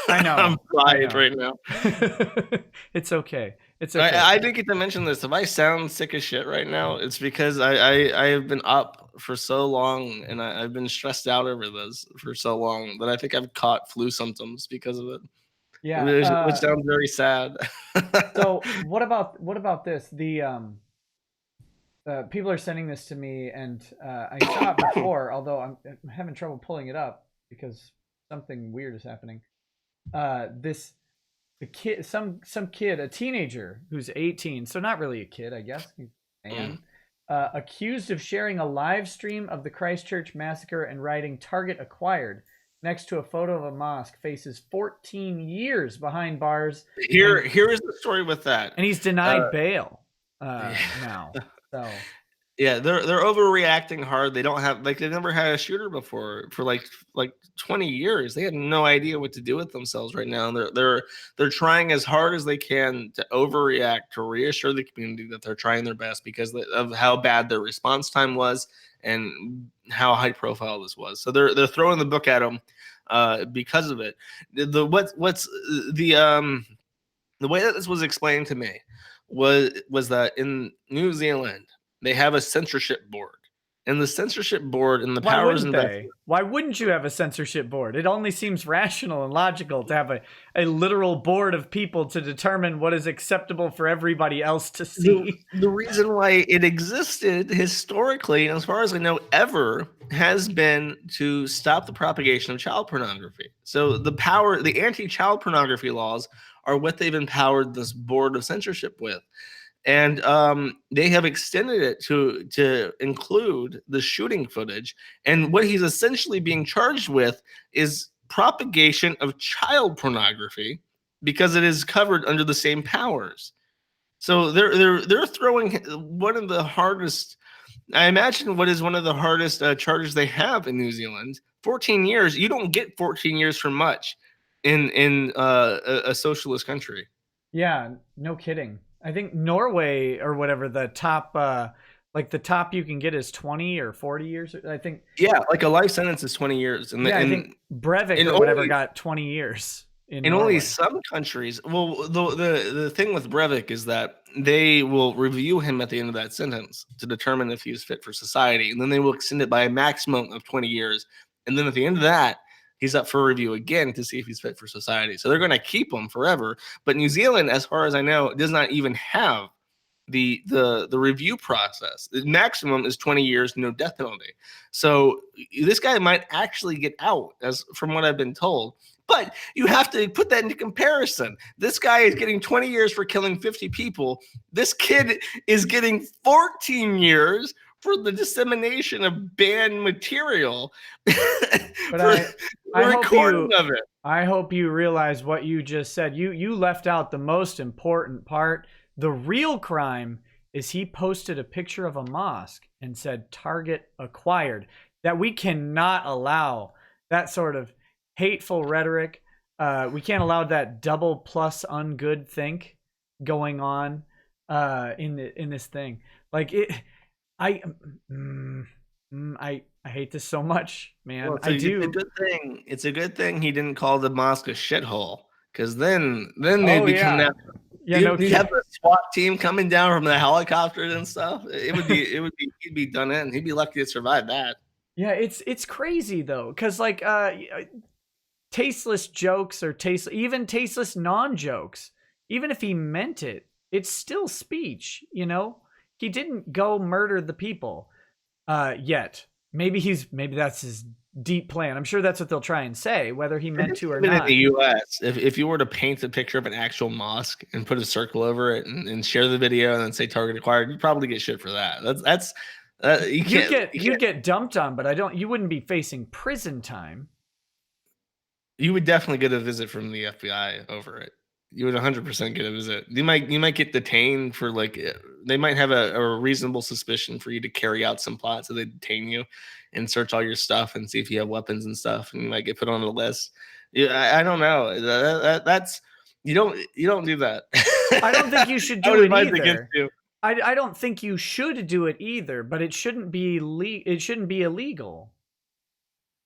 I I'm know. I fried know. right now. It's okay. It's I, okay. I didn't get to mention this. If I sound sick as shit right now, it's because I have been up for so long and I've been stressed out over this for so long that I think I've caught flu symptoms because of it, Yeah. which sounds very sad. So what about this? The people are sending this to me, and I saw it before, although I'm having trouble pulling it up because something weird is happening. This the kid, some kid, a teenager who's 18, so not really a kid, I guess, he's a man, Mm. accused of sharing a live stream of the Christchurch massacre and writing "Target acquired" next to a photo of a mosque, faces 14 years behind bars, Here, and here is the story with that. he's Uh, denied bail yeah. now. So Yeah, they're overreacting hard. They don't have like they've never had a shooter before for like 20 years. They have no idea what to do with themselves right now. They're trying as hard as they can to overreact to reassure the community that they're trying their best because of how bad their response time was and how high profile this was. So they're throwing the book at them because of it. What's the way that this was explained to me was that in New Zealand they have a censorship board, and the censorship board and the why powers wouldn't invested. they? Why wouldn't you have a censorship board? It only seems rational and logical to have a literal board of people to determine what is acceptable for everybody else to see. The reason why it existed historically, and as far as I know, ever has been to stop the propagation of child pornography. So the anti-child pornography laws are what they've empowered this board of censorship with. And they have extended it to include the shooting footage. And what he's essentially being charged with is propagation of child pornography because it is covered under the same powers. So they're throwing one of the hardest. I imagine what is one of the hardest charges they have in New Zealand. 14 years. You don't get 14 years for much in a socialist country. Yeah, no kidding. I think Norway or whatever the top like the top you can get is 20 or 40 years. I think Yeah, like a life sentence is 20 years, and yeah, I think Breivik in or whatever only got 20 years in in only Norway. some countries. Well, the thing with Breivik is that they will review him at the end of that sentence to determine if he is fit for society, and then they will extend it by a maximum of 20 years, and then at the end of that, he's up for review again to see if he's fit for society. So they're going to keep him forever. But New Zealand, as far as I know, does not even have the review process. The maximum is 20 years, no death penalty. So this guy might actually get out, as from what I've been told. But you have to put that into comparison. This guy is getting 20 years for killing 50 people. This kid is getting 14 years for the dissemination of banned material. But For I the hope recording you of it. I hope you realize what you just said. You left out the most important part. The real crime is he posted a picture of a mosque and said "Target acquired." That we cannot allow that sort of hateful rhetoric. We can't allow that double plus ungood think going on in this thing. Like it, I mm, I hate this so much, man. Well, I it's a do. good thing. It's a good thing he didn't call the mosque a shithole, because then they'd Oh become yeah, that. yeah. No You'd have kid. the SWAT team coming down from the helicopters and stuff. He'd be done in. He'd be lucky to survive that. Yeah, it's crazy though, because like tasteless jokes or even tasteless non-jokes, even if he meant it, it's still speech, you know? He didn't go murder the people yet. Maybe that's his deep plan. I'm sure that's what they'll try and say, whether he meant to or Even in not. the U.S., if you were to paint a picture of an actual mosque and put a circle over it and share the video and then say target acquired, you'd probably get shit for that. That's you can't. You'd get dumped on, but you wouldn't be facing prison time. You would definitely get a visit from the FBI over it. You would 100% get a visit. You might get detained for like they might have a reasonable suspicion for you to carry out some plot, so they detain you and search all your stuff and see if you have weapons and stuff, and you might get put on a list. Yeah, I don't know. That's you don't do that. I don't think you should I would do it advise against either. you. I don't think you should do it either, but it shouldn't be it shouldn't be illegal.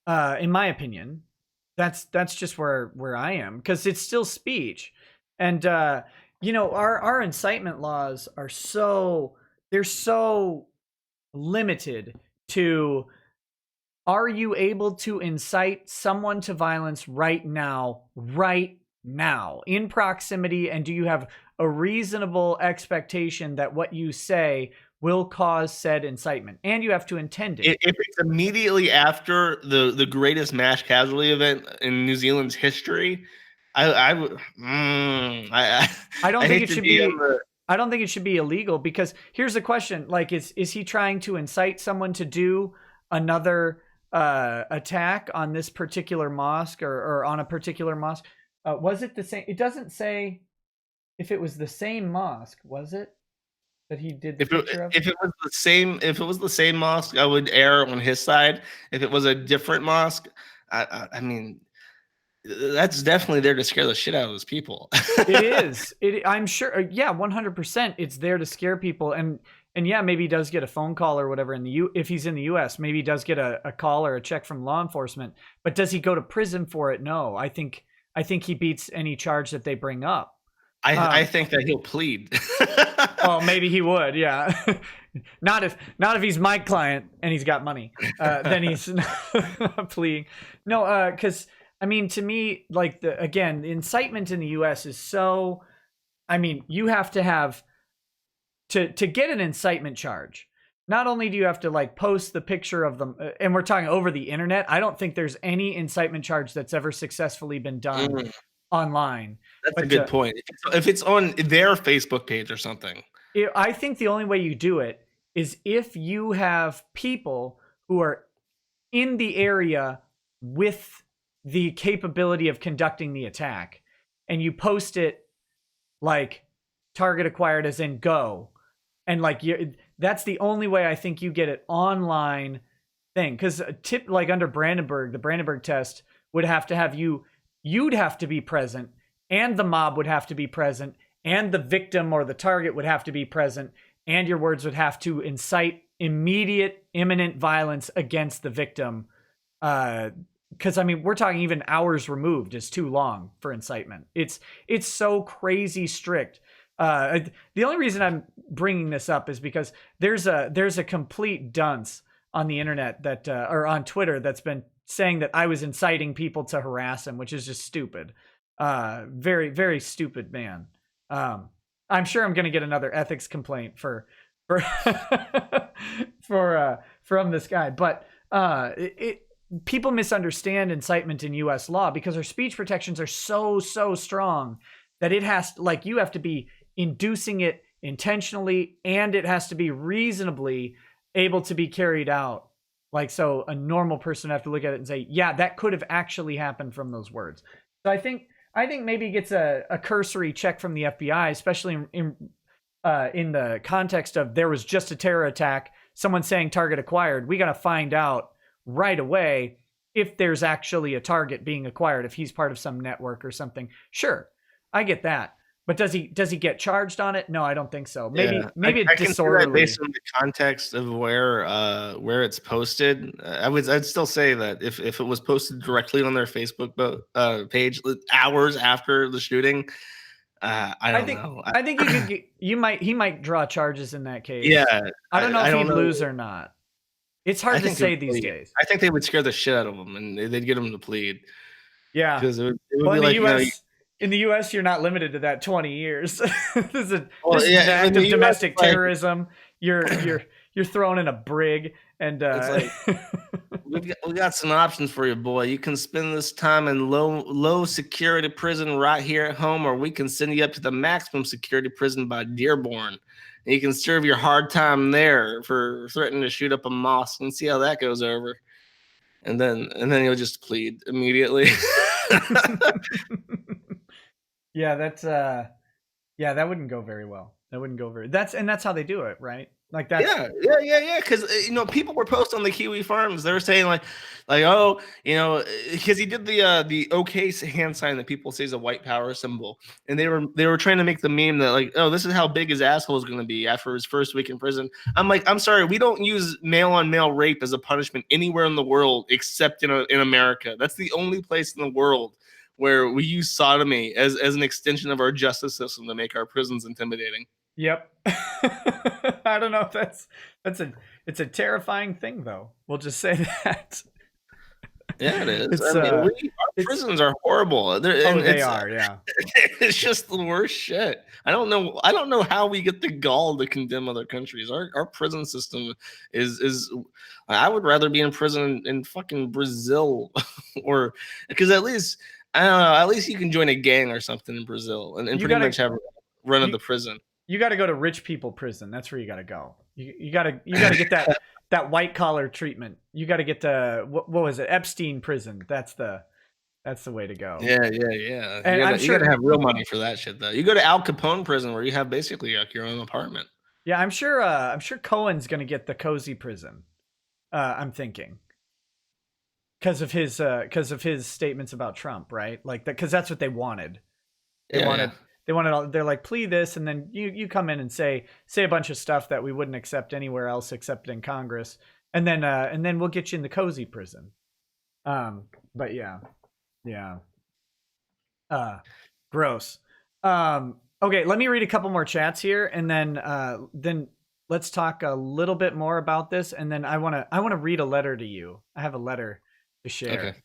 In my opinion. That's just where I am, because it's still speech. And our incitement laws are they're so limited to, are you able to incite someone to violence right now in proximity, and do you have a reasonable expectation that what you say will cause said incitement, and you have to intend it. If it's immediately after the greatest mass casualty event in New Zealand's history, I would. I don't I think hate it to should be on be the. I don't think it should be illegal, because here's the question, like, is he trying to incite someone to do another attack on this particular mosque, or on a particular mosque? Was it the same? It doesn't say if it was the same mosque, was it, that he did the picture of? If it was the same mosque, I would err on his side. If it was a different mosque, I mean, that's definitely there to scare the shit out of those people. It is. I'm sure. Yeah, 100%. It's there to scare people, and yeah, maybe he does get a phone call or whatever if he's in the U.S. Maybe he does get a call or a check from law enforcement. But does he go to prison for it? No. I think he beats any charge that they bring up. I think that he'll plead. Oh, maybe he would. Yeah. not if he's my client and he's got money. Then he's not pleading. No, because I mean, to me, like, the incitement in the U.S. is so. I mean, you have to have to get an incitement charge. Not only do you have to like post the picture of them, and we're talking over the internet. I don't think there's any incitement charge that's ever successfully been done online. That's a good point. If it's on their Facebook page or something. I think the only way you do it is if you have people who are in the area with the capability of conducting the attack, and you post it like target acquired as in go, and like that's the only way I think you get it online thing. Because like under Brandenburg, the Brandenburg test would have to have you'd have to be present, and the mob would have to be present, and the victim or the target would have to be present, and your words would have to incite immediate, imminent violence against the victim. Because I mean, we're talking even hours removed is too long for incitement. It's so crazy strict. The only reason I'm bringing this up is because there's a complete dunce on the internet that or on Twitter that's been saying that I was inciting people to harass him, which is just stupid. Very, very stupid man. I'm sure I'm going to get another ethics complaint for from this guy, but people misunderstand incitement in U.S. law because our speech protections are so strong that it has, like, you have to be inducing it intentionally, and it has to be reasonably able to be carried out. Like, so a normal person would have to look at it and say, yeah, that could have actually happened from those words. So I think maybe he gets a cursory check from the FBI, especially in the context of there was just a terror attack, someone saying target acquired. We got to find out right away if there's actually a target being acquired, if he's part of some network or something. Sure, I get that. But does he get charged on it? No, I don't think so. Maybe I it's disorderly. based on the context of where it's posted. I'd still say that if it was posted directly on their Facebook page hours after the shooting, I don't know. I think he might draw charges in that case. Yeah, I don't know if he'd lose or not. It's hard to say these days. I think they would scare the shit out of him, and they'd get him to plead. Yeah, because it would be like, in the U.S., you're not limited to that 20 years. This is an act of domestic terrorism. You're thrown in a brig, and it's like, we got some options for you, boy. You can spend this time in low security prison right here at home, or we can send you up to the maximum security prison by Dearborn. And you can serve your hard time there for threatening to shoot up a mosque, and see how that goes over. And then you'll just plead immediately. Yeah, that's yeah, that wouldn't go very well. That wouldn't go very. That's how they do it, right? Like that's Yeah. Because people were posting on the Kiwifarms. They were saying oh, because he did the OK hand sign that people say is a white power symbol, and they were trying to make the meme that like, oh, this is how big his asshole is going to be after his first week in prison. I'm like, I'm sorry, we don't use male on male rape as a punishment anywhere in the world except in America. That's the only place in the world where we use sodomy as an extension of our justice system to make our prisons intimidating. Yep. I don't know if it's a terrifying thing though. We'll just say that. Yeah, it is. It's, our prisons are horrible. They are, yeah. It's just the worst shit. I don't know how we get the gall to condemn other countries. Our prison system is I would rather be in prison in fucking Brazil or because at least I don't know, at least you can join a gang or something in Brazil and pretty much have run of the prison. You got to go to rich people prison. That's where you got to go. You got to get that white collar treatment. You got to get to what was it? Epstein prison. That's the way to go. Yeah. And you got to have real money for that shit though. You go to Al Capone prison where you have basically like your own apartment. Yeah, I'm sure Cohen's going to get the cozy prison. I'm thinking. Because of his statements about Trump, right? Like that, because that's what they wanted. They wanted. They're like, plea this, and then you come in and say a bunch of stuff that we wouldn't accept anywhere else except in Congress, and then we'll get you in the cozy prison. But yeah. Gross. Okay, let me read a couple more chats here, and then let's talk a little bit more about this, and then I wanna read a letter to you. I have a letter to share. Okay.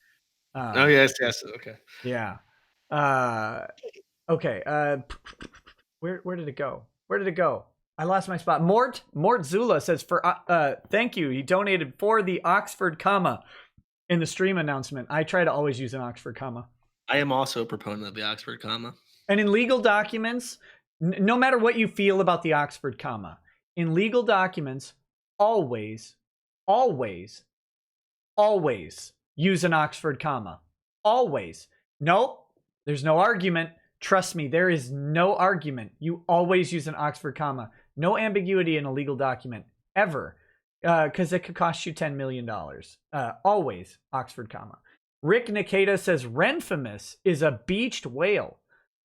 Oh yes. Okay. Yeah. Okay. Where did it go? I lost my spot. Mort Zula says thank you. He donated for the Oxford comma in the stream announcement. I try to always use an Oxford comma. I am also a proponent of the Oxford comma. And in legal documents, no matter what you feel about the Oxford comma, in legal documents, always use an Oxford comma. Always. Nope. There's no argument. Trust me, there is no argument. You always use an Oxford comma. No ambiguity in a legal document, ever. Because it could cost you $10 million. Always Oxford comma. Rick Nikita says, Renfamous is a beached whale.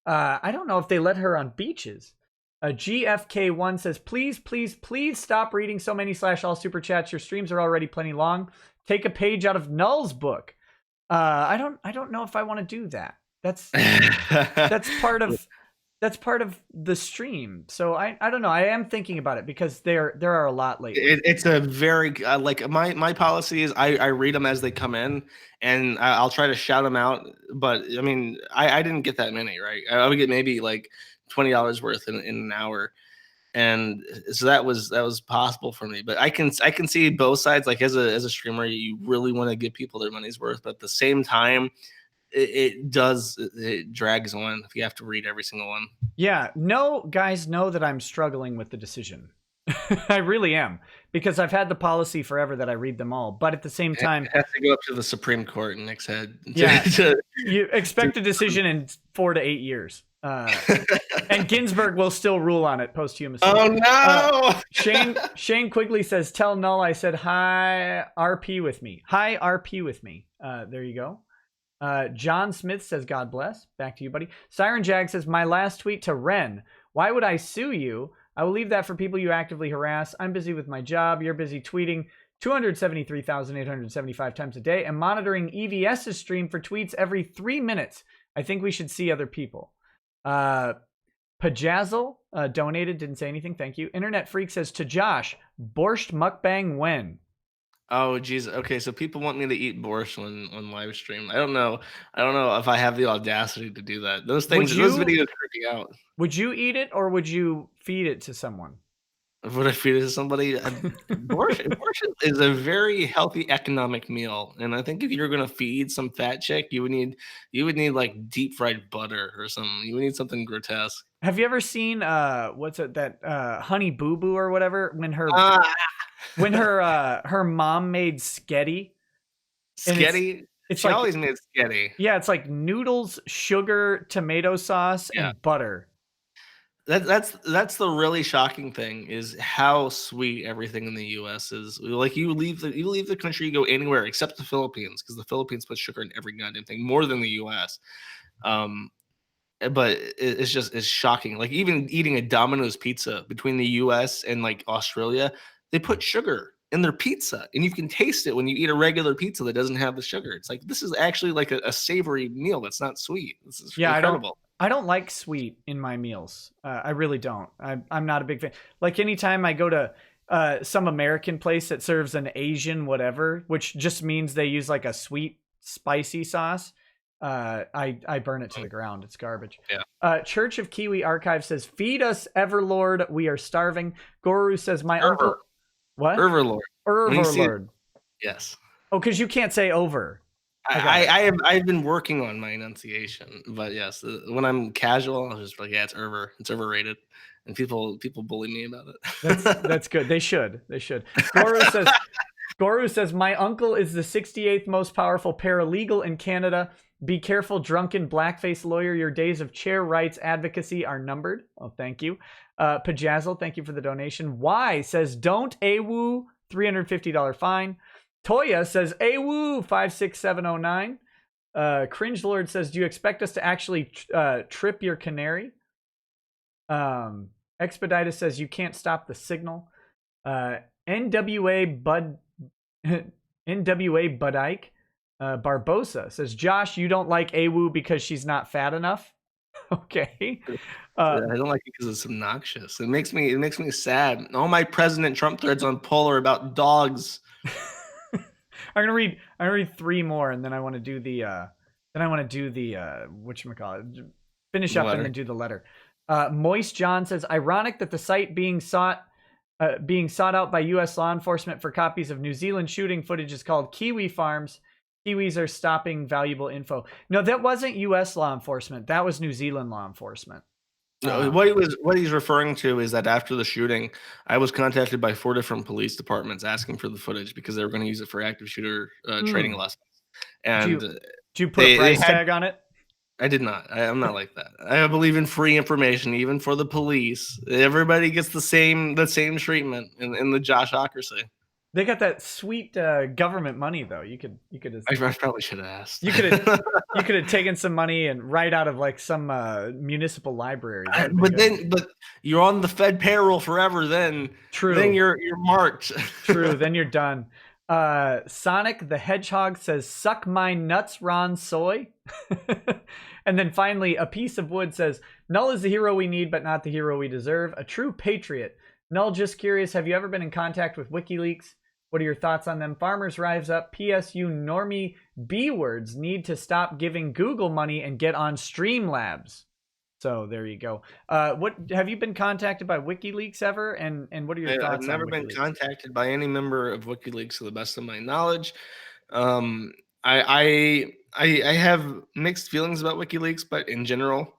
I don't know if they let her on beaches. GFK1 says, please stop reading so many /all super chats. Your streams are already plenty long. Take a page out of Null's book. I don't know if I want to do that. That's part of the stream. So I don't know. I am thinking about it because there are a lot lately. It's a very like my policy is I read them as they come in, and I'll try to shout them out. But I mean, I didn't get that many, right? I would get maybe like $20 worth in an hour, and so that was possible for me. But I can see both sides. Like as a streamer, you really want to give people their money's worth, but at the same time, it drags on if you have to read every single one. Yeah, no, guys know that I'm struggling with the decision. I really am, because I've had the policy forever that I read them all, but at the same time, it has to go up to the Supreme Court and Nick's head. Yeah, you expect a decision in 4 to 8 years. And Ginsburg will still rule on it posthumously. Oh no! Shane Quigley says, "Tell Null I said hi RP with me. Hi RP with me." There you go. John Smith says, "God bless." Back to you, buddy. Siren Jag says, "My last tweet to Ren. Why would I sue you? I will leave that for people you actively harass. I'm busy with my job. You're busy tweeting 273,875 times a day and monitoring EVS's stream for tweets every 3 minutes. I think we should see other people." Pajazzle donated, didn't say anything. Thank you. Internet Freak says, to Josh, borscht mukbang when? Oh geez. Okay, so people want me to eat borscht on live stream. I don't know if I have the audacity to do that. Those videos creep me out. Would you eat it or would you feed it to someone? Would I feed it to somebody? Borscht is a very healthy economic meal, and I think if you're gonna feed some fat chick, you would need like deep fried butter or something. You would need something grotesque. Have you ever seen what's it that Honey Boo Boo or whatever when her mom made sketty? Sketty? It's She like, always made spaghetti. yeah, it's like noodles, sugar, tomato sauce, Yeah. and butter. That's the really shocking thing is how sweet everything in the U.S. is. Like you leave the country, you go anywhere except the Philippines because the Philippines puts sugar in every goddamn thing more than the U.S. Um, but it's shocking. Like even eating a Domino's pizza between the U.S. and like Australia, they put sugar in their pizza, and you can taste it when you eat a regular pizza that doesn't have the sugar. It's like this is actually like a savory meal that's not sweet. This is Yeah, incredible. I don't like sweet in my meals. I really don't. I'm not a big fan. Like anytime I go to some American place that serves an Asian whatever, which just means they use like a sweet spicy sauce, I burn it to the ground. It's garbage. Yeah. Church of Kiwi Archive says, "Feed us, Everlord. We are starving." Goru says, "My Erver. uncle." What? Overlord. When you see it, Everlord. yes. Oh, because you can't say over. I've been working on my enunciation, but yes, when I'm casual, I'm just like, yeah, it's overrated, and people bully me about it. That's good. They should. They should. Goru says, "My uncle is the 68th most powerful paralegal in Canada. Be careful, drunken blackface lawyer. Your days of chair rights advocacy are numbered." Oh, thank you. Pajazzle, thank you for the donation. Y says, "Don't AWOO, $350 fine." Toya says, AWOO, 56709. Cringe Lord says, "Do you expect us to actually trip your canary?" Expeditus says, "You can't stop the signal." NWA Budike Barbosa says, "Josh, you don't like AWOO because she's not fat enough." Okay. I don't like it because it's obnoxious. It makes me sad. All my President Trump threads on Poll are about dogs. I'm gonna read three more, and then I want to do the whatchamacallit, finish up and then do the letter. Moist John says, "Ironic that the site being sought out by U.S. law enforcement for copies of New Zealand shooting footage is called Kiwifarms. Kiwis are stopping valuable info." No, that wasn't U.S. law enforcement. That was New Zealand law enforcement. No, what he's referring to is that after the shooting, I was contacted by 4 different police departments asking for the footage because they were going to use it for active shooter training lessons. And Did you put a price tag on it? I did not. I'm not like that. I believe in free information, even for the police. Everybody gets the same treatment in the Joshocracy. They got that sweet government money though. You could. I probably should have asked. You could have taken some money and right out of like some municipal library. But you're on the Fed payroll forever. Then true. Then you're marked. True. Then you're done. Sonic the Hedgehog says, "Suck my nuts, Ron Soy." And then finally, A Piece of Wood says, "Null is the hero we need, but not the hero we deserve. A true patriot. Null, just curious, have you ever been in contact with WikiLeaks? What are your thoughts on them? Farmers rise up. PSU normie B-words need to stop giving Google money and get on Streamlabs." So there you go. What have you been contacted by WikiLeaks ever? And what are your thoughts? I've never been contacted by any member of WikiLeaks to the best of my knowledge. I have mixed feelings about WikiLeaks, but in general,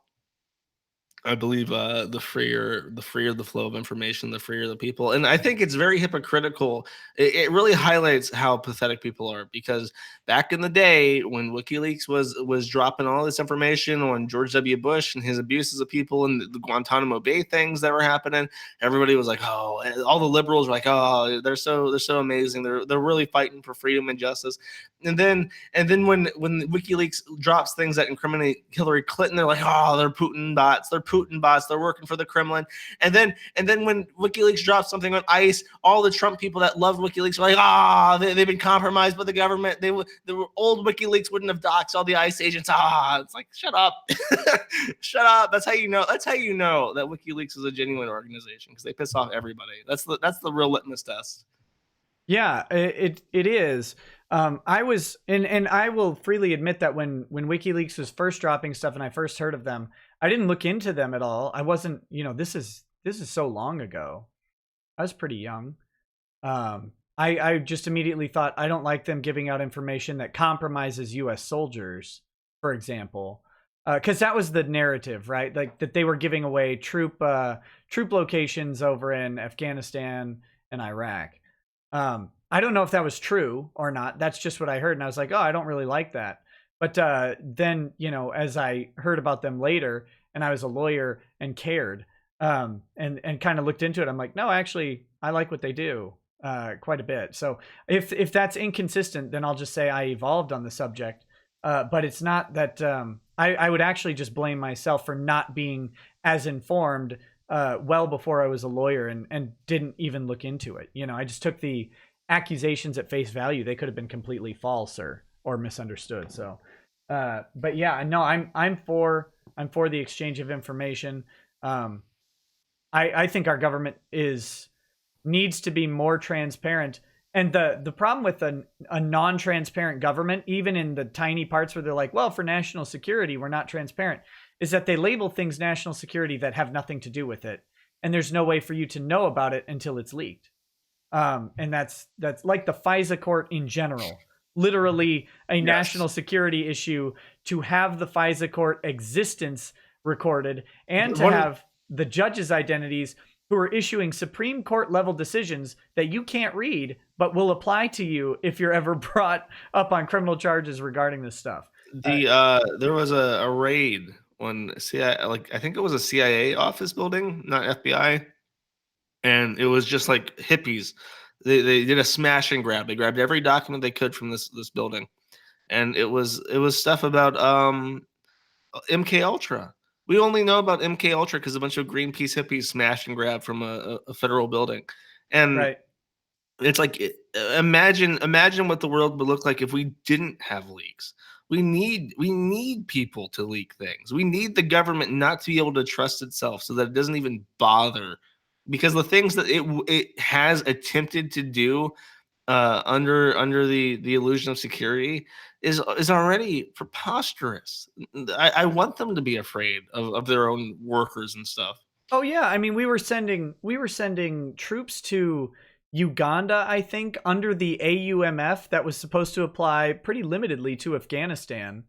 I believe the freer the flow of information, the freer the people. And I think it's very hypocritical. It really highlights how pathetic people are, because back in the day when WikiLeaks was dropping all this information on George W. Bush and his abuses of people and the Guantanamo Bay things that were happening, everybody was like, oh, all the liberals were like, oh, they're so amazing. They're really fighting for freedom and justice. And then when WikiLeaks drops things that incriminate Hillary Clinton, they're like, oh, they're Putin bots. They're working for the Kremlin. And then when WikiLeaks drops something on ICE, all the Trump people that loved WikiLeaks are like, they've been compromised by the government. The old WikiLeaks wouldn't have doxed all the ICE agents. It's like, shut up. Shut up. That's how you know that WikiLeaks is a genuine organization, because they piss off everybody. That's the real litmus test. Yeah, it is. I was, and I will freely admit that when WikiLeaks was first dropping stuff and I first heard of them, I didn't look into them at all. I wasn't, this is so long ago. I was pretty young. I just immediately thought, I don't like them giving out information that compromises U.S. soldiers, for example, because that was the narrative, right? Like that they were giving away troop locations over in Afghanistan and Iraq. I don't know if that was true or not. That's just what I heard. And I was like, oh, I don't really like that. But then, as I heard about them later and I was a lawyer and cared, and kind of looked into it, I'm like, no, actually, I like what they do quite a bit. So if that's inconsistent, then I'll just say I evolved on the subject. But it's not that I would actually just blame myself for not being as informed well before I was a lawyer and didn't even look into it. I just took the accusations at face value. They could have been completely false or misunderstood. So, but yeah, no, I'm for the exchange of information. I think our government needs to be more transparent. And the problem with a non-transparent government, even in the tiny parts where they're like, well, for national security, we're not transparent, is that they label things national security that have nothing to do with it. And there's no way for you to know about it until it's leaked. And that's like the FISA court in general, literally a national security issue to have the FISA court existence recorded and to have the judges' identities who are issuing Supreme Court level decisions that you can't read, but will apply to you if you're ever brought up on criminal charges regarding this stuff. There was a raid on CIA, I think it was a CIA office building, not FBI, and it was just like hippies. They did a smash and grab. They grabbed every document they could from this building, and it was stuff about MK Ultra. We only know about MK Ultra because a bunch of Greenpeace hippies smashed and grabbed from a federal building, and right. It's like imagine what the world would look like if we didn't have leaks. We need people to leak things. We need the government not to be able to trust itself so that it doesn't even bother, because the things that it has attempted to do under the illusion of security is already preposterous. I want them to be afraid of their own workers and stuff. Oh yeah, I mean we were sending troops to Uganda, I think, under the AUMF that was supposed to apply pretty limitedly to Afghanistan,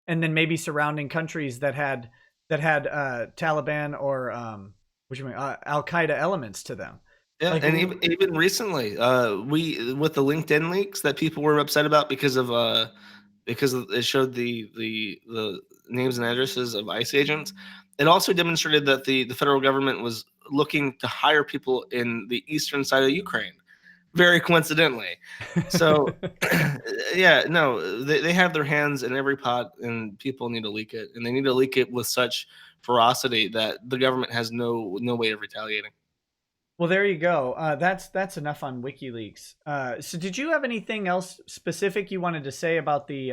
and then maybe surrounding countries that had Taliban or Al Qaeda elements to them. Yeah, like, and even recently, we with the LinkedIn leaks that people were upset about because it showed the names and addresses of ICE agents. It also demonstrated that the federal government was looking to hire people in the eastern side of Ukraine, very coincidentally. So, yeah, no, they have their hands in every pot, and people need to leak it, and they need to leak it with such ferocity that the government has no way of retaliating. Well, there you go. That's enough on WikiLeaks. So, did you have anything else specific you wanted to say about the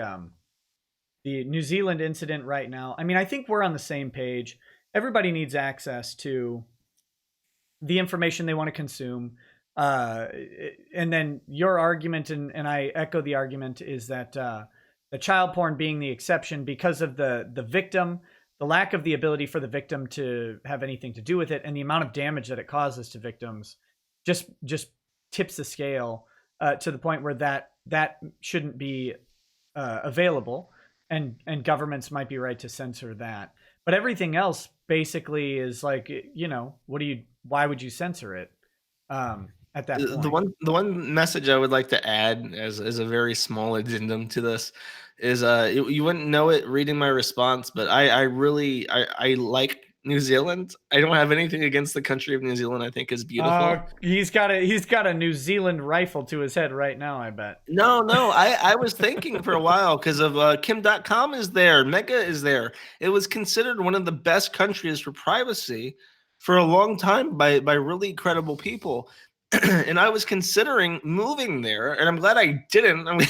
New Zealand incident right now? I mean, I think we're on the same page. Everybody needs access to the information they want to consume. And then your argument, and I echo the argument, is that the child porn being the exception because of the victim, the lack of the ability for the victim to have anything to do with it, and the amount of damage that it causes to victims just tips the scale to the point where that shouldn't be available, and governments might be right to censor that. But everything else basically is like, why would you censor it at that point? The one message I would like to add as a very small addendum to this is you wouldn't know it reading my response, but I really like New Zealand. I don't have anything against the country of New Zealand. I think is beautiful. He's got a New Zealand rifle to his head right now, I bet. No, I was thinking for a while because of Kim.com is there, Mega is there. It was considered one of the best countries for privacy for a long time by really credible people. And I was considering moving there, and I'm glad I didn't. I mean,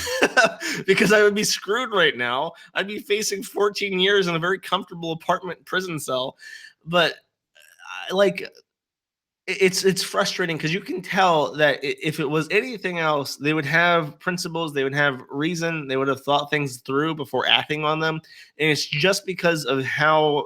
because I would be screwed right now. I'd be facing 14 years in a very comfortable apartment prison cell. But it's frustrating because you can tell that if it was anything else, they would have principles, they would have reason, they would have thought things through before acting on them. And it's just because of how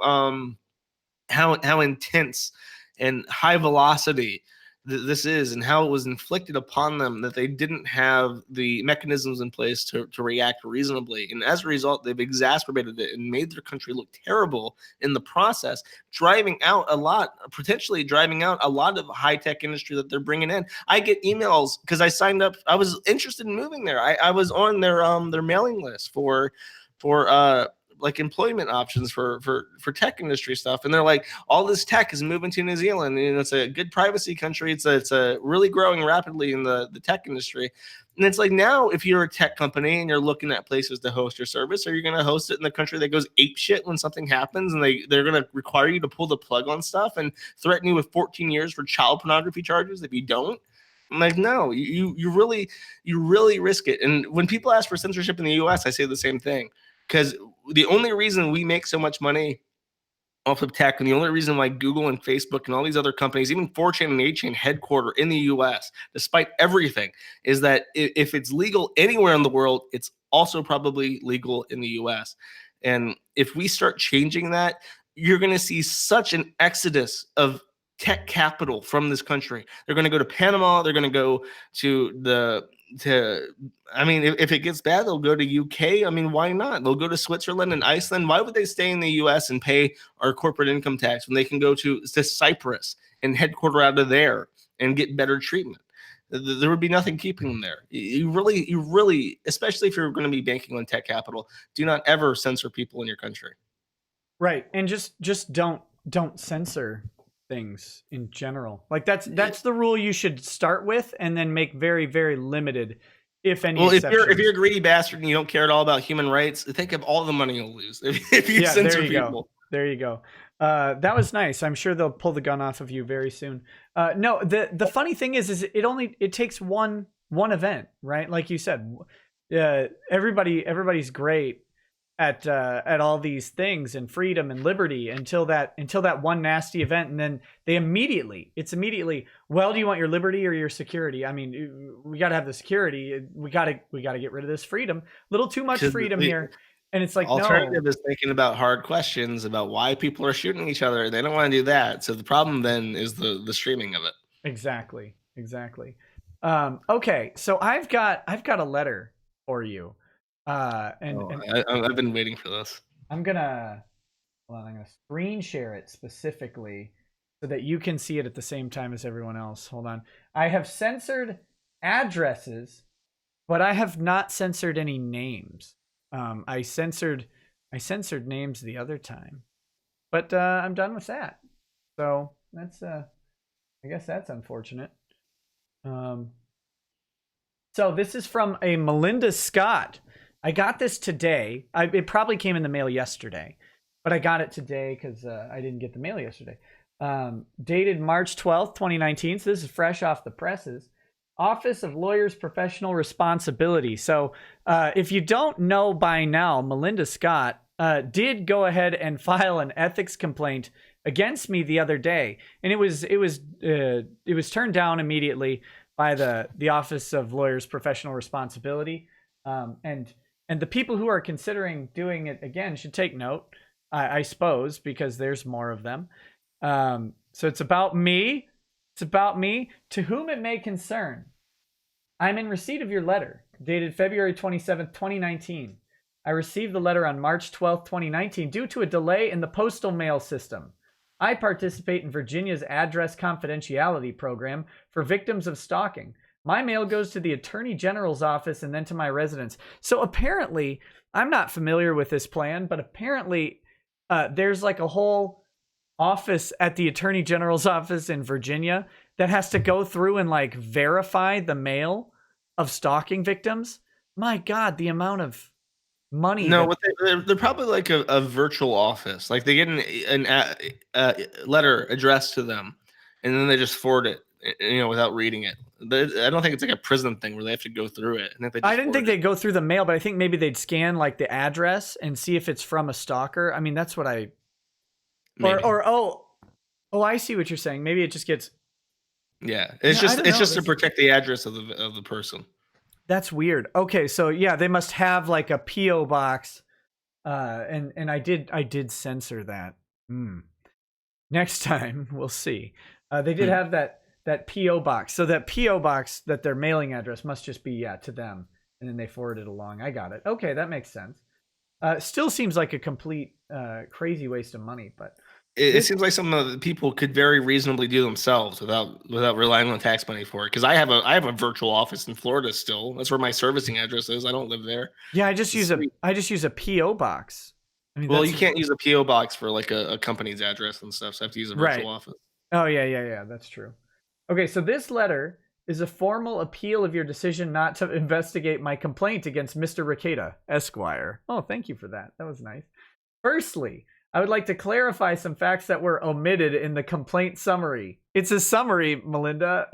intense and high velocity this is and how it was inflicted upon them, that they didn't have the mechanisms in place to react reasonably. And as a result, they've exacerbated it and made their country look terrible in the process, potentially driving out a lot of high-tech industry that they're bringing in. I get emails because I signed up. I was interested in moving there. I was on their mailing list for like employment options for tech industry stuff, and they're like, all this tech is moving to New Zealand, and it's a good privacy country. It's a really growing rapidly in the tech industry. And it's like, now if you're a tech company and you're looking at places to host your service, are you going to host it in the country that goes ape shit when something happens, and they're going to require you to pull the plug on stuff and threaten you with 14 years for child pornography charges if you don't? I'm like, no, you really risk it. And when people ask for censorship in the US, I say the same thing, because the only reason we make so much money off of tech, and the only reason why Google and Facebook and all these other companies, even 4chan and 8chan, headquarter in the US, despite everything, is that if it's legal anywhere in the world, it's also probably legal in the US. And if we start changing that, you're going to see such an exodus of tech capital from this country. They're going to go to Panama. They're going to go to I mean, if it gets bad, they'll go to UK. I mean, why not? They'll go to Switzerland and Iceland. Why would they stay in the US and pay our corporate income tax when they can go to Cyprus and headquarter out of there and get better treatment? There would be nothing keeping them there. You really, especially if you're going to be banking on tech capital, do not ever censor people in your country. Right. And just don't censor things in general. Like that's the rule you should start with, and then make very, very limited, if any. Well, if you're a greedy bastard and you don't care at all about human rights, think of all the money you'll lose if you censor people. There you go. That was nice. I'm sure they'll pull the gun off of you very soon. No, the funny thing is it takes one event, right? Like you said, everybody's great at all these things and freedom and liberty until that one nasty event, and then it's immediately, well, do you want your liberty or your security? I mean, we got to have the security. We got to get rid of this freedom. A little too much freedom here. And it's like, alternative is thinking about hard questions about why people are shooting each other. They don't want to do that. So the problem then is the streaming of it. Exactly. Okay, so I've got a letter for you. I've been waiting for this. I'm gonna screen share it specifically so that you can see it at the same time as everyone else. Hold on. I have censored addresses, but I have not censored any names. I censored names the other time, but I'm done with that. So that's I guess that's unfortunate. So this is from a Melinda Scott. I got this today. It probably came in the mail yesterday, but I got it today because I didn't get the mail yesterday. Dated March 12th, 2019. So this is fresh off the presses. Office of Lawyers Professional Responsibility. So if you don't know by now, Melinda Scott did go ahead and file an ethics complaint against me the other day, and it was turned down immediately by the Office of Lawyers Professional Responsibility. And the people who are considering doing it again should take note, I suppose, because there's more of them. So it's about me. It's about me. To whom it may concern, I'm in receipt of your letter, dated February 27th, 2019. I received the letter on March 12th, 2019, due to a delay in the postal mail system. I participate in Virginia's address confidentiality program for victims of stalking. My mail goes to the Attorney General's office and then to my residence. So apparently, I'm not familiar with this plan, but apparently there's like a whole office at the Attorney General's office in Virginia that has to go through and like verify the mail of stalking victims. My God, the amount of money. No, they're probably like a virtual office. Like they get a letter addressed to them, and then they just forward it, without reading it. I don't think it's like a prison thing where they have to go through it. I didn't think they'd go through the mail, but I think maybe they'd scan like the address and see if it's from a stalker. I mean, that's what I. Maybe. I see what you're saying. Maybe it just gets. Yeah, it's just to protect the address of the person. That's weird. Okay, so yeah, they must have like a PO box, and I did censor that. Next time we'll see. They did have that That PO box. So that PO box, that their mailing address must just be to them, and then they forward it along. I got it. Okay, that makes sense. Still seems like a complete crazy waste of money, but it seems like some of the people could very reasonably do themselves without relying on tax money for it. Because I have a virtual office in Florida still. That's where my servicing address is. I don't live there. Yeah, I just use a PO box. I mean, well, you can't use a PO box for like a company's address and stuff. So I have to use a virtual office. Oh yeah. That's true. Okay, so this letter is a formal appeal of your decision not to investigate my complaint against Mr. Rekieta, Esquire. Oh, thank you for that. That was nice. Firstly, I would like to clarify some facts that were omitted in the complaint summary. It's a summary, Melinda.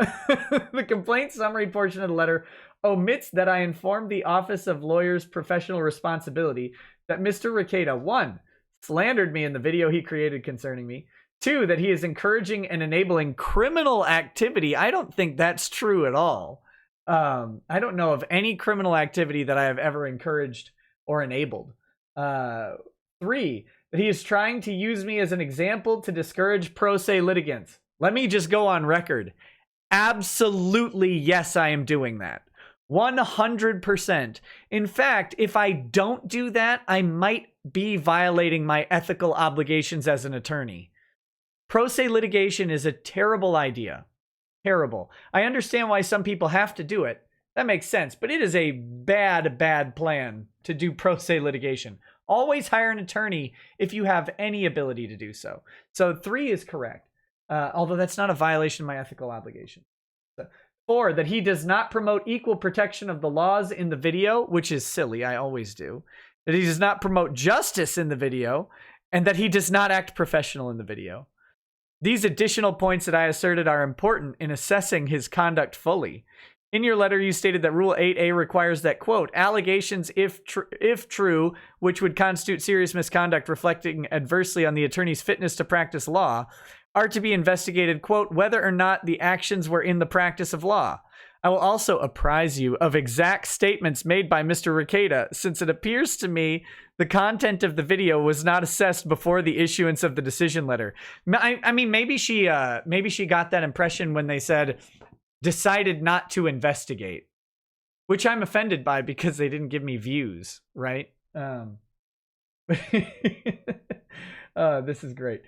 The complaint summary portion of the letter omits that I informed the Office of Lawyers' Professional Responsibility that Mr. Rekieta, 1, slandered me in the video he created concerning me. 2, that he is encouraging and enabling criminal activity. I don't think that's true at all. I don't know of any criminal activity that I have ever encouraged or enabled. 3, that he is trying to use me as an example to discourage pro se litigants. Let me just go on record. Absolutely, yes, I am doing that. 100%. In fact, if I don't do that, I might be violating my ethical obligations as an attorney. Pro se litigation is a terrible idea. Terrible. I understand why some people have to do it. That makes sense. But it is a bad plan to do pro se litigation. Always hire an attorney if you have any ability to do so. So 3 is correct. Although that's not a violation of my ethical obligation. 4, that he does not promote equal protection of the laws in the video, which is silly. I always do. That he does not promote justice in the video, and that he does not act professional in the video. These additional points that I asserted are important in assessing his conduct fully. In your letter, you stated that Rule 8A requires that, quote, allegations, if true, which would constitute serious misconduct reflecting adversely on the attorney's fitness to practice law, are to be investigated, quote, whether or not the actions were in the practice of law. I will also apprise you of exact statements made by Mr. Rekieta, since it appears to me the content of the video was not assessed before the issuance of the decision letter. I mean, maybe she got that impression when they said decided not to investigate, which I'm offended by because they didn't give me views, right? This is great.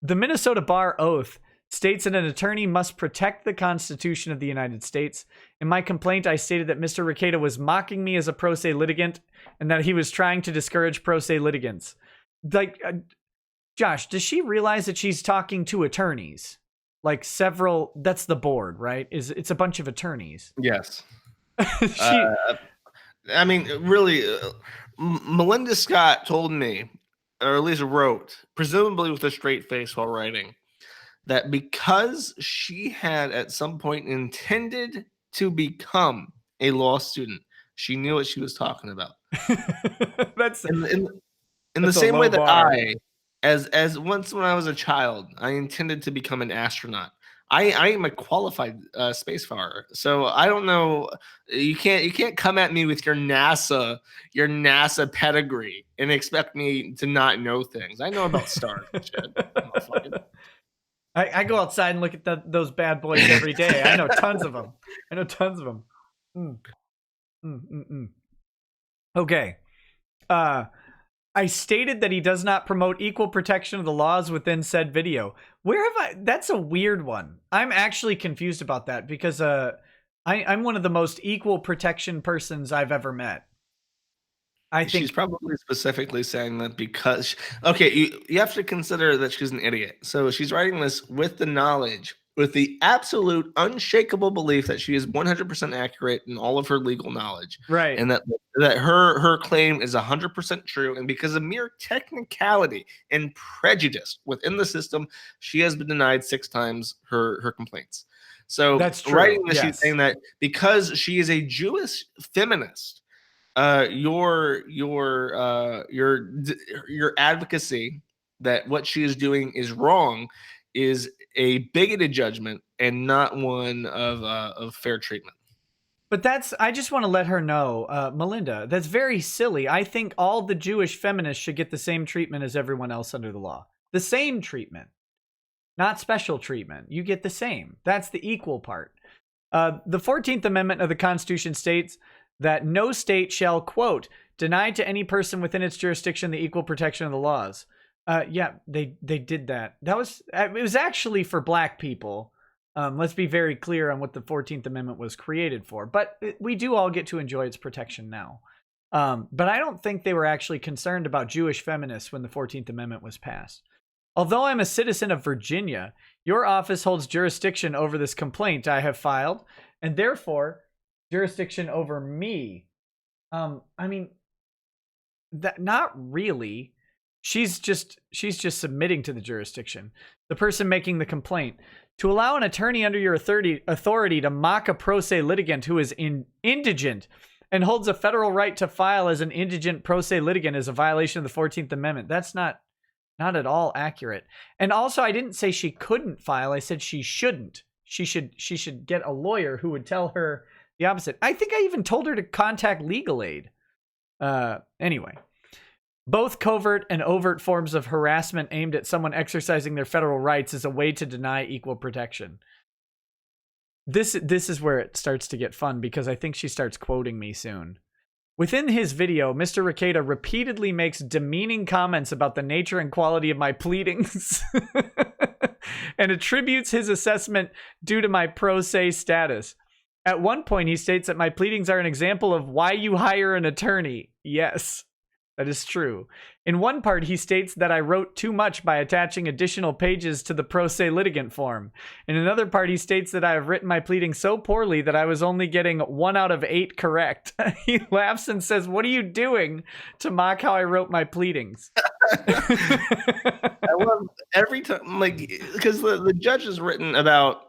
The Minnesota Bar Oath states that an attorney must protect the Constitution of the United States. In my complaint, I stated that Mr. Rekieta was mocking me as a pro se litigant and that he was trying to discourage pro se litigants. Like, Josh, does she realize that she's talking to attorneys? Like several, that's the board, right? It's a bunch of attorneys. Yes. I mean, really, Melinda Scott told me, or at least wrote, presumably with a straight face while writing, that because she had at some point intended to become a law student, she knew what she was talking about. That's in the same way that I, as once when I was a child, I intended to become an astronaut. I am a qualified spacefarer, so I don't know. You can't come at me with your NASA pedigree and expect me to not know things. I know about stars and shit. I go outside and look at those bad boys every day. I know tons of them. Okay. I stated that he does not promote equal protection of the laws within said video. Where have I? That's a weird one. I'm actually confused about that because I'm one of the most equal protection persons I've ever met. I think she's probably specifically saying that because, okay, you have to consider that she's an idiot. So she's writing this with the knowledge, with the absolute unshakable belief that she is 100% accurate in all of her legal knowledge. Right. And that her claim is 100% true. And because of mere technicality and prejudice within the system, she has been denied 6 times her complaints. So that's true. Writing this, she's saying that because she is a Jewish feminist, your advocacy that what she is doing is wrong is a bigoted judgment and not one of fair treatment. But I just want to let her know, Melinda, that's very silly. I think all the Jewish feminists should get the same treatment as everyone else under the law. The same treatment. not special treatment. You get the same. That's the equal part. The 14th Amendment of the Constitution states that no state shall, quote, deny to any person within its jurisdiction the equal protection of the laws. Yeah, they did that. It was actually for black people. Let's be very clear on what the 14th Amendment was created for. But we do all get to enjoy its protection now. But I don't think they were actually concerned about Jewish feminists when the 14th Amendment was passed. Although I'm a citizen of Virginia, your office holds jurisdiction over this complaint I have filed, and therefore jurisdiction over me. I mean, that not really. She's just submitting to the jurisdiction. The person making the complaint. To allow an attorney under your authority to mock a pro se litigant who is indigent and holds a federal right to file as an indigent pro se litigant is a violation of the 14th Amendment. That's not at all accurate. And also, I didn't say she couldn't file. I said she shouldn't. She should get a lawyer who would tell her the opposite. I think I even told her to contact legal aid. Anyway, both covert and overt forms of harassment aimed at someone exercising their federal rights is a way to deny equal protection. This is where it starts to get fun, because I think she starts quoting me soon. Within his video, Mr. Rekieta repeatedly makes demeaning comments about the nature and quality of my pleadings and attributes his assessment due to my pro se status. At one point, he states that my pleadings are an example of why you hire an attorney. Yes, that is true. In one part, he states that I wrote too much by attaching additional pages to the pro se litigant form. In another part, he states that I have written my pleading so poorly that I was only getting 1 out of 8 correct. He laughs and says, "What are you doing?" to mock how I wrote my pleadings. I love every time, like, because the judge has written about,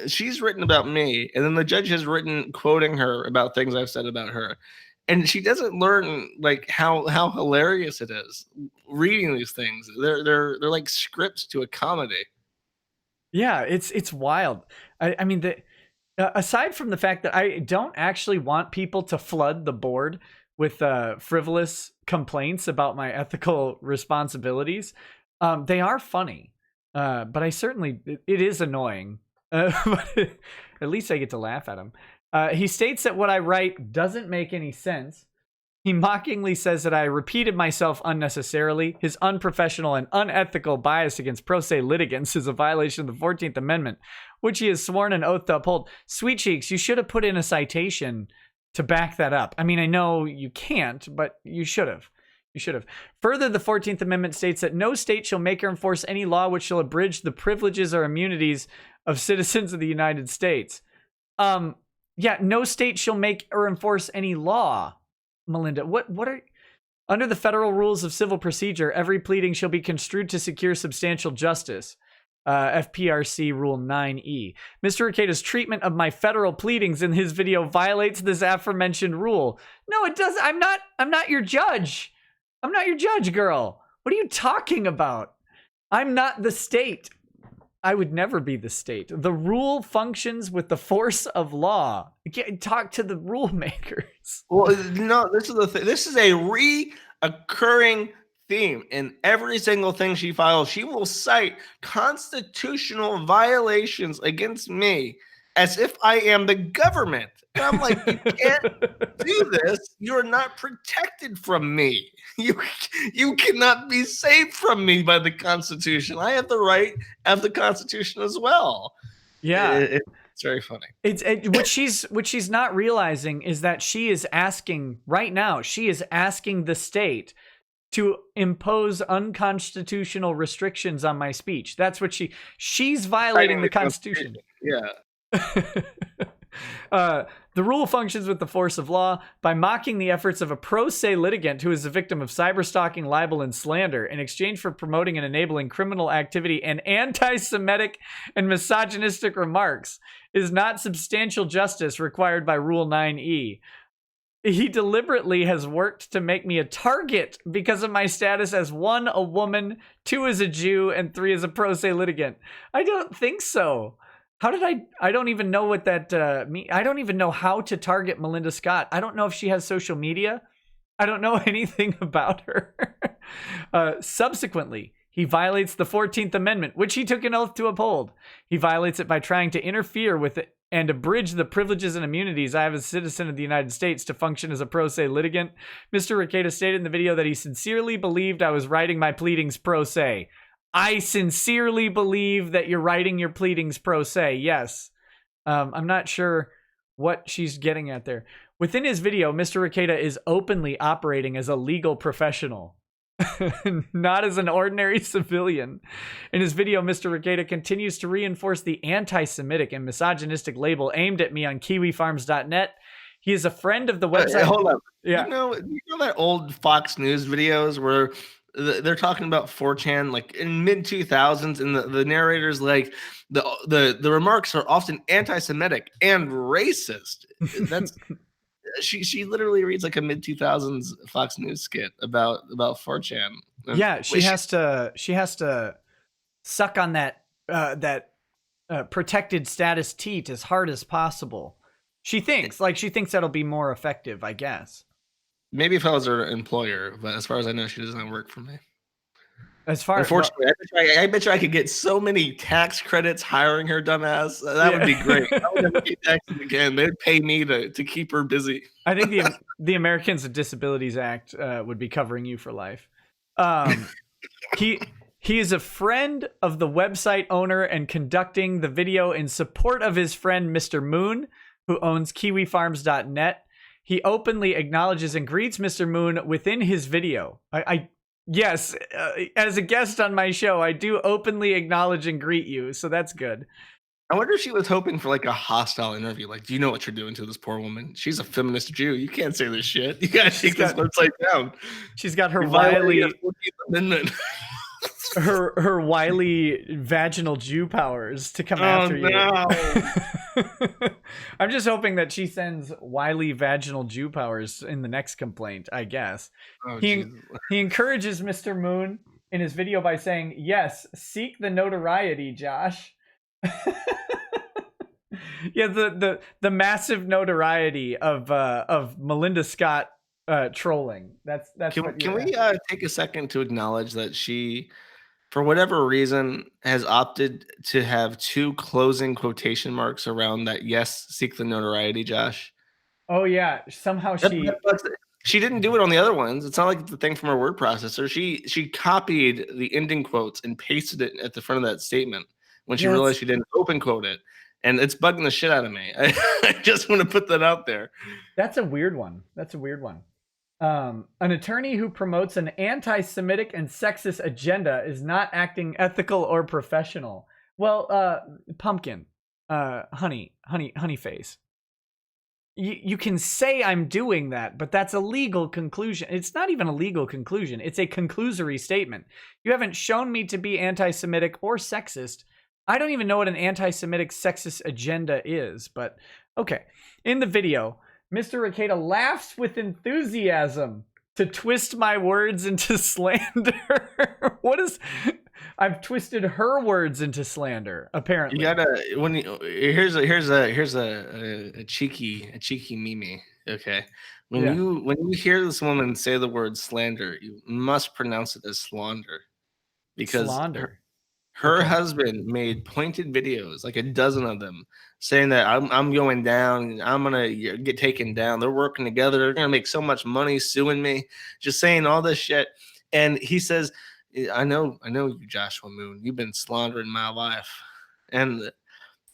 she's written about me, and then the judge has written quoting her about things I've said about her. And she doesn't learn like how hilarious it is reading these things. They're like scripts to a comedy. Yeah, it's wild. I mean, aside from the fact that I don't actually want people to flood the board with frivolous complaints about my ethical responsibilities, they are funny. But it is annoying. But at least I get to laugh at them. He states that what I write doesn't make any sense. He mockingly says that I repeated myself unnecessarily. His unprofessional and unethical bias against pro se litigants is a violation of the 14th Amendment, which he has sworn an oath to uphold. Sweet Cheeks, you should have put in a citation to back that up. I mean, I know you can't, but you should have. You should have. Further, the 14th Amendment states that no state shall make or enforce any law which shall abridge the privileges or immunities of citizens of the United States. Yeah, no state shall make or enforce any law. Melinda, what are... Under the federal rules of civil procedure, every pleading shall be construed to secure substantial justice. FPRC Rule 9E. Mr. Rekieta's treatment of my federal pleadings in his video violates this aforementioned rule. No, it doesn't. I'm not your judge. I'm not your judge, girl. What are you talking about? I'm not the state. I would never be the state. The rule functions with the force of law. You can't talk to the rule makers. Well, no, this is the thing. This is a reoccurring theme in every single thing she files. She will cite constitutional violations against me as if I am the government. And I'm like, you can't do this. You're not protected from me. You cannot be saved from me by the Constitution. I have the right of the Constitution as well. Yeah. It's very funny. What she's not realizing is that she is asking right now, she is asking the state to impose unconstitutional restrictions on my speech. That's what she's violating the Constitution. Yeah. The rule functions with the force of law by mocking the efforts of a pro se litigant who is a victim of cyberstalking, libel, and slander in exchange for promoting and enabling criminal activity and anti-Semitic and misogynistic remarks is not substantial justice required by Rule 9E. He deliberately has worked to make me a target because of my status as 1, a woman, 2, as a Jew, and 3, as a pro se litigant. I don't think so. How did I don't even know what that means. I don't even know how to target Melinda Scott. I don't know if she has social media. I don't know anything about her. Subsequently, He violates the 14th Amendment, which he took an oath to uphold. He violates it by trying to interfere with it and abridge the privileges and immunities I have as a citizen of the United States to function as a pro se litigant. Mr. Rekieta stated in the video that he sincerely believed I was writing my pleadings pro se. I sincerely believe that you're writing your pleadings pro se. Yes. I'm not sure what she's getting at there. Within his video, Mr. Rekieta is openly operating as a legal professional, not as an ordinary civilian. In his video, Mr. Rekieta continues to reinforce the anti-Semitic and misogynistic label aimed at me on Kiwifarms.net. He is a friend of the website. Hey, hold up. Yeah. You know that old Fox News videos where they're talking about 4chan like in mid 2000s, and the narrators like the remarks are often anti-Semitic and racist. That's she literally reads like a mid 2000s Fox News skit about 4chan. Yeah, she has to suck on that protected status teat as hard as possible. She thinks that'll be more effective, I guess. Maybe if I was her employer, but as far as I know, she doesn't work for me. Unfortunately, I bet you I could get so many tax credits hiring her dumbass. That would be great. I would never be taxed again. They'd pay me to keep her busy. I think the Americans with Disabilities Act would be covering you for life. He is a friend of the website owner and conducting the video in support of his friend Mr. Moon, who owns Kiwifarms.net. He openly acknowledges and greets Mr. Moon within his video. Yes, as a guest on my show, I do openly acknowledge and greet you, so that's good. I wonder if she was hoping for like a hostile interview. Like, do you know what you're doing to this poor woman? She's a feminist Jew. You can't say this shit. You gotta take this website down. She's got her wily Amendment. her wily vaginal Jew powers to come after you. I'm just hoping that she sends wily vaginal Jew powers in the next complaint, I guess. He encourages Mr. Moon in his video by saying, "Yes, seek the notoriety, Josh." Yeah, the massive notoriety of Melinda Scott trolling. That's can we take a second to acknowledge that she, for whatever reason, has opted to have 2 closing quotation marks around that "yes, seek the notoriety, Josh." Oh yeah, somehow she didn't do it on the other ones. It's not like the thing from her word processor. She copied the ending quotes and pasted it at the front of that statement when she realized she didn't open quote it. And it's bugging the shit out of me. I just want to put that out there. That's a weird one. An attorney who promotes an anti-Semitic and sexist agenda is not acting ethical or professional. Well, Pumpkin, honey face. You can say I'm doing that, but that's a legal conclusion. It's not even a legal conclusion. It's a conclusory statement. You haven't shown me to be anti-Semitic or sexist. I don't even know what an anti-Semitic sexist agenda is, but okay. In the video, Mr. Rekieta laughs with enthusiasm to twist my words into slander. I've twisted her words into slander, apparently. You gotta here's a cheeky meme. Okay. When you hear this woman say the word slander, you must pronounce it as slander. Because her husband made pointed videos, like a dozen of them, saying that I'm going down, I'm gonna get taken down. They're working together. They're gonna make so much money suing me. Just saying all this shit. And he says, I know you, Joshua Moon. You've been slandering my life. And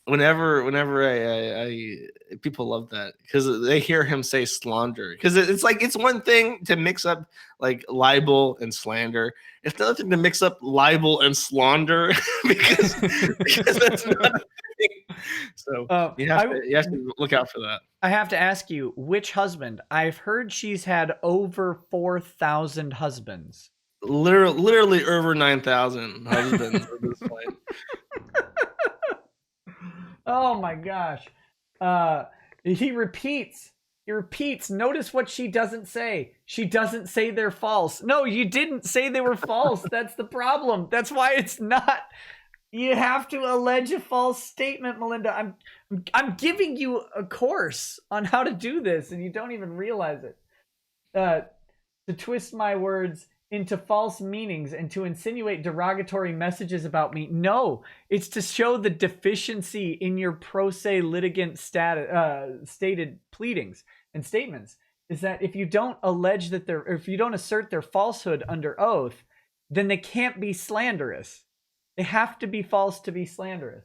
whenever I people love that because they hear him say slander, because it's like it's one thing to mix up like libel and slander. It's another thing to mix up libel and slander because that's not a thing. So you have to look out for that. I have to ask you, which husband? I've heard she's had over 4,000 husbands. Literally over 9,000 husbands at this point. Oh my gosh. He repeats. Notice what she doesn't say. She doesn't say they're false. No, you didn't say they were false. That's the problem. That's why it's not. You have to allege a false statement, Melinda. I'm giving you a course on how to do this, and you don't even realize it. To twist my words into false meanings and to insinuate derogatory messages about me. No, it's to show the deficiency in your pro se litigant stated pleadings and statements. Is that if you don't allege that or if you don't assert their falsehood under oath, then they can't be slanderous. They have to be false to be slanderous.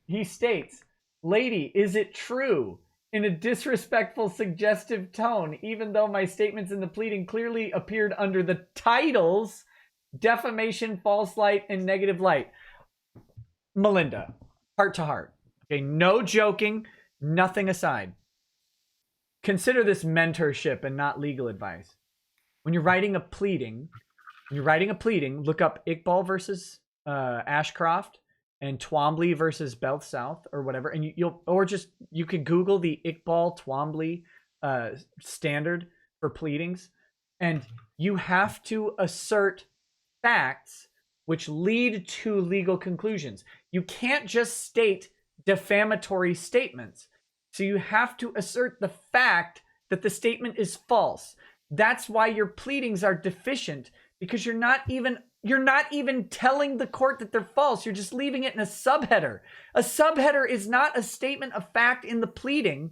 He states, "Lady, is it true?" in a disrespectful, suggestive tone, even though my statements in the pleading clearly appeared under the titles defamation, false light, and negative light. Melinda, heart to heart. Okay, no joking, nothing aside. Consider this mentorship and not legal advice. When you're writing a pleading, look up Iqbal versus Ashcroft and Twombly versus Bell South or whatever, and you could Google the Iqbal Twombly standard for pleadings, and you have to assert facts which lead to legal conclusions. You can't just state defamatory statements. So you have to assert the fact that the statement is false. That's why your pleadings are deficient, because you're not even telling the court that they're false. You're just leaving it in a subheader. A subheader is not a statement of fact in the pleading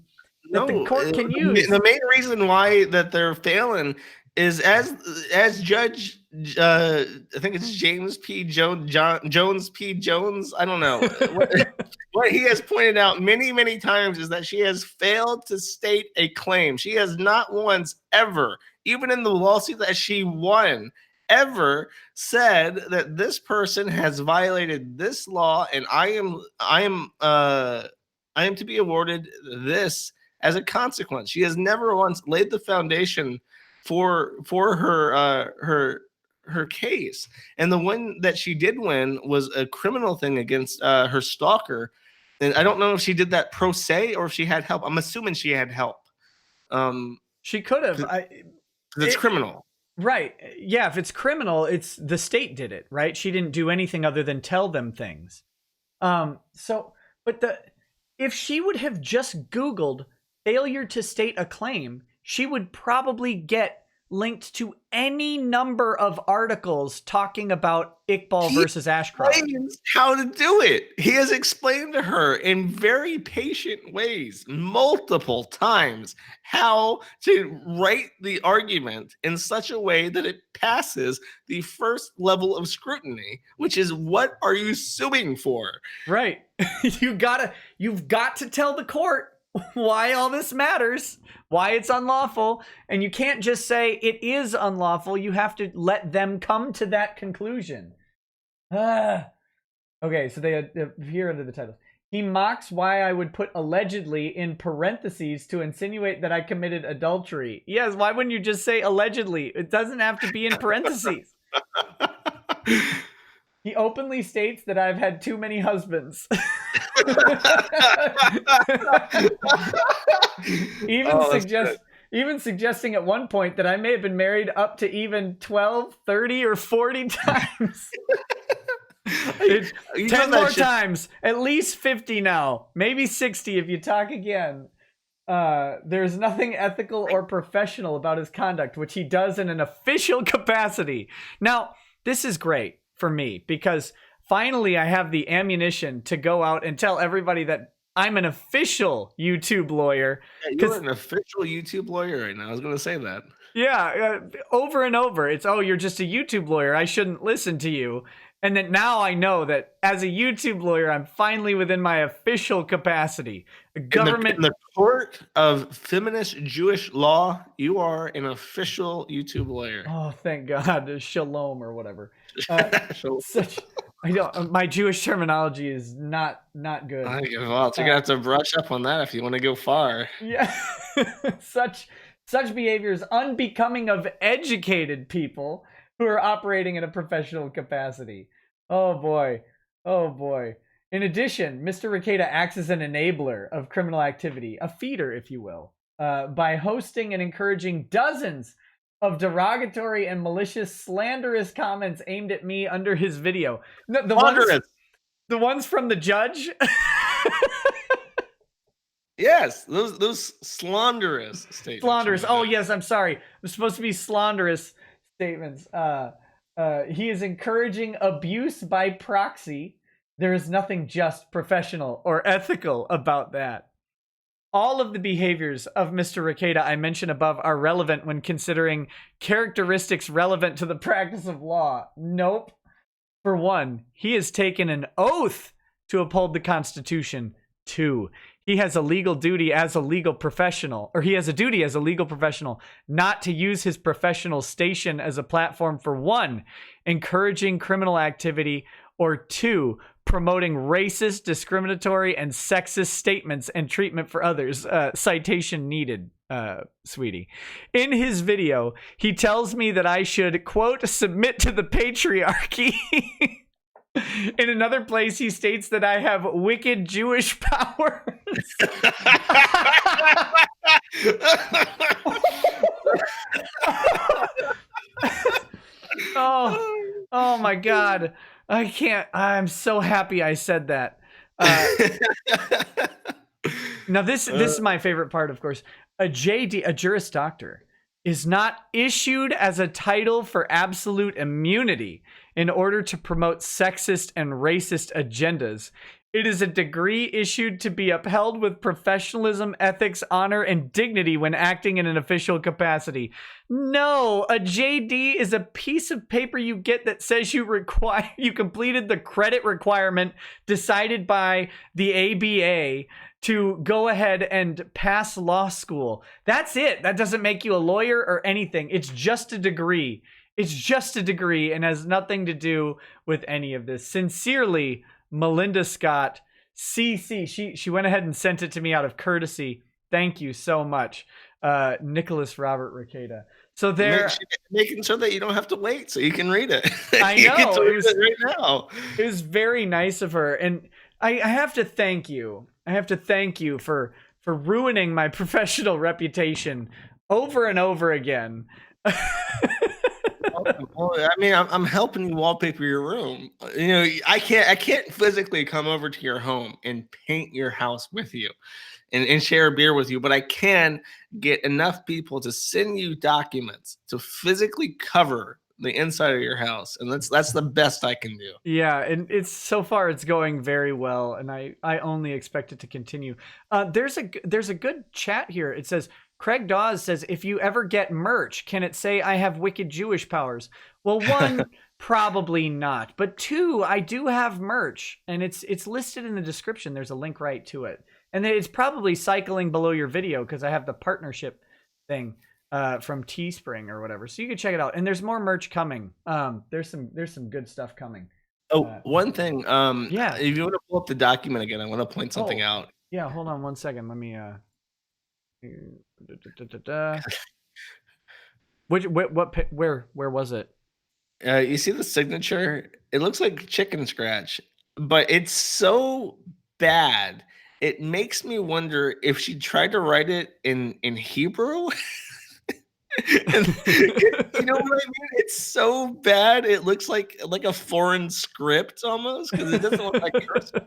that the court can use. The main reason why that they're failing is as Judge I think it's James P. Jones P. Jones. I don't know. What he has pointed out many times is that she has failed to state a claim. She has not once ever, even in the lawsuit that she won, ever said that this person has violated this law and I am to be awarded this as a consequence. She has never once laid the foundation for her case. And the one that she did win was a criminal thing against her stalker. And I don't know if she did that pro se or if she had help. I'm assuming she had help. She could have. It's criminal. Right. Yeah, if it's criminal, it's the state did it, right? She didn't do anything other than tell them things. If she would have just Googled failure to state a claim, she would probably get linked to any number of articles talking about Iqbal versus Ashcroft. He explains how to do it. He has explained to her in very patient ways, multiple times, how to write the argument in such a way that it passes the first level of scrutiny, which is, what are you suing for? Right. You've got to tell the court why all this matters, why it's unlawful, and you can't just say it is unlawful. You have to let them come to that conclusion. Okay, so they here under the title. He mocks why I would put allegedly in parentheses to insinuate that I committed adultery. Yes, why wouldn't you just say allegedly? It doesn't have to be in parentheses. He openly states that I've had too many husbands. Even suggesting at one point that I may have been married up to even 12, 30, or 40 times. 10 more times. At least 50 now. Maybe 60 if you talk again. There's nothing ethical or professional about his conduct, which he does in an official capacity. Now, this is great for me because finally I have the ammunition to go out and tell everybody that I'm an official YouTube lawyer. Yeah, you're an official YouTube lawyer right now. I was going to say that. Yeah, over and over. It's, oh, you're just a YouTube lawyer. I shouldn't listen to you. And then now I know that as a YouTube lawyer, I'm finally within my official capacity. Government in the court of feminist Jewish law, you are an official YouTube lawyer. Oh, thank God. Shalom or whatever. My Jewish terminology is not good. Well, you're gonna have to brush up on that if you want to go far. Yeah. Such behavior is unbecoming of educated people who are operating in a professional capacity. Oh boy. In addition, Mr. Rekieta acts as an enabler of criminal activity, a feeder, if you will, by hosting and encouraging dozens of derogatory and malicious, slanderous comments aimed at me under his video. The ones from the judge? Yes, those slanderous statements. Slanderous. Oh, yes, I'm sorry. I'm supposed to be slanderous statements. He is encouraging abuse by proxy. There is nothing just, professional, or ethical about that. All of the behaviors of Mr. Rekieta I mentioned above are relevant when considering characteristics relevant to the practice of law. Nope. For one, he has taken an oath to uphold the Constitution. Two, he has a legal duty as a legal professional, or he has a duty as a legal professional not to use his professional station as a platform for one, encouraging criminal activity, or two, promoting racist, discriminatory, and sexist statements and treatment for others. Citation needed, sweetie. In his video, he tells me that I should, quote, submit to the patriarchy. In another place, he states that I have wicked Jewish powers. Oh my God. I can't. I'm so happy I said that. Now, this is my favorite part, of course. A JD, a Juris Doctor, is not issued as a title for absolute immunity in order to promote sexist and racist agendas. It is a degree issued to be upheld with professionalism, ethics, honor, and dignity when acting in an official capacity. No, a JD is a piece of paper you get that says you completed the credit requirement decided by the ABA to go ahead and pass law school. That's it. That doesn't make you a lawyer or anything. It's just a degree. It's just a degree and has nothing to do with any of this. Sincerely, Melinda Scott, CC. She went ahead and sent it to me out of courtesy. Thank you so much, Nicholas Robert Rekieta. So they're making sure that you don't have to wait, so you can read it. I know it was right now. It was very nice of her, and I have to thank you. I have to thank you for ruining my professional reputation over and over again. Well, I mean, I'm helping you wallpaper your room. You know, I can't physically come over to your home and paint your house with you and share a beer with you, but I can get enough people to send you documents to physically cover the inside of your house, and that's the best I can do. Yeah, and it's so far it's going very well, and I only expect it to continue. There's a good chat here. It says, Craig Dawes says, if you ever get merch, can it say I have wicked Jewish powers? Well, one, probably not. But two, I do have merch, and it's listed in the description. There's a link right to it. And it's probably cycling below your video because I have the partnership thing from Teespring or whatever. So you can check it out. And there's more merch coming. There's some good stuff coming. Oh, one thing. Yeah. If you want to pull up the document again, I want to point something out. Yeah, hold on 1 second. Let me where was it? You see the signature? It looks like chicken scratch, but it's so bad. It makes me wonder if she tried to write it in Hebrew. And, you know what I mean? It's so bad. It looks like a foreign script almost because it doesn't look like cursive.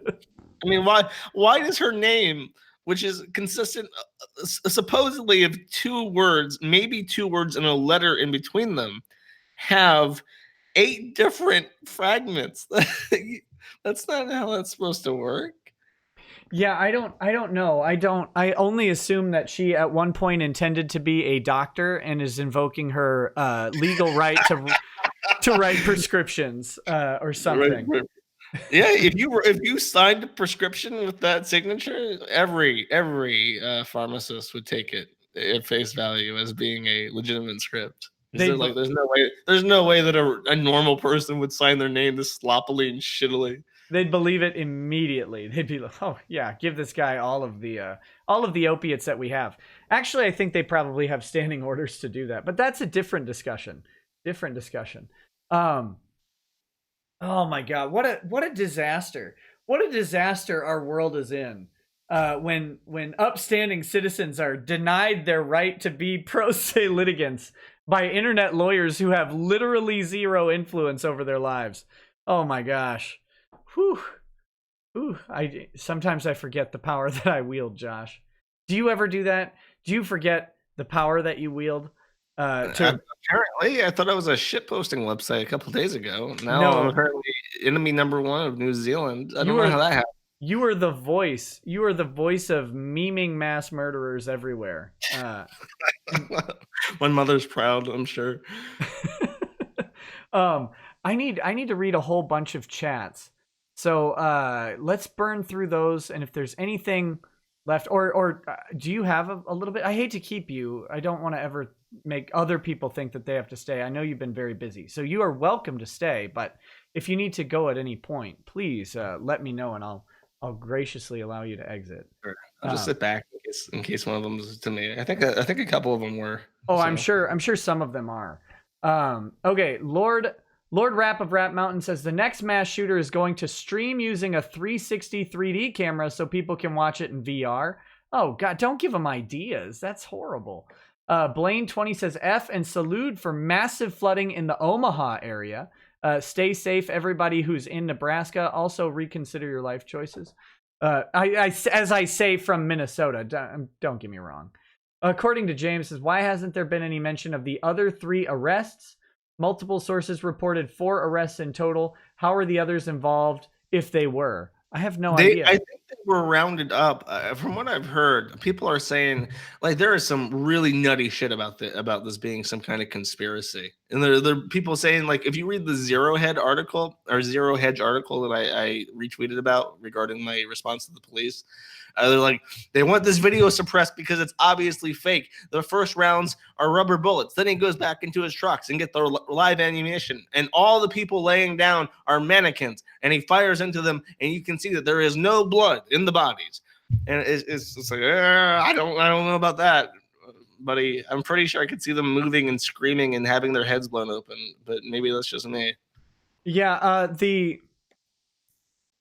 I mean, why does her name, which is consistent supposedly of 2 words, maybe 2 words and a letter in between them, have 8 different fragments? That's not how that's supposed to work. Yeah, I don't know. I only assume that she at one point intended to be a doctor and is invoking her legal right to write prescriptions or something. Right. Yeah, if you signed a prescription with that signature, every pharmacist would take it at face value as being a legitimate script. There's no way that a normal person would sign their name this sloppily and shittily. They'd believe it immediately. They'd be like, "Oh yeah, give this guy all of the opiates that we have." Actually, I think they probably have standing orders to do that, but that's a different discussion. Oh my God, what a disaster! What a disaster our world is in. When upstanding citizens are denied their right to be pro se litigants by internet lawyers who have literally zero influence over their lives. Oh my gosh. Whew. Sometimes I forget the power that I wield, Josh. Do you ever do that? Do you forget the power that you wield? To Apparently, I thought I was a shit posting website a couple days ago. Now I'm no, apparently enemy number one of New Zealand. I don't you know are how that happened. you are the voice. You are the voice of memeing mass murderers everywhere. And My mother's proud, I'm sure. um, I need to read a whole bunch of chats. So let's burn through those, and if there's anything left, or do you have a little bit? I hate to keep you. I don't want to ever make other people think that they have to stay. I know you've been very busy, so you are welcome to stay. But if you need to go at any point, please let me know, and I'll graciously allow you to exit. Sure. I'll just sit back in case one of them is to me. I think a couple of them were. Oh, So. I'm sure some of them are. Okay, Lord Rap of Rap Mountain says the next mass shooter is going to stream using a 360 3D camera so people can watch it in VR. Oh God, don't give them ideas. That's horrible. Blaine 20 says F and salute for massive flooding in the Omaha area. Stay safe, everybody who's in Nebraska. Also reconsider your life choices. As I say from Minnesota, don't get me wrong. According to James, says, why hasn't there been any mention of the other 3 arrests? Multiple sources reported 4 arrests in total. How are the others involved if they were? I have no idea. I think they were rounded up. From what I've heard, people are saying like there is some really nutty shit about this being some kind of conspiracy. And there are people saying like if you read the Zero Hedge article that I retweeted about regarding my response to the police, they're like they want this video suppressed because it's obviously fake. The first rounds are rubber bullets. Then he goes back into his trucks and get the live ammunition. And all the people laying down are mannequins. And he fires into them, and you can see that there is no blood in the bodies. And it's like I don't know about that, buddy. I'm pretty sure I could see them moving and screaming and having their heads blown open. But maybe that's just me. Yeah. The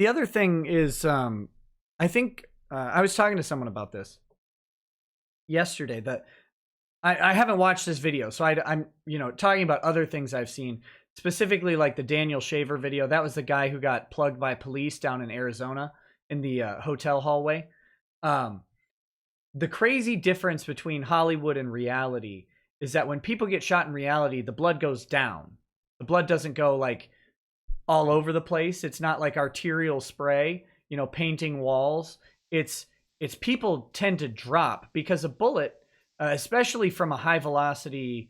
other thing is, I think I was talking to someone about this yesterday. That I haven't watched this video, so I'm talking about other things I've seen, specifically like the Daniel Shaver video. That was the guy who got plugged by police down in Arizona in the hotel hallway. The crazy difference between Hollywood and reality is that when people get shot in reality, the blood goes down. The blood doesn't go like all over the place. It's not like arterial spray, painting walls. It's people tend to drop because a bullet, especially from a high velocity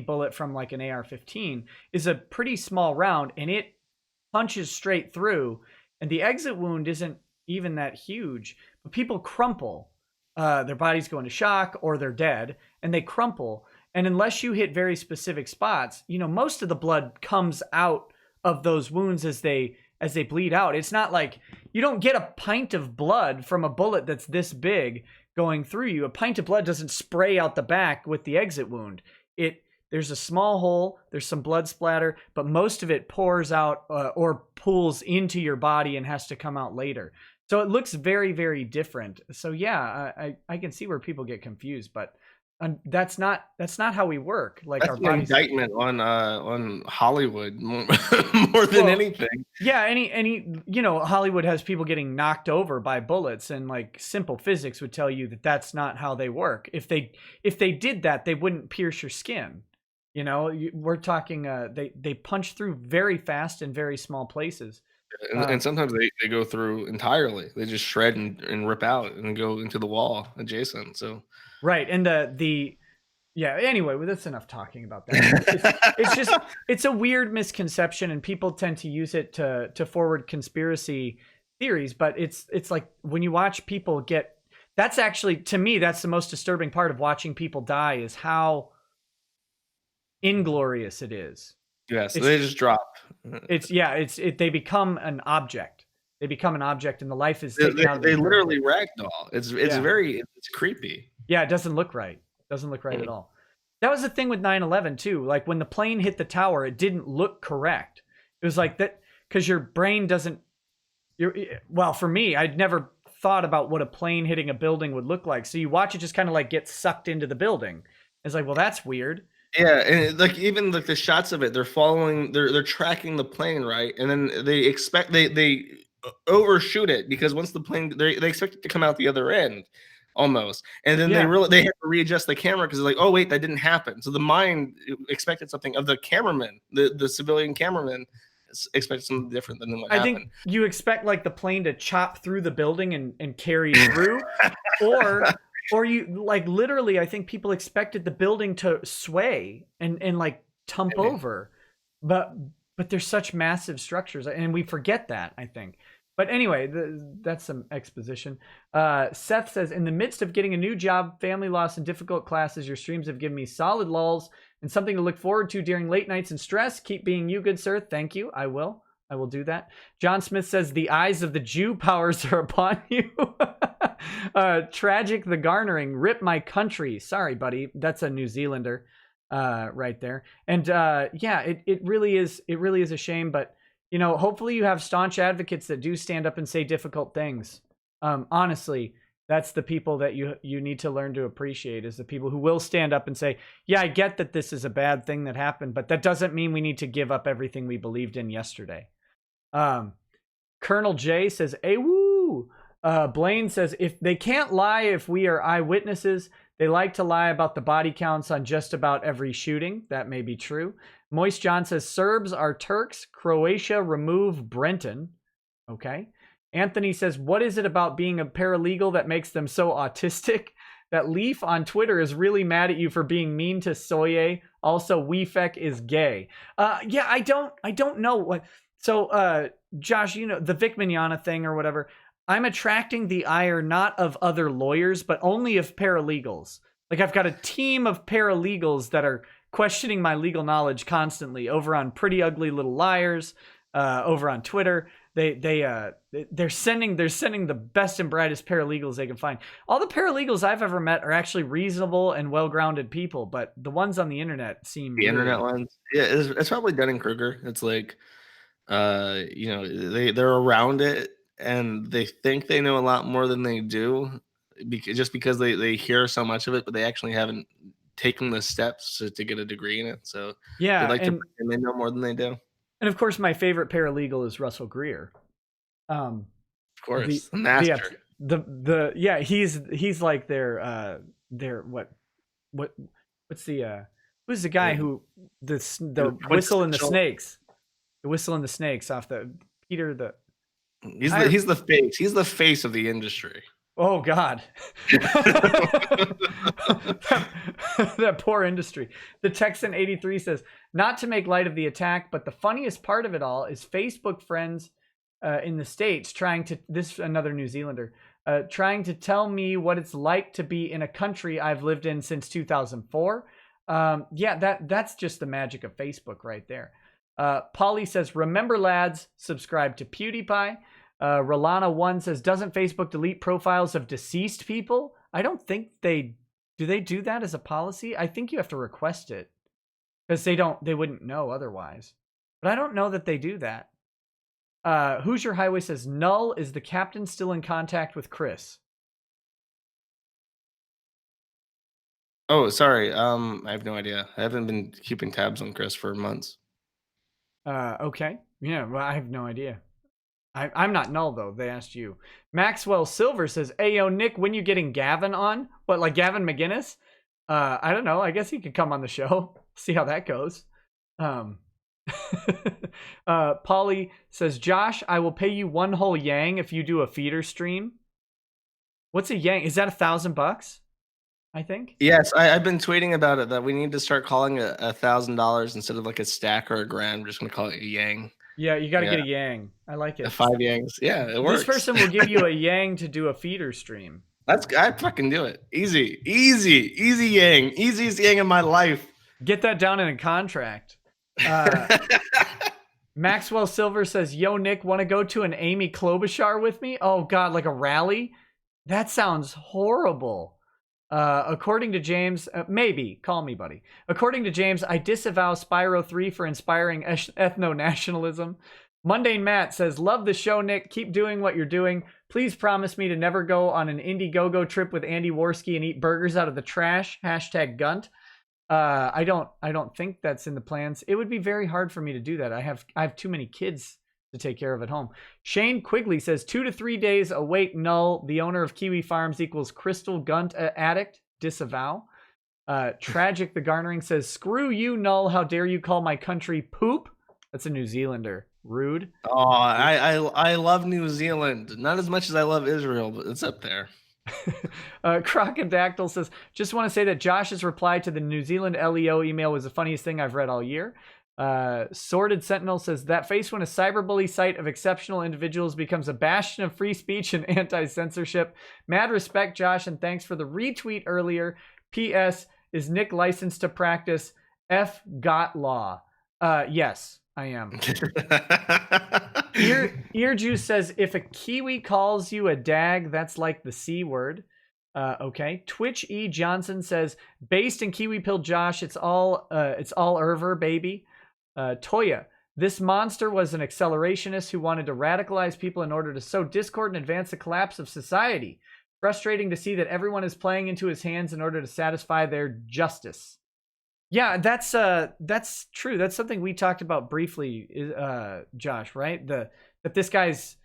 bullet from like an AR-15, is a pretty small round, and it punches straight through. And the exit wound isn't even that huge, but people crumple. Their bodies go into shock, or they're dead, and they crumple. And unless you hit very specific spots, most of the blood comes out of those wounds as they bleed out. It's not like you don't get a pint of blood from a bullet that's this big going through you. A pint of blood doesn't spray out the back with the exit wound. There's a small hole, there's some blood splatter, but most of it pours out or pulls into your body and has to come out later. So it looks very, very different. So yeah, I can see where people get confused, but that's not how we work. Like that's our an bodies... indictment on Hollywood more than anything. Yeah, any Hollywood has people getting knocked over by bullets, and like simple physics would tell you that that's not how they work. If they did that, they wouldn't pierce your skin. We're talking they punch through very fast in very small places. And sometimes they go through entirely. They just shred and rip out and go into the wall adjacent. So right, and yeah. Anyway, well, that's enough talking about that. It's a weird misconception, and people tend to use it to forward conspiracy theories. But it's like when you watch people get. That's actually, to me, that's the most disturbing part of watching people die, is how inglorious it is. Yes, they just drop. They become an object. They become an object, and the life is taken out of They literally ragdoll. It's creepy. Yeah, it doesn't look right. Doesn't look right at all. That was the thing with 9/11 too. Like when the plane hit the tower, it didn't look correct. It was like that because your brain doesn't. Well, for me, I'd never thought about what a plane hitting a building would look like. So you watch it just kind of like get sucked into the building. It's like, well, that's weird. Yeah, and like even like the shots of it, they're tracking the plane, right? And then they overshoot it because once the plane they expect it to come out the other end. almost. And then they have to readjust the camera because they're like, oh wait, that didn't happen. So the mind expected something of the cameraman, the civilian cameraman expected something different than what happened. I think you expect like the plane to chop through the building and carry through, or you like literally. I think people expected the building to sway and like tump over, but there's such massive structures, and we forget that, I think. But anyway, that's some exposition. Seth says, in the midst of getting a new job, family loss, and difficult classes, your streams have given me solid lulls and something to look forward to during late nights and stress. Keep being you, good sir. Thank you. I will do that. John Smith says, the eyes of the Jew powers are upon you. Tragic the garnering. Rip my country. Sorry, buddy. That's a New Zealander right there. And yeah, it really is a shame, but you know, hopefully you have staunch advocates that do stand up and say difficult things. Honestly, that's the people that you need to learn to appreciate, is the people who will stand up and say, yeah, I get that this is a bad thing that happened, but that doesn't mean we need to give up everything we believed in yesterday. Colonel J says, "Hey, woo." Blaine says, if they can't lie if we are eyewitnesses, they like to lie about the body counts on just about every shooting. That may be true. Moist John says, Serbs are Turks. Croatia remove Brenton. Okay. Anthony says, what is it about being a paralegal that makes them so autistic? That Leaf on Twitter is really mad at you for being mean to Soye. Also, Weefek is gay. Yeah, I don't know what. So, Josh, you know, the Vic Mignogna thing or whatever, I'm attracting the ire not of other lawyers, but only of paralegals. Like, I've got a team of paralegals that are questioning my legal knowledge constantly over on Pretty Ugly Little Liars, over on Twitter. They're sending the best and brightest paralegals they can find. All the paralegals I've ever met are actually reasonable and well-grounded people, but the ones on the internet seem internet ones. Yeah, it's probably Dunning-Kruger. It's like, you know, they're around it and they think they know a lot more than they do, because they hear so much of it, but they actually haven't taken the steps to get a degree in it. So yeah, they like to pretend they know more than they do. And of course, my favorite paralegal is Russell Greer. Of course, the master. Yeah, he's like their what's the who's the guy who the whistle and the snakes, the whistle and the snakes off the Peter the. He's the face. He's the face of the industry. Oh God, that poor industry. The Texan 83 says, not to make light of the attack, but the funniest part of it all is Facebook friends in the States trying to, this another New Zealander, trying to tell me what it's like to be in a country I've lived in since 2004. Yeah, that's just the magic of Facebook right there. Polly says, remember lads, subscribe to PewDiePie. Rolana1 says, doesn't Facebook delete profiles of deceased people? I don't think they do that as a policy. I think you have to request it because they wouldn't know otherwise. But I don't know that they do that. Hoosier Highway says, Null, is the captain still in contact with Chris? Oh, sorry. I have no idea. I haven't been keeping tabs on Chris for months. Okay. Yeah, well, I have no idea. I'm not Null, though. They asked you. Maxwell Silver says, hey, yo, Nick, when you getting Gavin on? What, like Gavin McGinnis? I don't know. I guess he could come on the show. See how that goes. Polly says, Josh, I will pay you one whole yang if you do a feeder stream. What's a yang? Is that $1,000? I think. Yes, I've been tweeting about it, that we need to start calling it $1,000 instead of like a stack or a grand. We're just going to call it a yang. Yeah, you got to get a yang. I like it. 5 yangs. Yeah, it works. This person will give you a yang to do a feeder stream. I fucking do it. Easy yang. Easiest yang in my life. Get that down in a contract. Maxwell Silver says, yo, Nick, want to go to an Amy Klobuchar with me? Oh, God, like a rally? That sounds horrible. According to James, maybe, call me buddy. According to James, I disavow Spyro 3 for inspiring ethno-nationalism. Mundane Matt says, love the show, Nick. Keep doing what you're doing. Please promise me to never go on an Indiegogo trip with Andy Worski and eat burgers out of the trash. # Gunt. I don't think that's in the plans. It would be very hard for me to do that. I have too many kids to take care of at home. Shane Quigley says 2 to 3 days await Null. The owner of Kiwifarms equals Crystal Gunt addict. Disavow. Tragic the Garnering says, screw you, Null. How dare you call my country poop? That's a New Zealander. Rude. Oh, I love New Zealand. Not as much as I love Israel, but it's up there. Crocodactyl says, just want to say that Josh's reply to the New Zealand LEO email was the funniest thing I've read all year. Sordid Sentinel says, that face when a cyberbully site of exceptional individuals becomes a bastion of free speech and anti-censorship. Mad respect, Josh, and thanks for the retweet earlier. P.S. Is Nick licensed to practice F-Got law? Yes, I am. Ear Juice says, if a Kiwi calls you a dag, that's like the C word. Okay. Twitch E Johnson says, based in Kiwi Pill Josh, it's all Erver, baby. Toya, this monster was an accelerationist who wanted to radicalize people in order to sow discord and advance the collapse of society. Frustrating to see that everyone is playing into his hands in order to satisfy their justice. Yeah, that's true. That's something we talked about briefly, Josh, right? That this guy's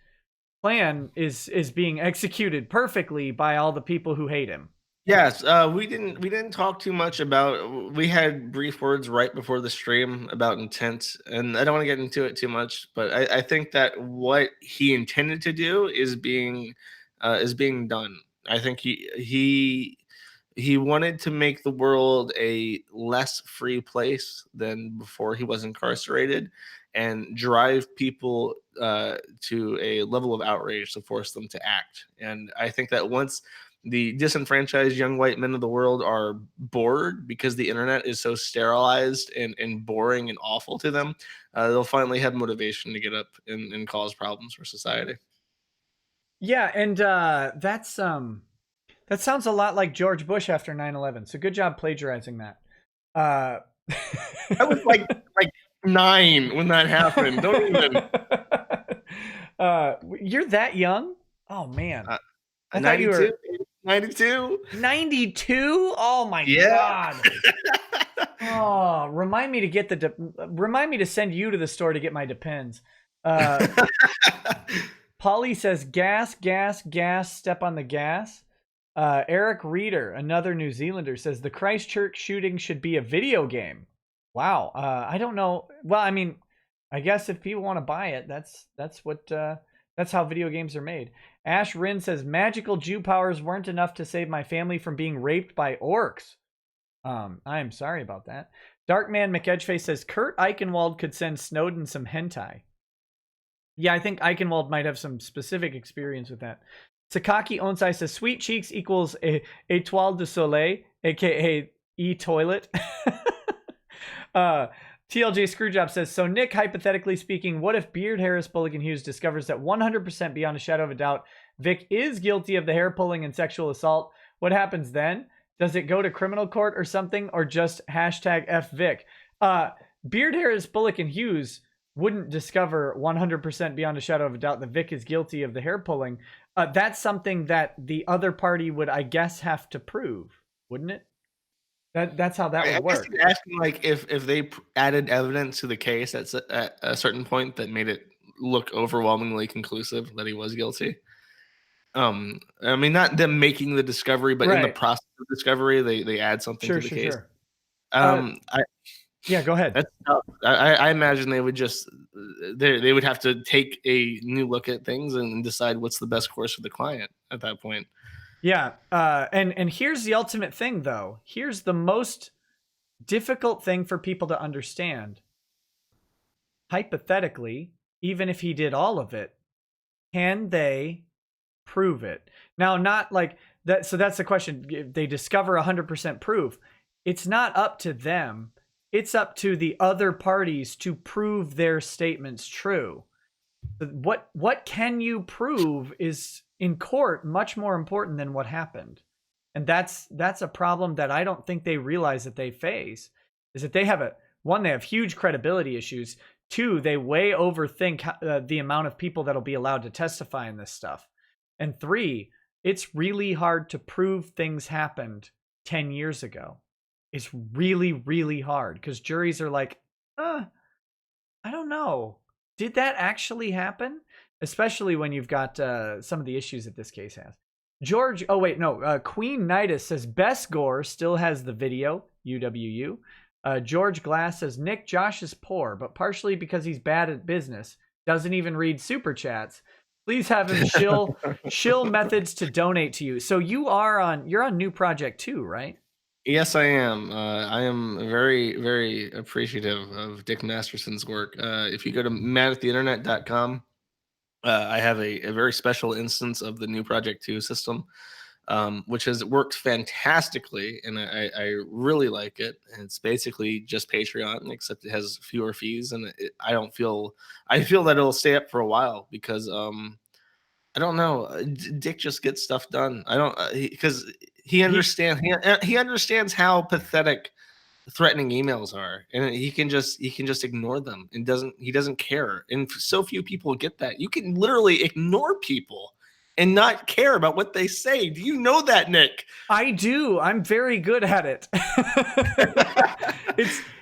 plan is being executed perfectly by all the people who hate him. Yes, we didn't talk too much about. We had brief words right before the stream about intent, and I don't want to get into it too much, but I think that what he intended to do is being done. I think he wanted to make the world a less free place than before he was incarcerated, and drive people to a level of outrage to force them to act. And I think that once the disenfranchised young white men of the world are bored because the internet is so sterilized and boring and awful to them, they'll finally have motivation to get up and cause problems for society. Yeah, and that sounds a lot like George Bush after 9/11. So good job plagiarizing that. I was like 9 when that happened. Don't even. You're that young? Oh man. I 92, thought you were 92. 92? Oh my god. Oh, remind me to send you to the store to get my Depends. Polly says, gas, step on the gas. Eric Reeder, another New Zealander, says the Christchurch shooting should be a video game. Wow. I don't know. Well, I mean, I guess if people want to buy it, that's how video games are made. Ash Rin says, magical Jew powers weren't enough to save my family from being raped by orcs. I am sorry about that. Darkman McEdgeface says, Kurt Eichenwald could send Snowden some hentai. Yeah, I think Eichenwald might have some specific experience with that. Sakaki Onsai says, sweet cheeks equals a étoile de soleil, aka e-toilet. TLJ Screwjob says, so Nick, hypothetically speaking, what if Beard Harris Bulligan Hughes discovers that 100% beyond a shadow of a doubt Vic is guilty of the hair pulling and sexual assault? What happens then? Does it go to criminal court or something, or just hashtag FVic? Beard Harris Bulligan Hughes wouldn't discover 100% beyond a shadow of a doubt that Vic is guilty of the hair pulling. That's something that the other party would, I guess, have to prove, wouldn't it? That's how that would work. You're asking, like, if they added evidence to the case at a certain point that made it look overwhelmingly conclusive that he was guilty. I mean, not them making the discovery, but in the process of discovery, they add something to the case. Yeah, go ahead. That's tough. I imagine they would just they would have to take a new look at things and decide what's the best course for the client at that point. Yeah, and here's the ultimate thing, though. Here's the most difficult thing for people to understand. Hypothetically, even if he did all of it, can they prove it? Now, not like that. So that's the question. If they discover 100% proof, it's not up to them. It's up to the other parties to prove their statements true. What can you prove is in court much more important than what happened. And that's a problem that I don't think they realize that they face, is that they have they have huge credibility issues. 2, they way overthink the amount of people that'll be allowed to testify in this stuff. And 3, it's really hard to prove things happened 10 years ago. It's really, really hard because juries are like, I don't know. did that actually happen? Especially when you've got some of the issues that this case has. George, oh wait, no. Queen Nidus says Best Gore still has the video. UWU. George Glass says Nick, Josh is poor, but partially because he's bad at business. Doesn't even read super chats. Please have him shill methods to donate to you. So you're on New Project 2, right? Yes, I am. I am very, very appreciative of Dick Masterson's work. If you go to matattheinternet.com, I have a very special instance of the New Project 2 system, which has worked fantastically, and I really like it. And it's basically just Patreon, except it has fewer fees, and I feel that it'll stay up for a while because I don't know. Dick just gets stuff done. I don't because he understands he understands how pathetic threatening emails are, and he can just ignore them and doesn't care. And so few people get that. You can literally ignore people and not care about what they say. Do you know that, Nick? I do. I'm very good at it.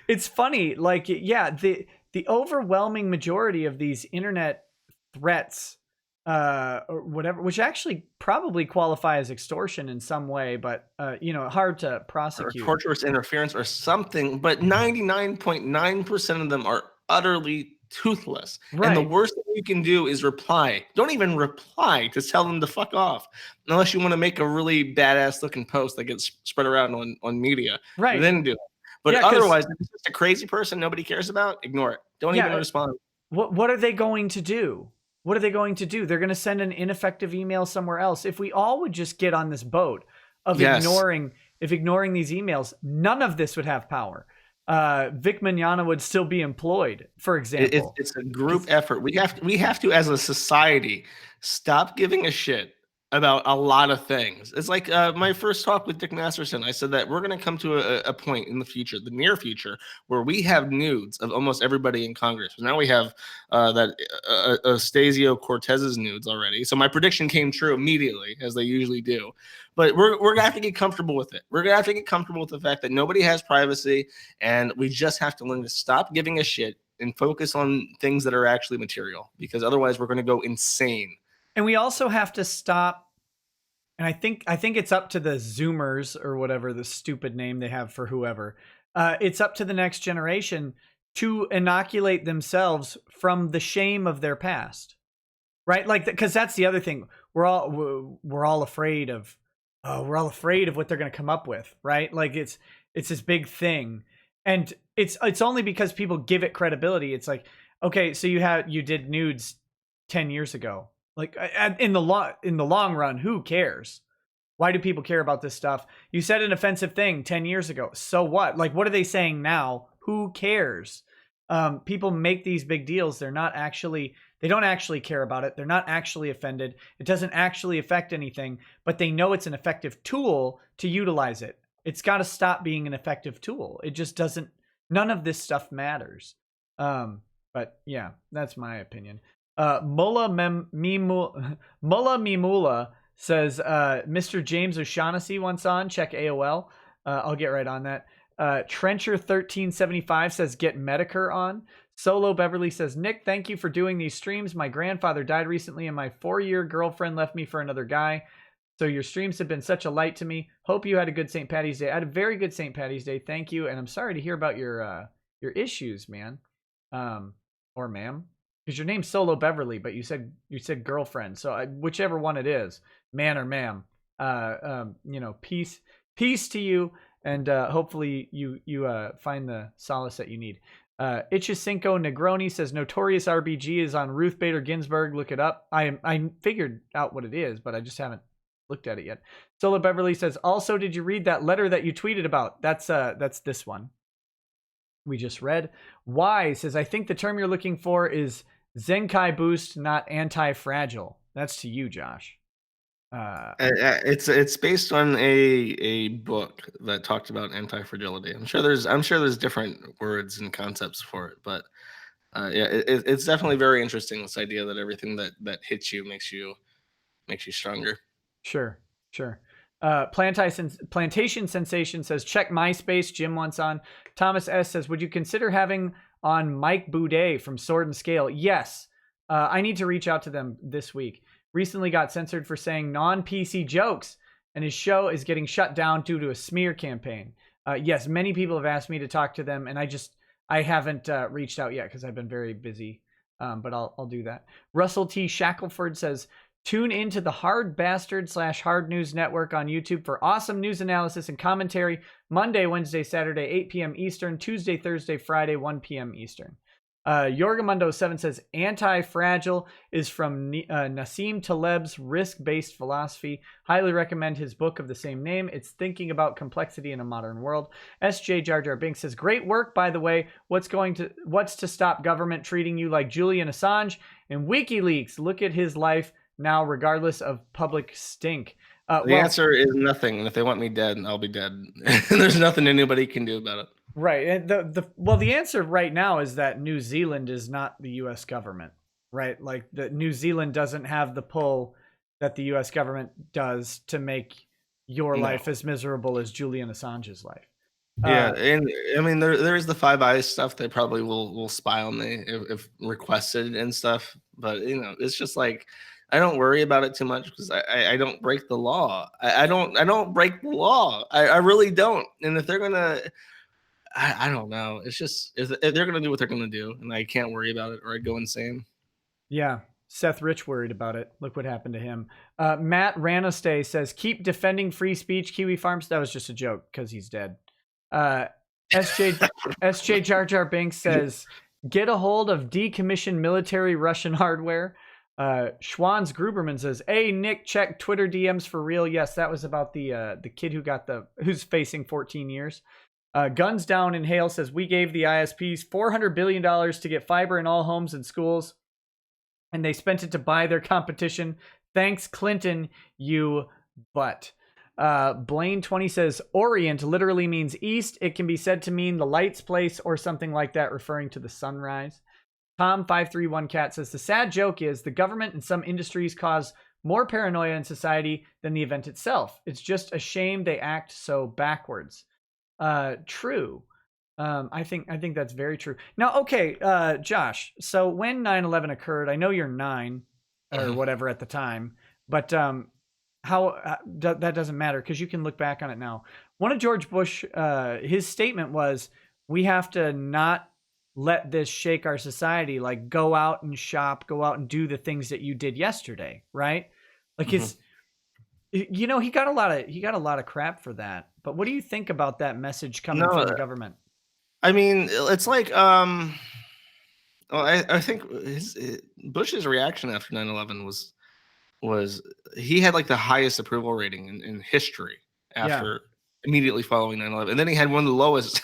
It's funny. Like, yeah, the overwhelming majority of these internet threats, or whatever, which actually probably qualify as extortion in some way, but hard to prosecute. Or torturous interference or something, but 99.9% of them are utterly toothless. Right. And the worst thing you can do is reply. Don't even reply to tell them to fuck off, unless you want to make a really badass looking post that gets spread around on media. Right. Then do it. But otherwise, if it's just a crazy person nobody cares about, ignore it. Don't even respond. What are they going to do? What are they going to do? They're going to send an ineffective email somewhere else. If we all would just get on this boat of ignoring these emails, none of this would have power. Vic Mignogna would still be employed, for example. It's a group effort. We have to, as a society, stop giving a shit about a lot of things. It's like my first talk with Dick Masterson. I said that we're going to come to a point in the future, the near future, where we have nudes of almost everybody in Congress. Now we have that Astasio Cortez's nudes already. So my prediction came true immediately, as they usually do. But we're going to have to get comfortable with it. We're going to have to get comfortable with the fact that nobody has privacy, and we just have to learn to stop giving a shit and focus on things that are actually material, because otherwise we're going to go insane. And we also have to stop, and I think it's up to the Zoomers, or whatever the stupid name they have for whoever. It's up to the next generation to inoculate themselves from the shame of their past, right? Like, because that's the other thing. We're all afraid of what they're going to come up with, right? Like it's this big thing, and it's only because people give it credibility. It's like, okay, so you did nudes 10 years ago. Like, in the long run, who cares? Why do people care about this stuff? You said an offensive thing 10 years ago. So what? Like, what are they saying now? Who cares? People make these big deals. They don't actually care about it. They're not actually offended. It doesn't actually affect anything, but they know it's an effective tool to utilize it. It's got to stop being an effective tool. It just doesn't. None of this stuff matters. But yeah, that's my opinion. Mullah Mimula says, Mr. James O'Shaughnessy wants on. Check AOL. I'll get right on that. Trencher1375 says, get Medicare on. Solo Beverly says, Nick, thank you for doing these streams. My grandfather died recently and my 4-year girlfriend left me for another guy. So your streams have been such a light to me. Hope you had a good St. Patty's Day. I had a very good St. Patty's Day. Thank you. And I'm sorry to hear about your issues, man. Or ma'am. Because your name's Solo Beverly, but you said girlfriend. So whichever one it is, man or ma'am, peace to you, and hopefully you find the solace that you need. Ichicinco Negroni says Notorious RBG is on Ruth Bader Ginsburg. Look it up. I figured out what it is, but I just haven't looked at it yet. Solo Beverly says, also, did you read that letter that you tweeted about? That's this one we just read. Y says, I think the term you're looking for is Zenkai boost, not anti-fragile. That's to you, Josh. It's based on a book that talked about anti-fragility. I'm sure there's different words and concepts for it, but it's definitely very interesting, this idea that everything that hits you makes you stronger. Sure. Plantation Sensation says, check MySpace. Jim wants on. Thomas S says, would you consider having on Mike Boudet from Sword and Scale. Yes, I need to reach out to them this week. Recently got censored for saying non-PC jokes, and his show is getting shut down due to a smear campaign. Yes, many people have asked me to talk to them, and I haven't reached out yet because I've been very busy. But I'll do that. Russell T. Shackelford says, tune into the Hard Bastard / Hard News Network on YouTube for awesome news analysis and commentary Monday, Wednesday, Saturday, 8 p.m. Eastern, Tuesday, Thursday, Friday, 1 p.m. Eastern. Yorgamundo7 says, Anti-Fragile is from Nassim Taleb's risk-based philosophy. Highly recommend his book of the same name. It's thinking about complexity in a modern world. SJ Jar Jar Binks says, great work, by the way. What's to stop government treating you like Julian Assange and WikiLeaks? Look at his life now, regardless of public stink. The answer is nothing. And if they want me dead, I'll be dead. There's nothing anybody can do about it. Right. And the answer right now is that New Zealand is not the U.S. government, right? Like the New Zealand doesn't have the pull that the U.S. government does to make your life as miserable as Julian Assange's life. Yeah, and I mean there is the Five Eyes stuff. They probably will spy on me if requested and stuff. But it's just like I don't worry about it too much because I don't break the law. I don't break the law. I really don't. And if they're gonna, I don't know. It's just if they're gonna do what they're gonna do, and I can't worry about it or I go insane. Yeah. Seth Rich worried about it. Look what happened to him. Matt Ranostay says, keep defending free speech, Kiwifarms. That was just a joke because he's dead. SJ Jar Jar Binks says, get a hold of decommissioned military Russian hardware. Schwanz Gruberman says, hey, Nick, check Twitter DMs for real. Yes, that was about the kid who's facing 14 years. Guns Down in Hale says, we gave the ISPs $400 billion to get fiber in all homes and schools, and they spent it to buy their competition. Thanks, Clinton, you butt. Blaine20 says, Orient literally means east. It can be said to mean the light's place or something like that, referring to the sunrise. Tom531Cat says, the sad joke is the government and some industries cause more paranoia in society than the event itself. It's just a shame they act so backwards. True. I think that's very true. Now, okay, Josh, so when 9/11 occurred, I know you're 9 or whatever at the time, but that doesn't matter because you can look back on it now. One of George Bush, his statement was, we have to not let this shake our society, like go out and shop, go out and do the things that you did yesterday, right? Like he got a lot of crap for that. But what do you think about that message coming from the government? I mean, it's like I think Bush's reaction after 9/11 was he had like the highest approval rating in history after immediately following 9/11, and then he had one of the lowest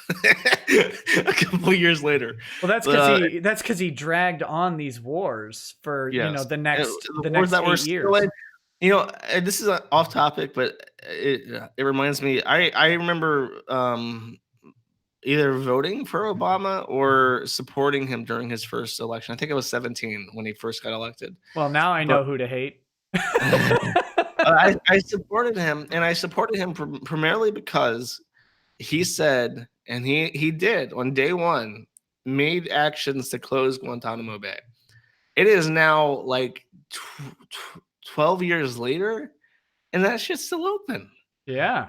a couple years later. Well, that's because he dragged on these wars for the next 8 years. This is off topic, but it reminds me. I remember either voting for Obama or supporting him during his first election. I think I was 17 when he first got elected. Well, now I know who to hate. I supported him, and I supported him primarily because he said, and he did on day one, made actions to close Guantanamo Bay. It is now like 12 years later, and that shit's still open. Yeah.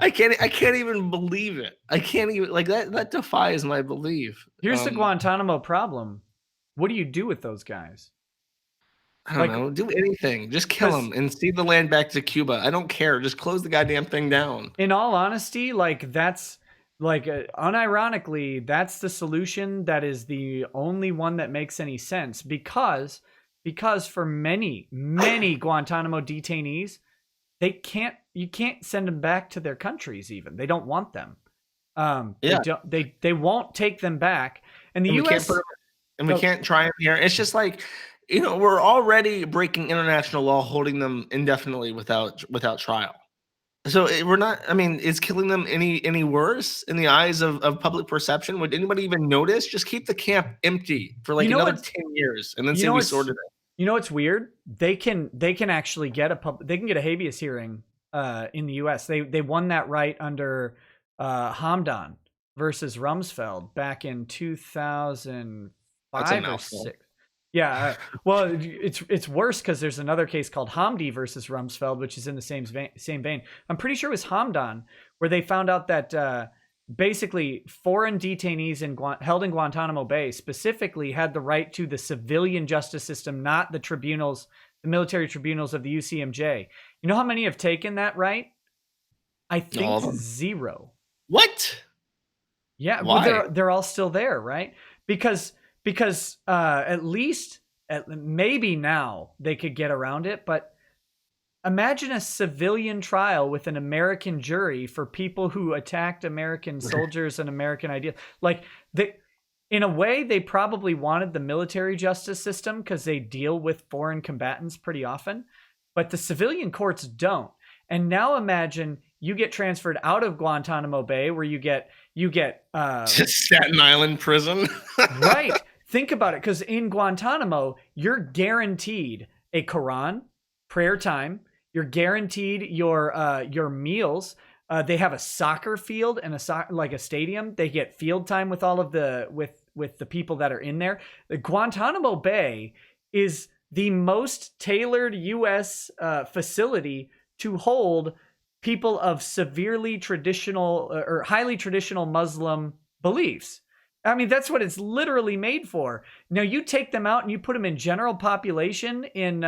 I can't even believe it. I can't even that defies my belief. Here's the Guantanamo problem. What do you do with those guys? I don't know. Do anything. Just kill them and cede the land back to Cuba. I don't care. Just close the goddamn thing down. In all honesty, that's unironically, that's the solution that is the only one that makes any sense because for many Guantanamo detainees, you can't send them back to their countries. Even they don't want them. They won't take them back. And the U.S. we can't try them here. It's just like, we're already breaking international law, holding them indefinitely without trial. So we're not. I mean, is killing them any worse in the eyes of public perception? Would anybody even notice? Just keep the camp empty for another 10 years, and then say we sorted it. You know what's weird? They can actually get a habeas hearing in the U.S. They won that right under Hamdan. versus Rumsfeld back in 2005 That's a or mouthful. 6. Yeah, well, it's worse because there's another case called Hamdi versus Rumsfeld, which is in the same vein. I'm pretty sure it was Hamdan, where they found out that basically foreign detainees held in Guantanamo Bay specifically had the right to the civilian justice system, not the tribunals, the military tribunals of the UCMJ. You know how many have taken that right? I All think of them. 0. What? Yeah, Why? well, they're all still there, right? Because at least maybe now they could get around it, but imagine a civilian trial with an American jury for people who attacked American soldiers and American ideas. Like in a way, they probably wanted the military justice system because they deal with foreign combatants pretty often, but the civilian courts don't. And now imagine you get transferred out of Guantanamo Bay, where you get Staten Island prison. right. Think about it, because in Guantanamo, you're guaranteed a Quran, prayer time. You're guaranteed your meals. They have a soccer field and like a stadium. They get field time with all of with the people that are in there. The Guantanamo Bay is the most tailored U.S. Facility to hold people of severely traditional or highly traditional Muslim beliefs. I mean, that's what it's literally made for. Now, you take them out and you put them in general population in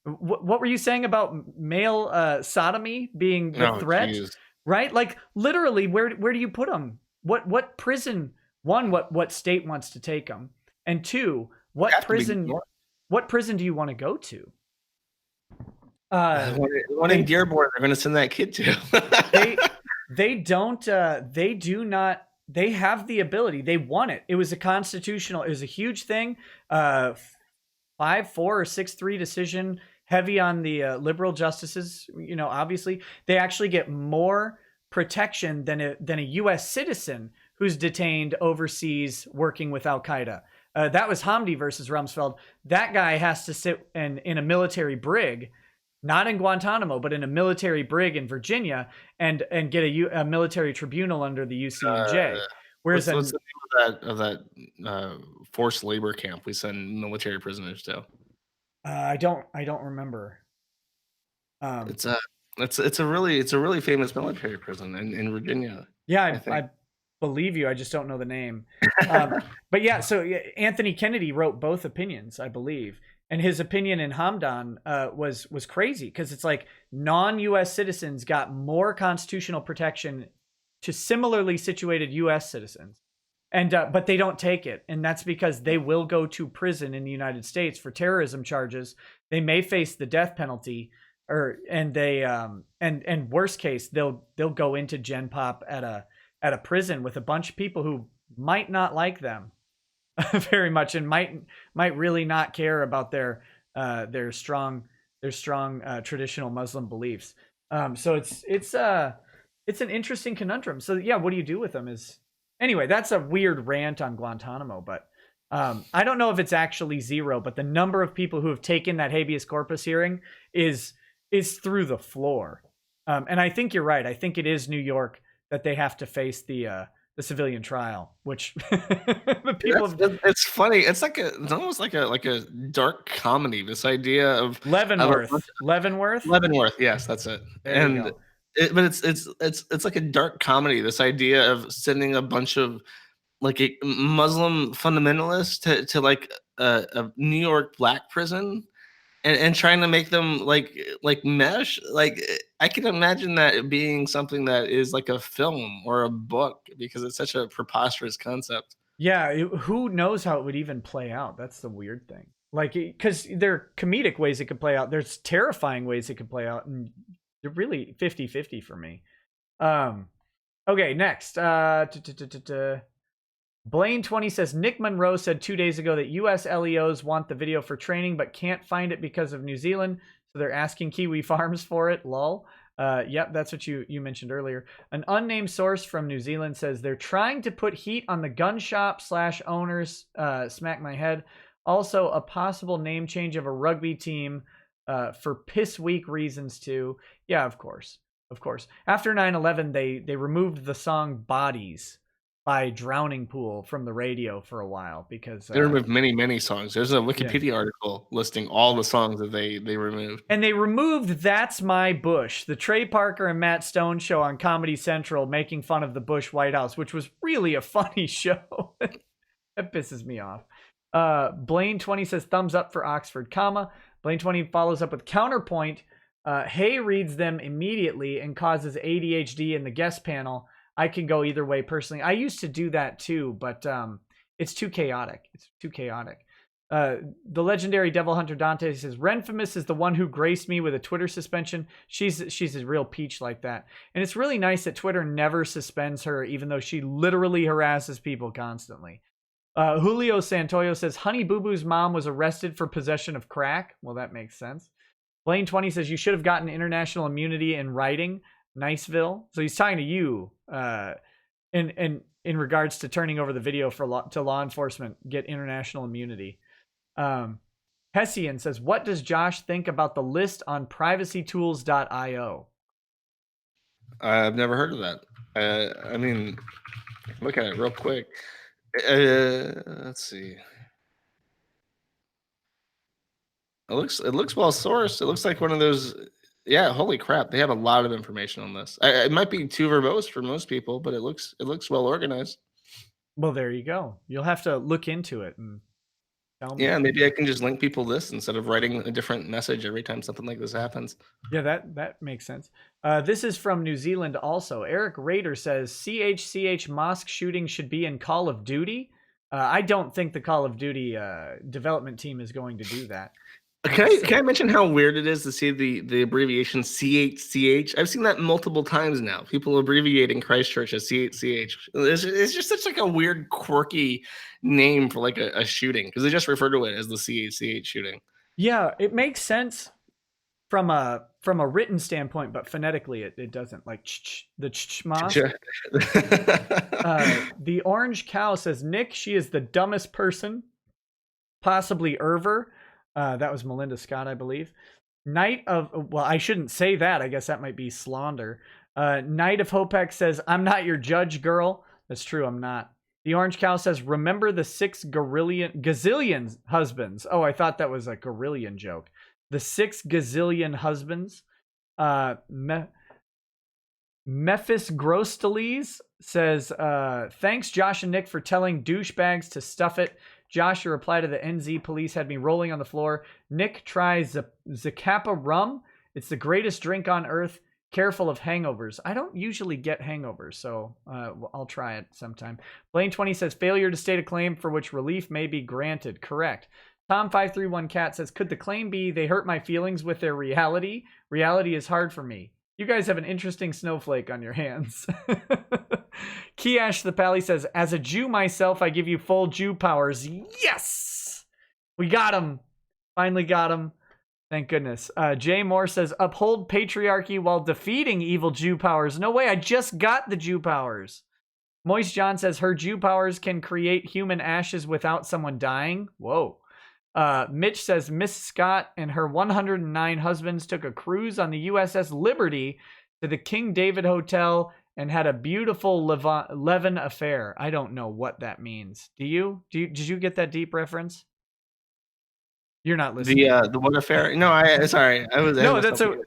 what were you saying about male sodomy being the threat? Geez. Right? Like literally, where do you put them? What prison? One, what state wants to take them, and two, what prison do you want to go to? One in Dearborn, they're going to send that kid to. They do not. They have the ability. They won it. It was a huge thing. 5-4 or 6-3 decision, heavy on the liberal justices. You know, obviously they actually get more protection than a U.S. citizen who's detained overseas working with Al Qaeda. That was Hamdi versus Rumsfeld. That guy has to sit in a military brig, not in Guantanamo, but in a military brig in Virginia, and get a military tribunal under the UCMJ. Whereas what's the name of that forced labor camp we send military prisoners to? I don't remember. It's a really famous military prison in Virginia. Yeah, I believe you. I just don't know the name. But yeah, so Anthony Kennedy wrote both opinions, I believe. And his opinion in Hamdan was crazy, because it's like non-U.S. citizens got more constitutional protection to similarly situated U.S. citizens, and but they don't take it, and that's because they will go to prison in the United States for terrorism charges. They may face the death penalty, and worst case they'll go into Gen Pop at a prison with a bunch of people who might not like them very much, and might really not care about their strong traditional Muslim beliefs. So it's an interesting conundrum. So yeah, what do you do with them? Anyway, that's a weird rant on Guantanamo, but I don't know if it's actually 0, but the number of people who have taken that habeas corpus hearing is through the floor. And I think you're right. I think it is New York that they have to face the civilian trial, which the people it's funny. It's almost like a dark comedy. This idea of Leavenworth. Yes, that's it. But it's like a dark comedy. This idea of sending a bunch of like a Muslim fundamentalists to like a New York black prison, and trying to make them like mesh. Like I can imagine that being something that is like a film or a book, because it's such a preposterous concept. Yeah, who knows how it would even play out? That's the weird thing. Like, because there are comedic ways it could play out. There's terrifying ways it could play out, and they're really 50-50 for me. Okay, next. Blaine20 says, Nick Monroe said 2 days ago that US LEOs want the video for training but can't find it because of New Zealand, so they're asking Kiwifarms for it. Lol. Yep, that's what you mentioned earlier. An unnamed source from New Zealand says they're trying to put heat on the gun shop / owners. Smack my head. Also, a possible name change of a rugby team for piss weak reasons too. Yeah, of course. After 9/11, they removed the song Bodies by Drowning Pool from the radio for a while because They removed many songs. There's a yeah. Wikipedia article listing all the songs that they removed. And they removed That's My Bush, the Trey Parker and Matt Stone show on Comedy Central making fun of the Bush White House, which was really a funny show. That pisses me off. Blaine20 says thumbs up for Oxford, comma. Blaine20 follows up with counterpoint. Hay reads them immediately and causes ADHD in the guest panel. I can go either way personally. I used to do that too, but it's too chaotic. It's too chaotic. The legendary Devil Hunter Dante says Renfamous is the one who graced me with a Twitter suspension. She's a real peach like that. And it's really nice that Twitter never suspends her, even though she literally harasses people constantly. Julio Santoyo says Honey Boo Boo's mom was arrested for possession of crack. Well, that makes sense. Blaine20 says you should have gotten international immunity in writing. Niceville. So he's talking to you in regards to turning over the video to law enforcement, get international immunity. Hessian says, what does Josh think about the list on privacytools.io? I've never heard of that. I mean, look at it real quick. Let's see. It looks well sourced. It looks like one of those. Yeah, holy crap! They have a lot of information on this. It might be too verbose for most people, but it looks well organized. Well, there you go. You'll have to look into it and tell me. Yeah, maybe I can just link people this instead of writing a different message every time something like this happens. Yeah, that makes sense. This is from New Zealand also. Eric Rader says CHCH mosque shooting should be in Call of Duty. I don't think the Call of Duty development team is going to do that. Can I mention how weird it is to see the abbreviation CHCH? I've seen that multiple times now. People abbreviating Christchurch as CHCH. It's just such like a weird, quirky name for like a shooting because they just refer to it as the CHCH shooting. Yeah, it makes sense from a written standpoint, but phonetically it doesn't. Like the mosque. The Orange Cow says Nick, she is the dumbest person, possibly Irver. That was Melinda Scott, I believe. Well, I shouldn't say that. I guess that might be slander. Knight of Hopek says, I'm not your judge, girl. That's true, I'm not. The Orange Cow says, remember the 6 gazillion husbands. Oh, I thought that was a gorillion joke. The 6 gazillion husbands. Memphis Grosteles says, thanks, Josh and Nick, for telling douchebags to stuff it. Josh, your reply to the NZ police had me rolling on the floor. Nick, try Zacapa rum. It's the greatest drink on earth. Careful of hangovers. I don't usually get hangovers, so I'll try it sometime. Blaine20 says, failure to state a claim for which relief may be granted. Correct. Tom531Cat says, could the claim be they hurt my feelings with their reality? Reality is hard for me. You guys have an interesting snowflake on your hands. Kiash the Pally says, as a Jew myself, I give you full Jew powers. Yes! We got him. Finally got him. Thank goodness. Jay Moore says, uphold patriarchy while defeating evil Jew powers. No way, I just got the Jew powers. Moist John says, her Jew powers can create human ashes without someone dying. Whoa. Mitch says, Miss Scott and her 109 husbands took a cruise on the USS Liberty to the King David Hotel and had a beautiful Levin affair. I don't know what that means. Did you get that deep reference? You're not listening. The what affair? No, sorry.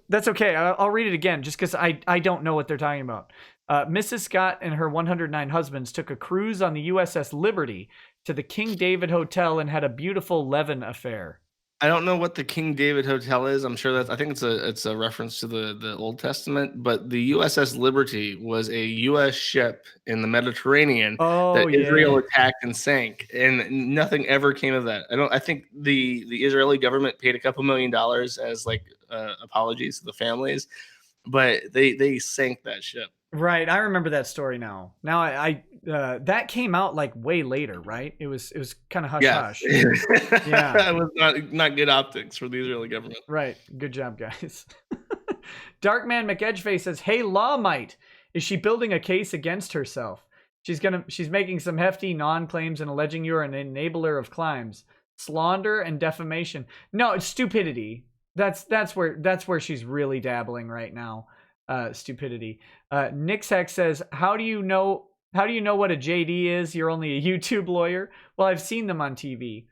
That's okay. I'll read it again just because I don't know what they're talking about. Mrs. Scott and her 109 husbands took a cruise on the USS Liberty to the King David Hotel and had a beautiful Levin affair. I don't know what the King David Hotel is. I'm sure I think it's a reference to the Old Testament, but the USS Liberty was a U.S. ship in the Mediterranean that Israel attacked and sank, and nothing ever came of that. I think the Israeli government paid a couple $1 million as like apologies to the families, but they sank that ship. Right, I remember that story now. Now I that came out like way later, right? It was kind of hush hush. Yeah, it was not good optics for the Israeli government. Right, good job, guys. Darkman McEdgeface says, "Hey, Lawmite, is she building a case against herself? She's making some hefty non-claims and alleging you're an enabler of crimes, slander and defamation. No, it's stupidity. That's where she's really dabbling right now." Stupidity. Nixhex says, how do you know How do you know what a JD is? You're only a YouTube lawyer. Well, I've seen them on TV.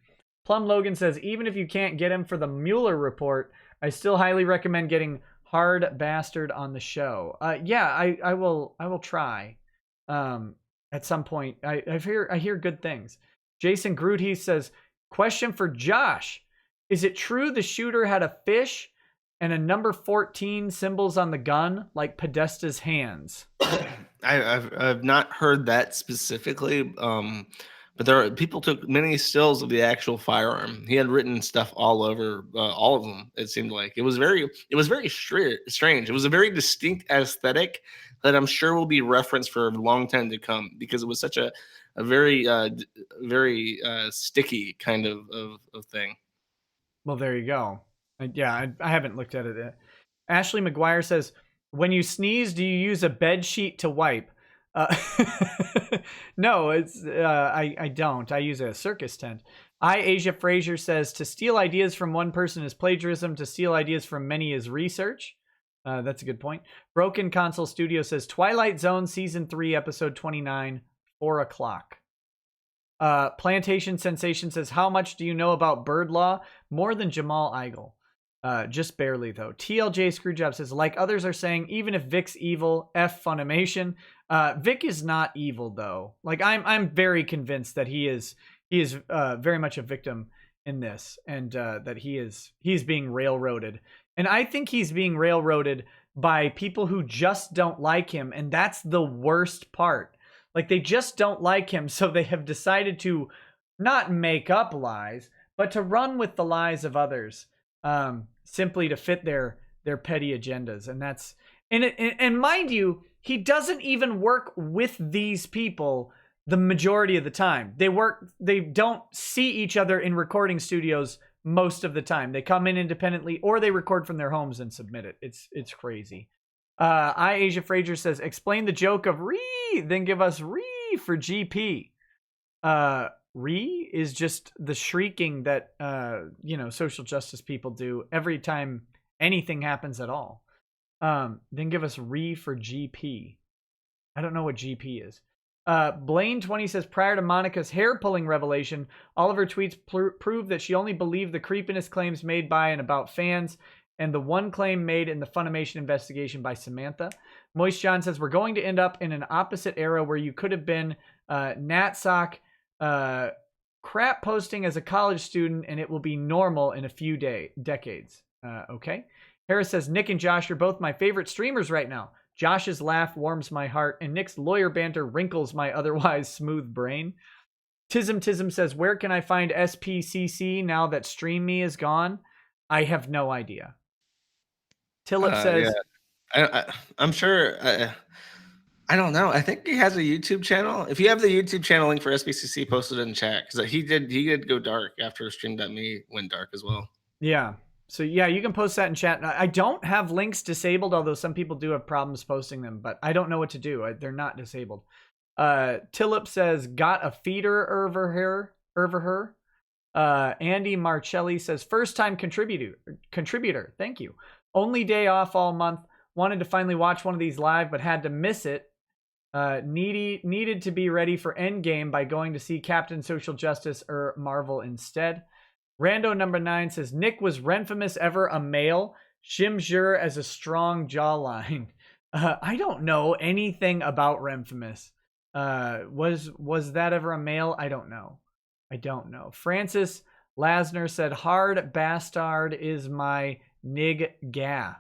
Plum Logan says, even if you can't get him for the Mueller report, I still highly recommend getting Hard Bastard on the show. Yeah, I will try. At some point, I hear good things. Jason Groot says, question for Josh: is it true the shooter had a fish and a number 14 symbols on the gun like Podesta's hands? I've not heard that specifically, but people took many stills of the actual firearm. He had written stuff all over all of them. It seemed like it was very strange. It was a very distinct aesthetic that I'm sure will be referenced for a long time to come because it was such a very very sticky kind of thing. Well, there you go. Yeah, I haven't looked at it yet. Ashley McGuire says, when you sneeze, do you use a bed sheet to wipe? No, I don't. I use a circus tent. Asia Frazier says, to steal ideas from one person is plagiarism. To steal ideas from many is research. That's a good point. Broken Console Studio says, Twilight Zone Season 3, Episode 29, 4 o'clock. Plantation Sensation says, how much do you know about bird law? More than Jamal Eigel. Just barely, though. TLJ Screwjob says, like others are saying, even if Vic's evil, F Funimation. Vic is not evil, though. Like, I'm very convinced that he is very much a victim in this, and that he's being railroaded. And I think he's being railroaded by people who just don't like him, and that's the worst part. Like, they just don't like him, so they have decided to not make up lies, but to run with the lies of others, simply to fit their petty agendas. And that's and mind you, he doesn't even work with these people the majority of the time. They don't see each other in recording studios most of the time. They come in independently or they record from their homes and submit it. It's crazy. Asia Frazier says, explain the joke of re, then give us re for GP. Re is just the shrieking that social justice people do every time anything happens at all. Then give us re for GP. I don't know what GP is. Blaine 20 says, prior to Monica's hair pulling revelation, all of her tweets prove that she only believed the creepiness claims made by and about fans, and the one claim made in the Funimation investigation by Samantha. Moist John says, we're going to end up in an opposite era where you could have been Natsock crap posting as a college student, and it will be normal in a few decades. Okay. Harris says, Nick and Josh are both my favorite streamers right now. Josh's laugh warms my heart, and Nick's lawyer banter wrinkles my otherwise smooth brain. Tism says, where can I find SPCC now that Stream Me is gone? I have no idea. Tillip says, yeah. I'm sure. I don't know. I think he has a YouTube channel. If you have the YouTube channel link for SPCC, posted in chat, because he did go dark after Stream.me went dark as well. Yeah. So yeah, you can post that in chat. I don't have links disabled, although some people do have problems posting them, but I don't know what to do. They're not disabled. Tillip says, got a feeder over her. Andy Marcelli says, first time contributor. Thank you. Only day off all month. Wanted to finally watch one of these live, but had to miss it. Needed to be ready for Endgame by going to see Captain Social Justice or Marvel instead. Rando number 9 says, Nick, was Renfamous ever a male? Shimjur as a strong jawline. I don't know anything about Renfamous. Was that ever a male? I don't know. Francis Lasner said, hard bastard is my nig ga.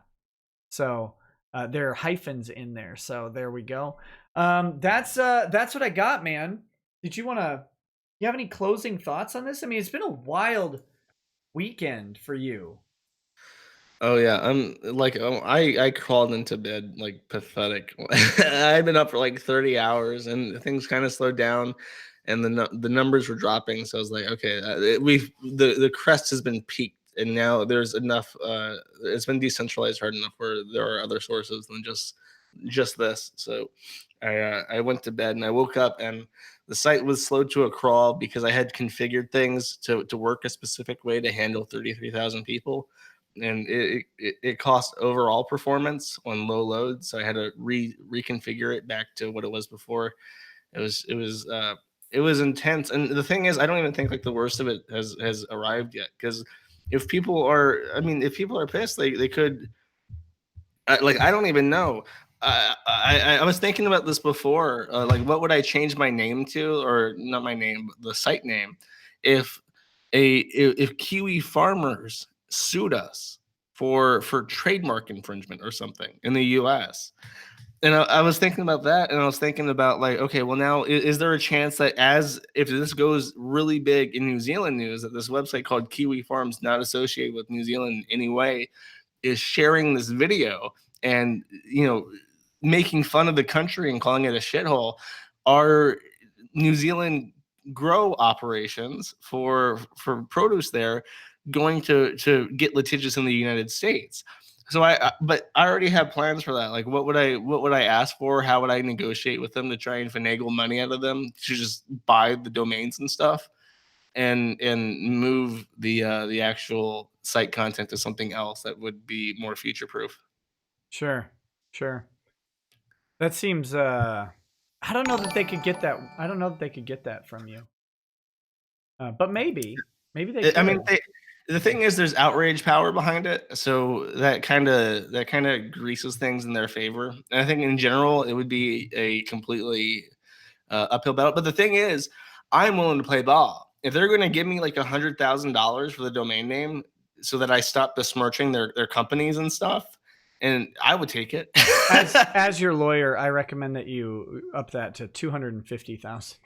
So there are hyphens in there. So there we go. That's what I got, man. You have any closing thoughts on this? I mean, it's been a wild weekend for you. Oh yeah, I crawled into bed like pathetic. I've been up for like 30 hours, and things kind of slowed down, and the numbers were dropping. So I was like, okay, the crest has been peaked, and now there's enough. It's been decentralized hard enough where there are other sources than just this. So I went to bed and I woke up and the site was slowed to a crawl because I had configured things to work a specific way to handle 33,000 people. And it cost overall performance on low load. So I had to reconfigure it back to what it was before. It was intense. And the thing is, I don't even think like the worst of it has arrived yet. Because if people are pissed, they could like I don't even know. I was thinking about this before. Like, what would I change my name to, or not my name, but the site name, if if Kiwifarms sued us for trademark infringement or something in the U.S. And I was thinking about that, and I was thinking about like, okay, well now is there a chance that as if this goes really big in New Zealand news, that this website called Kiwi Farms, not associated with New Zealand in any way, is sharing this video and making fun of the country and calling it a shithole? Are New Zealand grow operations for produce there going to get litigious in the United States? So but I already have plans for that. Like, what would I ask for? How would I negotiate with them to try and finagle money out of them to just buy the domains and stuff, and move the actual site content to something else that would be more future proof. Sure. Sure. That seems I don't know that they could get that. I don't know that they could get that from you. But maybe they I mean, could. the thing is, there's outrage power behind it, so that kind of greases things in their favor. And I think in general, it would be a completely uphill battle. But the thing is, I'm willing to play ball. If they're going to give me like $100,000 for the domain name, so that I stop besmirching their companies and stuff, and I would take it. As your lawyer, I recommend that you up that to 250,000.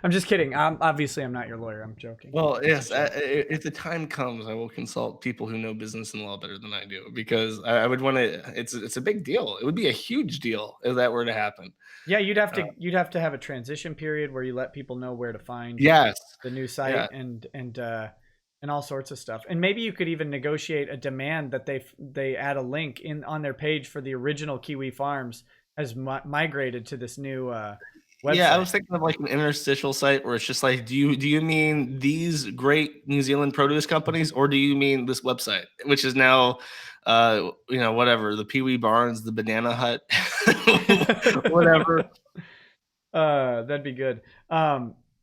I'm just kidding. Obviously, I'm not your lawyer. I'm joking. Well, It's yes, a joke. if the time comes, I will consult people who know business and law better than I do, because I would want to. It's a big deal. It would be a huge deal if that were to happen. Yeah, Uh, you'd have to have a transition period where you let people know where to find yes, the new yeah, site and all sorts of stuff. And maybe you could even negotiate a demand that they add a link in on their page for the original Kiwi Farms has migrated to this new yeah. I website. was thinking of like an interstitial site where it's just like, do you mean these great New Zealand produce companies, or do you mean this website, which is now, whatever, the Pee Wee Barnes, the Banana Hut, whatever. That'd be good.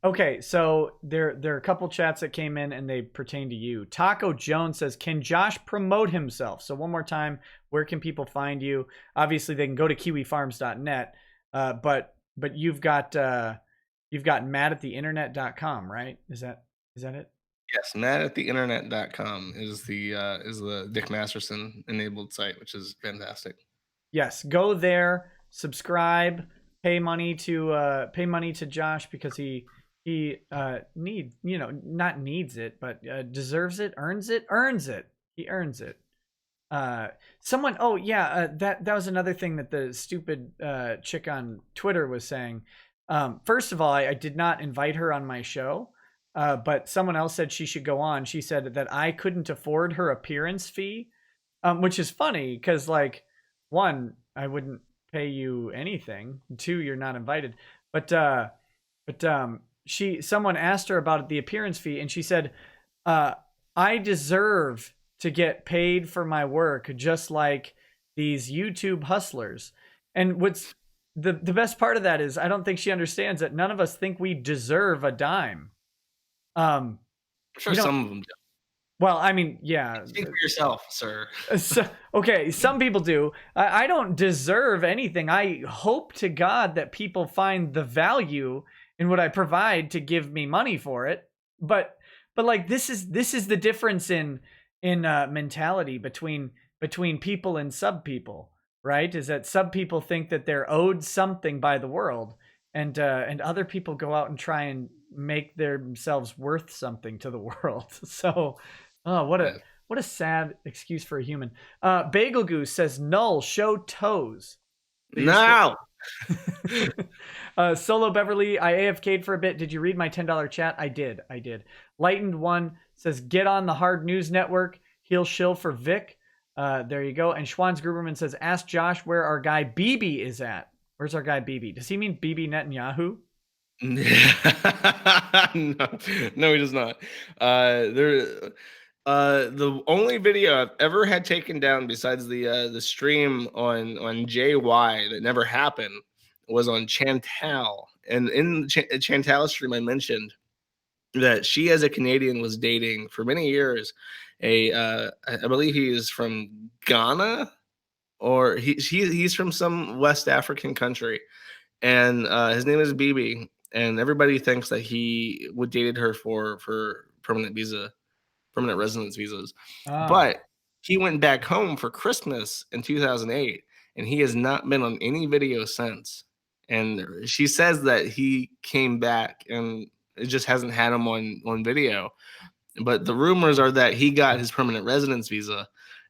Okay, so there are a couple chats that came in and they pertain to you. Taco Jones says, "Can Josh promote himself?" So one more time, where can people find you? Obviously, they can go to kiwifarms.net, but you've got matt@theinternet.com, right? Is that it? Yes, Matt at the internet.com is the Dick Masterson enabled site, which is fantastic. Yes, go there, subscribe, pay money to Josh because not needs it, but deserves it, earns it. He earns it. Someone, oh yeah, that was another thing that the stupid chick on Twitter was saying. First of all, I did not invite her on my show, but someone else said she should go on. She said that I couldn't afford her appearance fee, which is funny because, like, one, I wouldn't pay you anything. Two, you're not invited. But someone asked her about the appearance fee, and she said, "I deserve to get paid for my work, just like these YouTube hustlers." And what's the best part of that is, I don't think she understands that none of us think we deserve a dime. Um, I'm sure you know, some of them do. well, I mean, yeah. Speak for yourself, sir. Okay, some people do. I don't deserve anything. I hope to God that people find the value in what I provide to give me money for it. But like, this is the difference in mentality between people and sub people, right? Is that sub people think that they're owed something by the world, and other people go out and try and make themselves worth something to the world. So, oh, Yeah. what a sad excuse for a human. Bagel Goose says, "Null, show toes." So No. Solo Beverly, I AFK'd for a bit. Did you read my $10 chat? I did. Lightened One says, "Get on the Hard News Network. He'll shill for Vic." There you go. And Schwanz Gruberman says, "Ask Josh where our guy BB is at." Where's our guy BB? Does he mean BB Netanyahu? No, he does not. The only video I've ever had taken down besides the stream on JY that never happened was on Chantal, and in Chantal's stream, I mentioned that she, as a Canadian, was dating for many years I believe he is from Ghana, or he's from some West African country, and his name is BB, and everybody thinks that he would dated her for permanent residence visas. Oh. But he went back home for Christmas in 2008, and he has not been on any video since. And she says that he came back and it just hasn't had him on video. But the rumors are that he got his permanent residence visa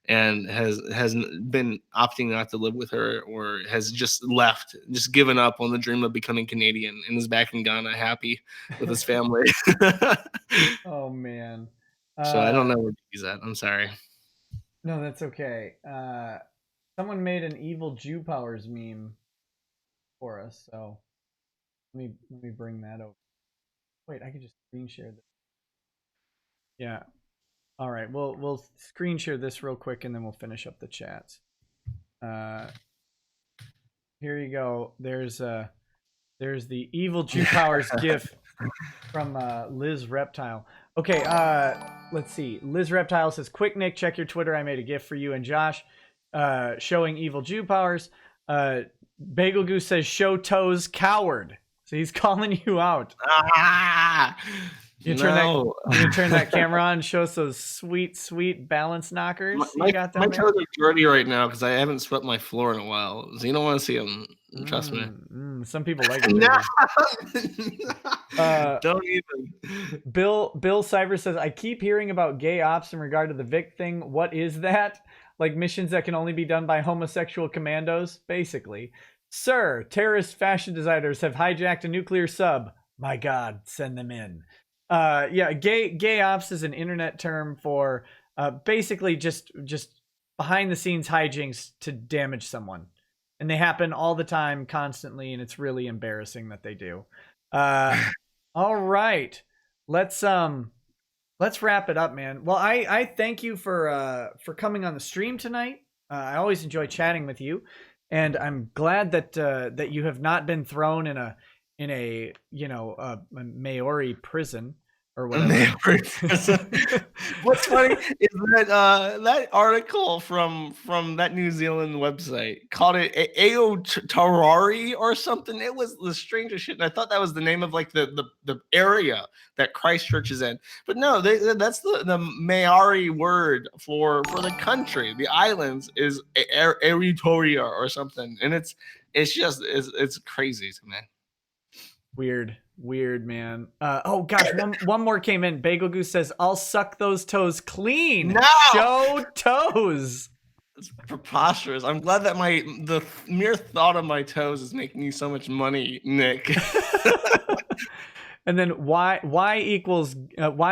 and has been opting not to live with her, or has just left, just given up on the dream of becoming Canadian, and is back in Ghana happy with his family. Oh man. So I don't know where he's at. I'm sorry. No, that's okay. Someone made an evil Jew powers meme for us, so let me bring that over. Wait, I could just screen share this. Yeah. All right. We'll screen share this real quick, and then we'll finish up the chats. Here you go. There's the evil Jew powers gif from Liz Reptile. Okay, let's see. Liz Reptile says, "Quick, Nick, check your Twitter. I made a gif for you and Josh, showing evil Jew powers." Bagel Goose says, "Show toes, coward." So he's calling you out. You turn that camera on and show us those sweet balance knockers you got down my there. toes are dirty right now because I haven't swept my floor in a while. So you don't want to see them. Trust me. Some people like it. Don't even. Bill Cyber says, "I keep hearing about gay ops in regard to the Vic thing. What is that? Like missions that can only be done by homosexual commandos, basically. Sir, terrorist fashion designers have hijacked a nuclear sub. My God, send them in." Yeah, gay ops is an internet term for basically just behind the scenes hijinks to damage someone, and they happen all the time, constantly, and it's really embarrassing that they do. All right, let's wrap it up, man. Well, I thank you for coming on the stream tonight. I always enjoy chatting with you, and I'm glad that you have not been thrown in a a Maori prison or whatever. What's funny is that that article from that New Zealand website called it Aotearoa or something. It was the strangest shit, and I thought that was the name of like the area that Christchurch is in. But no, that's the Maori word for the country. The islands is Aotearoa or something, and it's crazy to me. Weird, man. Oh gosh, one more came in. Bagel Goose says, "I'll suck those toes clean." No! Show toes. It's preposterous. I'm glad that the mere thought of my toes is making you so much money, Nick. And then Y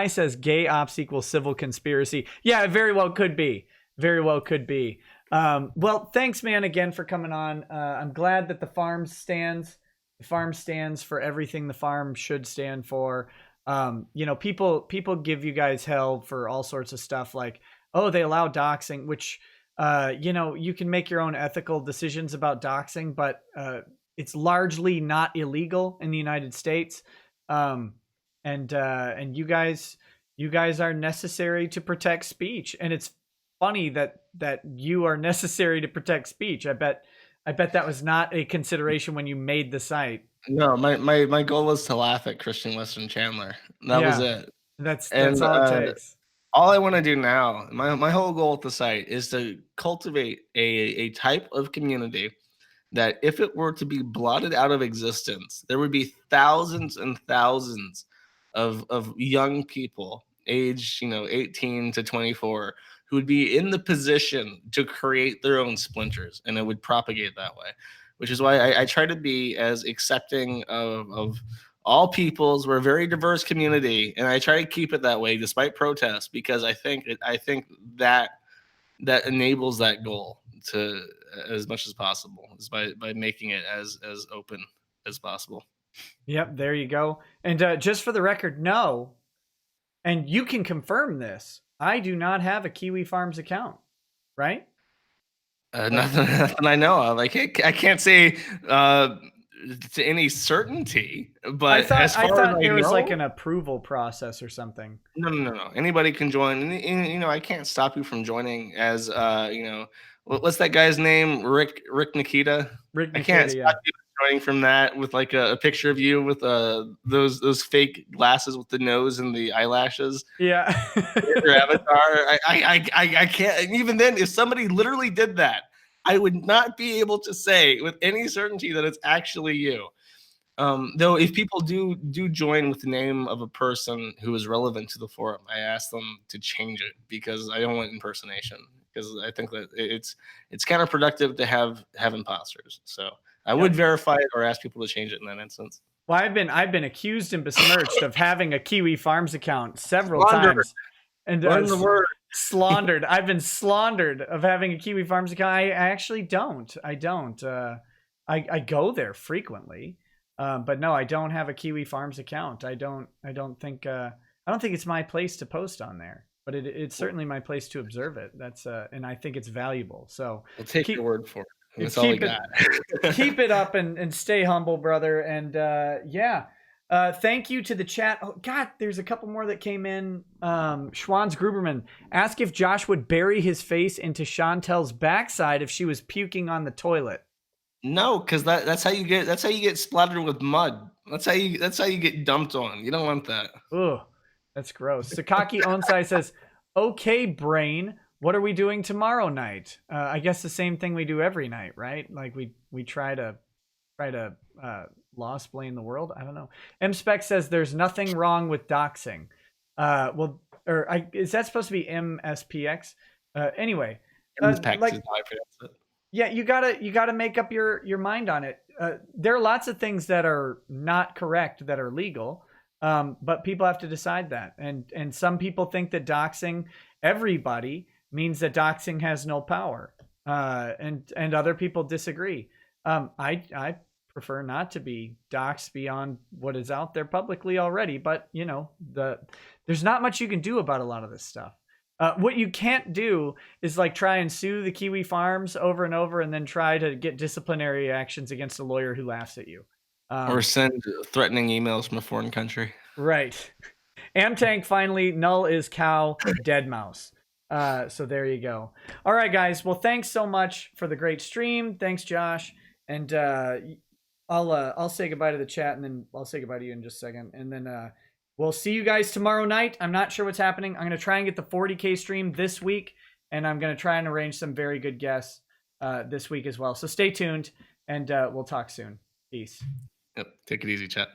says gay ops equals civil conspiracy. Yeah, it very well could be. Very well could be. Well, thanks, man, again for coming on. I'm glad that the farm stands. The farm stands for everything the farm should stand for. People give you guys hell for all sorts of stuff, like, oh, they allow doxing, which, you can make your own ethical decisions about doxing, but it's largely not illegal in the United States. And you guys are necessary to protect speech. And it's funny that you are necessary to protect speech. I bet that was not a consideration when you made the site. No, my goal was to laugh at Christian Western Chandler. That was it. That's all it takes. All I want to do now, my whole goal at the site is to cultivate a type of community that if it were to be blotted out of existence, there would be thousands and thousands of young people aged 18 to 24 who would be in the position to create their own splinters, and it would propagate that way, which is why I try to be as accepting of all peoples. We're a very diverse community, and I try to keep it that way despite protests, because I think that enables that goal to as much as possible, is by making it as open as possible. Yep, there you go. And just for the record, no, and you can confirm this, I do not have a Kiwifarms account, right? Nothing I know of. I can't say to any certainty, I but as thought far as I there was like know, an approval process or something. no. Anybody can join. And, you know, I can't stop you from joining as you know, what's that guy's name? Rick Nikita. Rick I can't Nikita, yeah. stop you from joining from that with like a picture of you with those fake glasses with the nose and the eyelashes. Yeah. Your avatar. I can't. And even then, if somebody literally did that, I would not be able to say with any certainty that it's actually you. Though, if people do join with the name of a person who is relevant to the forum, I ask them to change it because I don't want impersonation. Because I think that it's counterproductive to have imposters. So I would Yep. verify it or ask people to change it in that instance. Well, I've been accused and besmirched of having a Kiwifarms account several Slandered. times, and Learn the word. slandered. I've been slandered of having a Kiwifarms account. I actually don't. I don't. I go there frequently, but no, I don't have a Kiwifarms account. I don't think. I don't think it's my place to post on there, but it's certainly my place to observe it. That's and I think it's valuable. So We'll take your word for it. That's keep all we got. keep it up and stay humble, brother. And yeah. Thank you to the chat. Oh God, there's a couple more that came in. Schwanz Gruberman asked if Josh would bury his face into Chantel's backside if she was puking on the toilet. No, because that's how you get splattered with mud. That's how you get dumped on. You don't want that. Ugh, that's gross. Sakaki Onsai says, "Okay, brain. What are we doing tomorrow night? I guess the same thing we do every night, right? Like we try to lawsplain the world. I don't know." MSpec says there's nothing wrong with doxing. Is that supposed to be MSPX? Anyway, MSPX like, is how I pronounce it. yeah, you gotta make up your mind on it. There are lots of things that are not correct that are legal, but people have to decide that. And some people think that doxing everybody means that doxing has no power, and other people disagree. I prefer not to be doxxed beyond what is out there publicly already, but you know, there's not much you can do about a lot of this stuff. What you can't do is like try and sue the Kiwifarms over and over and then try to get disciplinary actions against a lawyer who laughs at you. Or send threatening emails from a foreign country. Right. Amtank finally, Null is cow, dead mouse. So there you go. All right, guys. Well, thanks so much for the great stream. Thanks, Josh. And I'll say goodbye to the chat, and then I'll say goodbye to you in just a second. And then we'll see you guys tomorrow night. I'm not sure what's happening. I'm going to try and get the 40K stream this week, and I'm going to try and arrange some very good guests this week as well. So stay tuned, and we'll talk soon. Peace. Yep. Take it easy, chat.